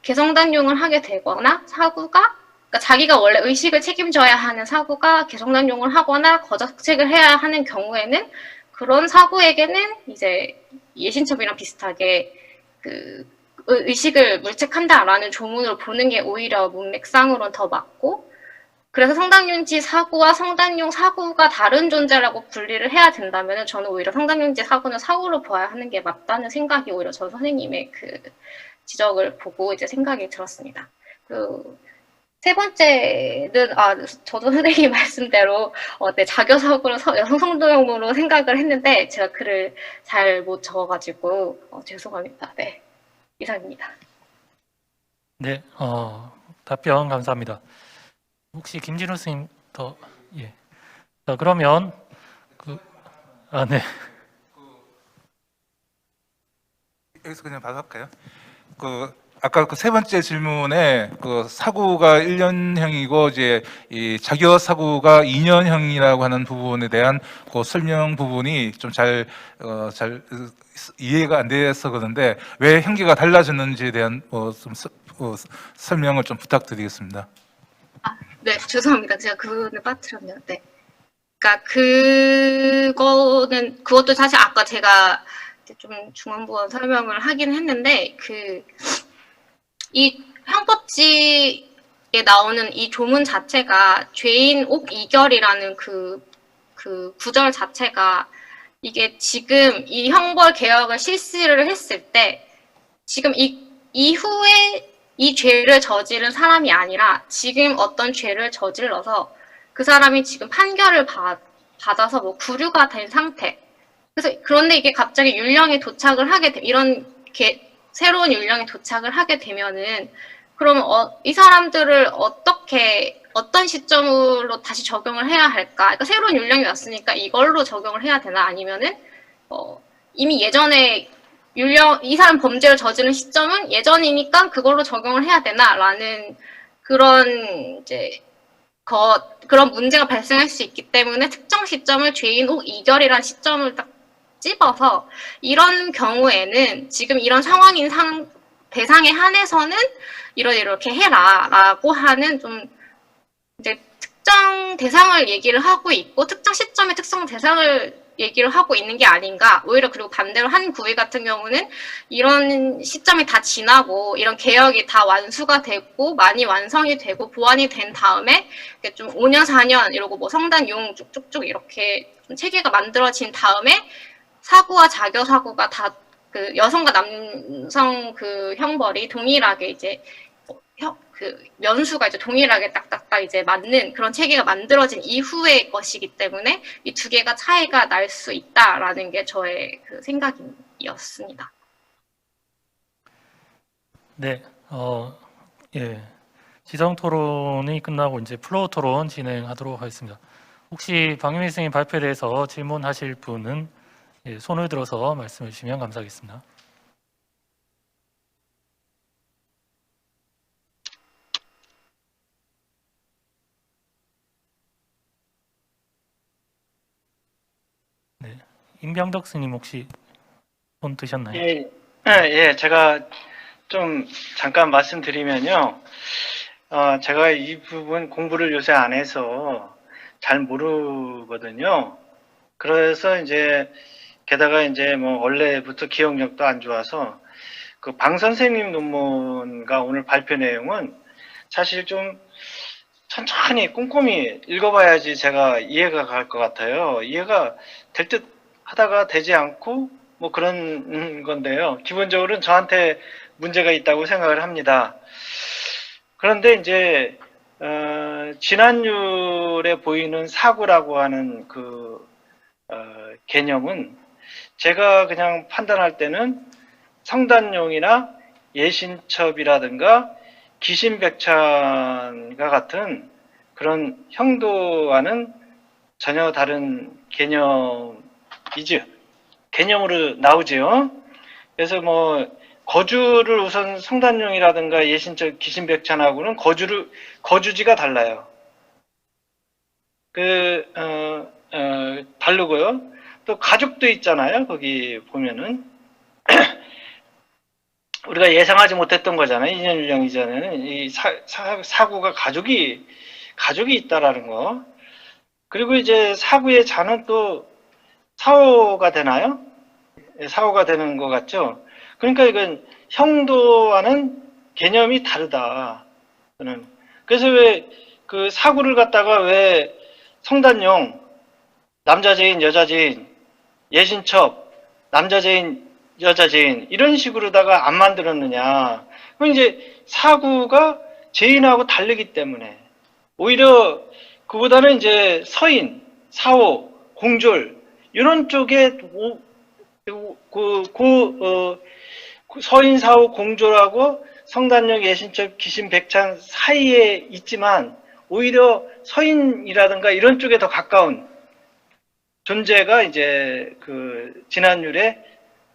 E: 개성단용을 하게 되거나 그러니까 자기가 원래 의식을 책임져야 하는 사고가 개성단용을 하거나 거적책을 해야 하는 경우에는 그런 사고에게는 이제 예신첩이랑 비슷하게 그 의식을 물책한다라는 조문으로 보는 게 오히려 문맥상으로는 더 맞고, 그래서 성단용지 사고와 성단용 사고가 다른 존재라고 분리를 해야 된다면 저는 오히려 성단용지 사고는 사고로 봐야 하는 게 맞다는 생각이 오히려 전 선생님의 그 지적을 보고 이제 생각이 들었습니다. 세 번째는 저도 선생님 말씀대로 자교사고로 여성 성도용으로 생각을 했는데 제가 글을 잘 못 적어가지고 죄송합니다. 네, 이상입니다.
A: 네, 답변 감사합니다. 혹시 김진우 선생님 예. 자, 그러면 네.
F: 여기서 그냥 바로 할까요? 아까 그 세 번째 질문에 그 사고가 1년형이고 이제 이 자기어 사고가 2년형이라고 하는 부분에 대한 그 설명 부분이 좀 잘 이해가 안 돼서 그런데 왜 형기가 달라졌는지에 대한 좀 설명을 좀 부탁드리겠습니다.
E: 네, 죄송합니다. 제가 그거는 빠뜨렸네요. 네. 그러니까 그것도 사실 아까 제가 좀 중앙부원 설명을 하긴 했는데 이 형법지에 나오는 이 조문 자체가 죄인 옥 이결이라는 그 구절 자체가 이게 지금 이 형벌 개혁을 실시를 했을 때 지금 이후에 이 죄를 저지른 사람이 아니라 지금 어떤 죄를 저질러서 그 사람이 지금 판결을 받아서 뭐 구류가 된 상태. 그런데 이게 갑자기 율령에 도착을 하게 새로운 율령에 도착을 하게 되면은 그러면 이 사람들을 어떤 시점으로 다시 적용을 해야 할까? 그러니까 새로운 율령이 왔으니까 이걸로 적용을 해야 되나? 아니면은 이미 예전에 이 사람 범죄를 저지른 시점은 예전이니까 그걸로 적용을 해야 되나라는 그런 이제 그런 문제가 발생할 수 있기 때문에 특정 시점을 죄인 혹 이결이란 시점을 딱 찝어서 이런 경우에는 지금 이런 상황인 대상에 한해서는 이렇게 해라라고 하는 좀 이제 특정 대상을 얘기를 하고 있고 특정 시점에 특정 대상을 얘기를 하고 있는 게 아닌가. 오히려 그리고 반대로 한 구의 같은 경우는 이런 시점이 다 지나고 이런 개혁이 다 완수가 되고 많이 완성이 되고 보완이 된 다음에 좀 5년, 4년 이러고 뭐 성단용 쭉쭉쭉 이렇게 좀 체계가 만들어진 다음에 사구와 자교 사구가 다 그 여성과 남성 그 형벌이 동일하게 이제 그 면수가 이제 동일하게 딱딱딱 이제 맞는 그런 체계가 만들어진 이후의 것이기 때문에 이 두 개가 차이가 날 수 있다라는 게 저의 그 생각이었습니다.
A: 네, 예. 지정 토론이 끝나고 이제 플로어 토론 진행하도록 하겠습니다. 혹시 박유미 선생님 발표에 대해서 질문하실 분은 예, 손을 들어서 말씀해 주시면 감사하겠습니다. 네, 임병덕 스님 혹시 손 드셨나요?
G: 예, 제가 좀 잠깐 말씀드리면요. 제가 이 부분 공부를 요새 안 해서 잘 모르거든요. 그래서 이제 게다가 이제 뭐 원래부터 기억력도 안 좋아서 그 방 선생님 논문과 오늘 발표 내용은 사실 좀 천천히 꼼꼼히 읽어봐야지 제가 이해가 갈 것 같아요. 이해가 될 듯 하다가 되지 않고 뭐 그런 건데요. 기본적으로는 저한테 문제가 있다고 생각을 합니다. 그런데 이제 진환율에 보이는 사구라고 하는 그 개념은 제가 그냥 판단할 때는 성단용이나 예신첩이라든가 기신백찬과 같은 그런 형도와는 전혀 다른 개념으로 나오지요. 그래서 뭐 거주를 우선 성단용이라든가 예신첩, 기신백찬하고는 거주지가 달라요. 다르고요. 또 가족도 있잖아요. 거기 보면은 우리가 예상하지 못했던 거잖아요. 2년 1년 이전에는 이 사구가 가족이 있다라는 거. 그리고 이제 사구의 자는 또 사오가 되나요? 사오가 되는 것 같죠. 그러니까 이건 형도와는 개념이 다르다. 저는 그래서 왜 그 사구를 갖다가 왜 성단용 남자 죄인, 여자 죄인, 예신첩, 남자 죄인, 여자 죄인 이런 식으로다가 안 만들었느냐. 그럼 이제 사구가 죄인하고 다르기 때문에 오히려 그보다는 이제 서인, 사오, 공졸 이런 쪽에 서인, 사오, 공졸하고 성단용, 예신첩, 기신백찬 사이에 있지만 오히려 서인이라든가 이런 쪽에 더 가까운 존재가 이제 그 진환율의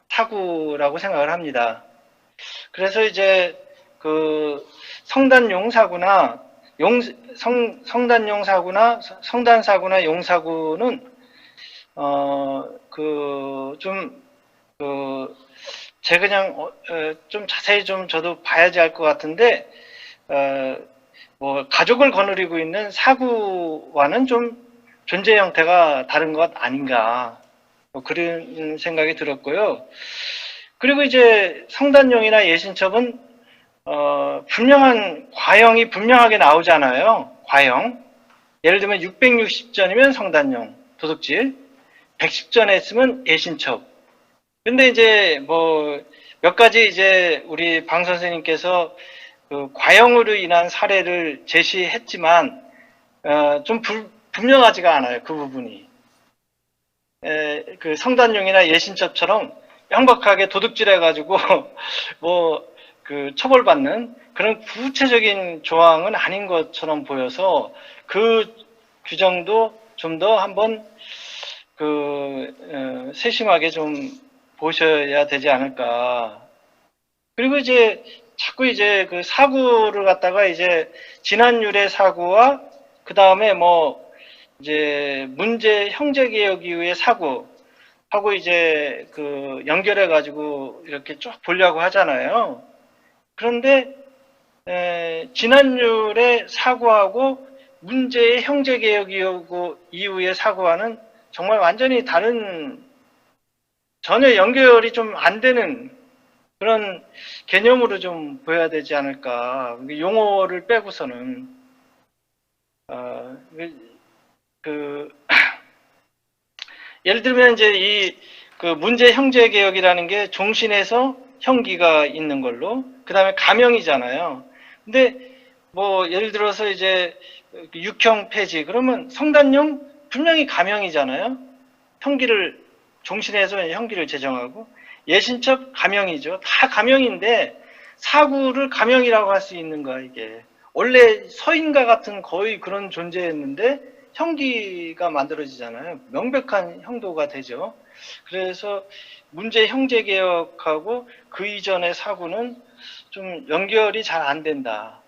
G: 사구라고 생각을 합니다. 그래서 이제 그 성단용 사구나 성단용 사구나 성단 사구나 용 사구는 제가 그냥 좀 자세히 좀 저도 봐야지 알 것 같은데 뭐 가족을 거느리고 있는 사구와는 좀 존재 형태가 다른 것 아닌가 뭐 그런 생각이 들었고요. 그리고 이제 성단용이나 예신첩은 분명한 과형이 분명하게 나오잖아요. 과형. 예를 들면 660전이면 성단용 도둑질, 110전 했으면 예신첩. 근데 이제 뭐 몇 가지 이제 우리 방 선생님께서 그 과형으로 인한 사례를 제시했지만 좀 분명하지가 않아요. 그 부분이. 그 성단용이나 예신첩처럼 명백하게 도둑질해가지고 뭐 그 처벌받는 그런 구체적인 조항은 아닌 것처럼 보여서 그 규정도 좀 더 한번 세심하게 좀 보셔야 되지 않을까. 그리고 이제 자꾸 이제 그 사고를 갖다가 이제 지난율의 사고와 그 다음에 뭐 이제 문제 형제개혁 이후의 사고 하고 이제 그 연결해 가지고 이렇게 쭉 보려고 하잖아요. 그런데 지난율의 사고하고 문제의 형제개혁 이후의 사고와는 정말 완전히 다른, 전혀 연결이 좀 안 되는 그런 개념으로 좀 보여야 되지 않을까. 용어를 빼고서는 예를 들면 이제 이 그 문제 형제 개혁이라는 게 종신에서 형기가 있는 걸로, 그 다음에 가명이잖아요. 근데 뭐 예를 들어서 이제 육형 폐지 그러면 성단용 분명히 가명이잖아요. 형기를 종신에서 형기를 제정하고, 예신첩 가명이죠. 다 가명인데 사구를 가명이라고 할 수 있는가. 이게 원래 서인과 같은 거의 그런 존재였는데 형기가 만들어지잖아요. 명백한 형도가 되죠. 그래서 문제 형제 개혁하고 그 이전의 사구는 좀 연결이 잘 안 된다.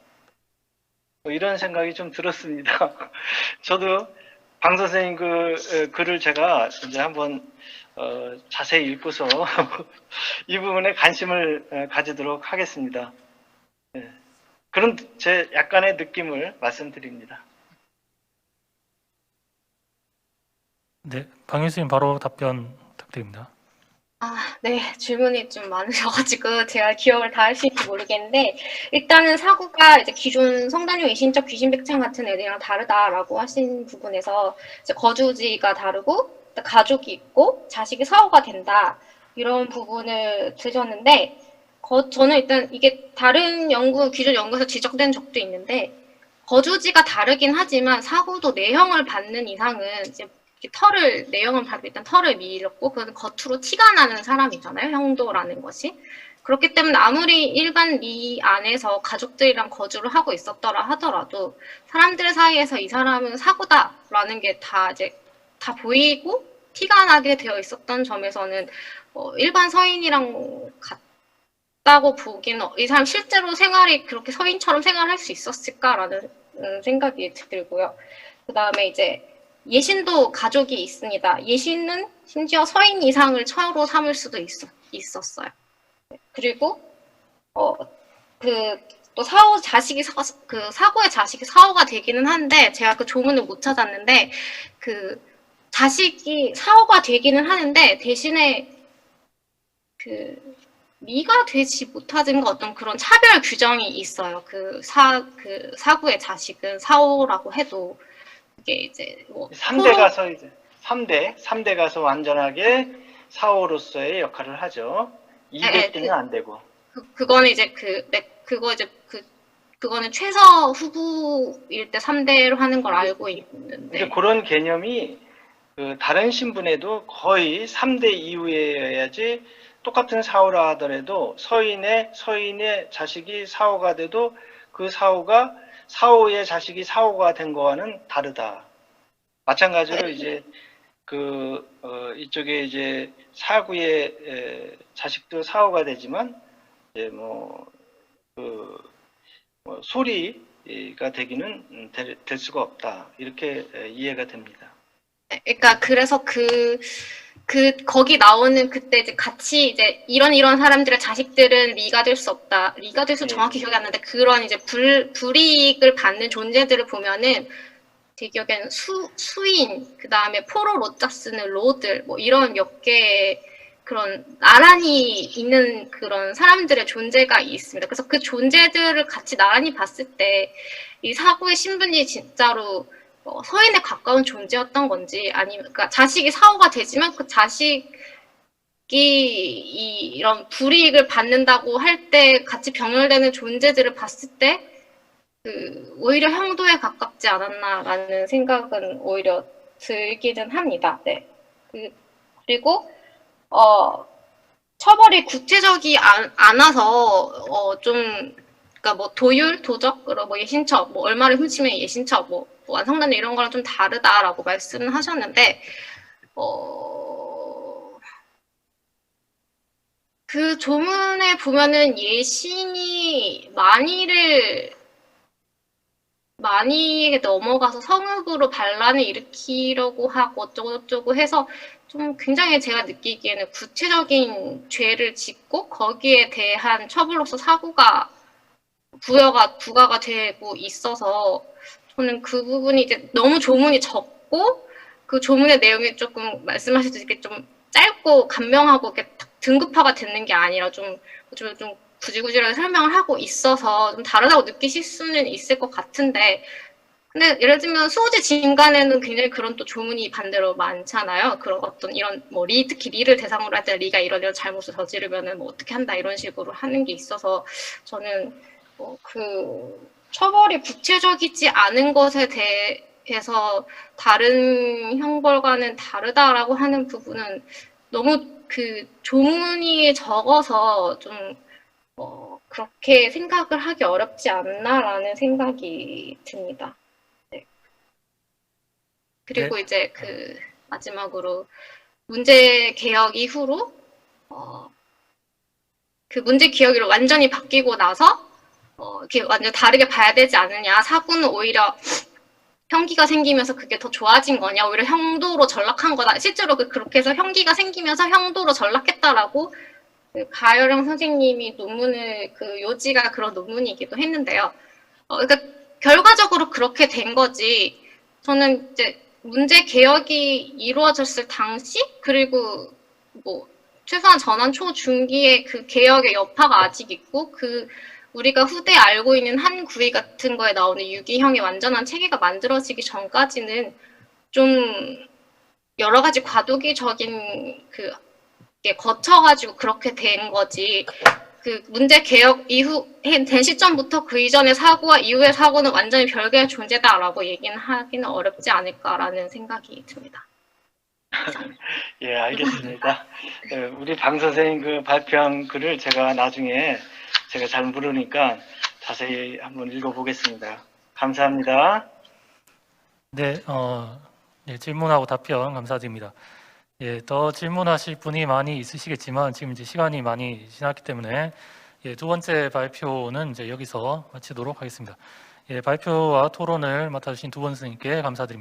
G: 뭐 이런 생각이 좀 들었습니다. 저도 방 선생님 그 글을 제가 이제 한번 자세히 읽고서 이 부분에 관심을 가지도록 하겠습니다. 네. 그런 제 약간의 느낌을 말씀드립니다.
A: 네, 방 교수님 바로 답변 부탁드립니다.
E: 네, 질문이 좀 많으셔가지고 제가 기억을 다 할 수 있을지 모르겠는데, 일단은 사구가 이제 기존 성단용 이신첩 귀신백창 같은 애들이랑 다르다라고 하신 부분에서 이제 거주지가 다르고 가족이 있고 자식이 사후가 된다, 이런 부분을 드셨는데, 저는 일단 이게 다른 기존 연구에서 지적된 적도 있는데, 거주지가 다르긴 하지만 사후도 내형을 받는 이상은 이제 내형을 받고 일단 털을 밀었고, 그건 겉으로 티가 나는 사람이잖아요, 형도라는 것이. 그렇기 때문에 아무리 일반 리 안에서 가족들이랑 거주를 하고 있었더라 하더라도 사람들 사이에서 이 사람은 사고다라는 게 다 보이고 티가 나게 되어 있었던 점에서는 일반 서인이랑 같다고 보기는, 이 사람 실제로 생활이 그렇게 서인처럼 생활할 수 있었을까라는 생각이 들고요. 그 다음에 이제 예신도 가족이 있습니다. 예신은 심지어 서인 이상을 처로 삼을 수도 있었어요. 그리고 또 사고의 자식이 사후가 되기는 한데, 제가 그 조문을 못 찾았는데, 그 자식이 사후가 되기는 하는데 대신에 미가 되지 못하는 어떤 그런 차별 규정이 있어요. 사구의 자식은 사후라고 해도 이게 이제 뭐
G: 3대 가서 이제 3대 가서 완전하게 사후로서의 역할을 하죠. 2대 때는 안 되고.
E: 그거는 이제 그거는 최서 후부일 때 3대로 하는 걸 알고 있는데,
G: 그런 개념이 다른 신분에도 거의 3대 이후에야지, 똑같은 사후라 하더라도 서인의 자식이 사후가 돼도 그 사후가 사후의 자식이 사후가 된 거와는 다르다. 마찬가지로 이제 이쪽에 이제 사구의 자식도 사후가 되지만 이제 소리가 되기는 될 수가 없다. 이렇게 이해가 됩니다.
E: 그러니까 그래서 거기 나오는 그때 이제 같이 이제 이런 사람들의 자식들은 리가 될 수 없다. 리가 될 수 정확히 기억이 안 나는데, 그런 이제 불이익을 받는 존재들을 보면은 제 기억에는 수인, 그 다음에 포로 로자 쓰는 로들, 뭐 이런 몇 개의 그런 나란히 있는 그런 사람들의 존재가 있습니다. 그래서 그 존재들을 같이 나란히 봤을 때 이 사고의 신분이 진짜로 서인에 가까운 존재였던 건지, 아니면 그러니까 자식이 사후가 되지만 그 자식이 이런 불이익을 받는다고 할 때 같이 병렬되는 존재들을 봤을 때 오히려 형도에 가깝지 않았나라는 생각은 오히려 들기는 합니다. 네. 그리고 처벌이 구체적이 않아서 좀, 그러니까 뭐 도율, 도적, 뭐 예신첩, 뭐 얼마를 훔치면 예신첩, 뭐 완성단위 이런 거랑 좀 다르다라고 말씀을 하셨는데, 그 조문에 보면은 예신이 만이에게 넘어가서 성읍으로 반란을 일으키려고 하고 어쩌고저쩌고 해서 좀 굉장히 제가 느끼기에는 구체적인 죄를 짓고 거기에 대한 처벌로서 사고가 부과가 되고 있어서 저는 그 부분이 이제 너무 조문이 적고 그 조문의 내용이 조금 말씀하셨듯이 이렇게 좀 짧고 간명하고 이렇게 등급화가 되는 게 아니라 좀 구질구질하게 설명을 하고 있어서 좀 다르다고 느끼실 수는 있을 것 같은데, 근데 예를 들면 수호지 진간에는 굉장히 그런 또 조문이 반대로 많잖아요. 그런 어떤 이런 뭐 특히 리를 대상으로 할 때 리가 이런 잘못을 저지르면은 뭐 어떻게 한다 이런 식으로 하는 게 있어서 저는 그 처벌이 구체적이지 않은 것에 대해서 다른 형벌과는 다르다라고 하는 부분은 너무 그 조문이 적어서 좀 그렇게 생각을 하기 어렵지 않나라는 생각이 듭니다. 네. 그리고
A: 네.
E: 이제 그 마지막으로 문제 개혁 이후로 그 문제 개혁으로 완전히 바뀌고 나서 이렇게 완전 다르게 봐야 되지 않느냐. 사고는 오히려 형기가 생기면서 그게 더 좋아진 거냐. 오히려 형도로 전락한 거다. 실제로 그렇게 해서 형기가 생기면서 형도로 전락했다라고 그 가여령 선생님이 논문을 그 요지가 그런 논문이기도 했는데요. 그러니까 결과적으로 그렇게 된 거지. 저는 이제 문제 개혁이 이루어졌을 당시 그리고 뭐 최소한 전환 초중기에 그 개혁의 여파가 아직 있고 그 우리가 후대에 알고 있는 한 구의 같은 거에 나오는 유기형의 완전한 체계가 만들어지기 전까지는 좀 여러 가지 과도기적인 게 거쳐가지고 그렇게 된 거지. 그 문제 개혁 이후 된 시점부터 그 이전의 사고와 이후의 사고는 완전히 별개의 존재다라고 얘기는 하기는 어렵지 않을까라는 생각이 듭니다.
G: 예, 알겠습니다. 우리 방 선생님 그 발표한 글을 제가 나중에 제가 잘 모르니까 자세히 한번 읽어보겠습니다. 감사합니다.
A: 네, 네, 질문하고 답변 감사드립니다. 예, 더 질문하실 분이 많이 있으시겠지만 지금 이제 시간이 많이 지났기 때문에 예, 두 번째 발표는 이제 여기서 마치도록 하겠습니다. 예, 발표와 토론을 맡아주신 두 분 선생님께 감사드립니다.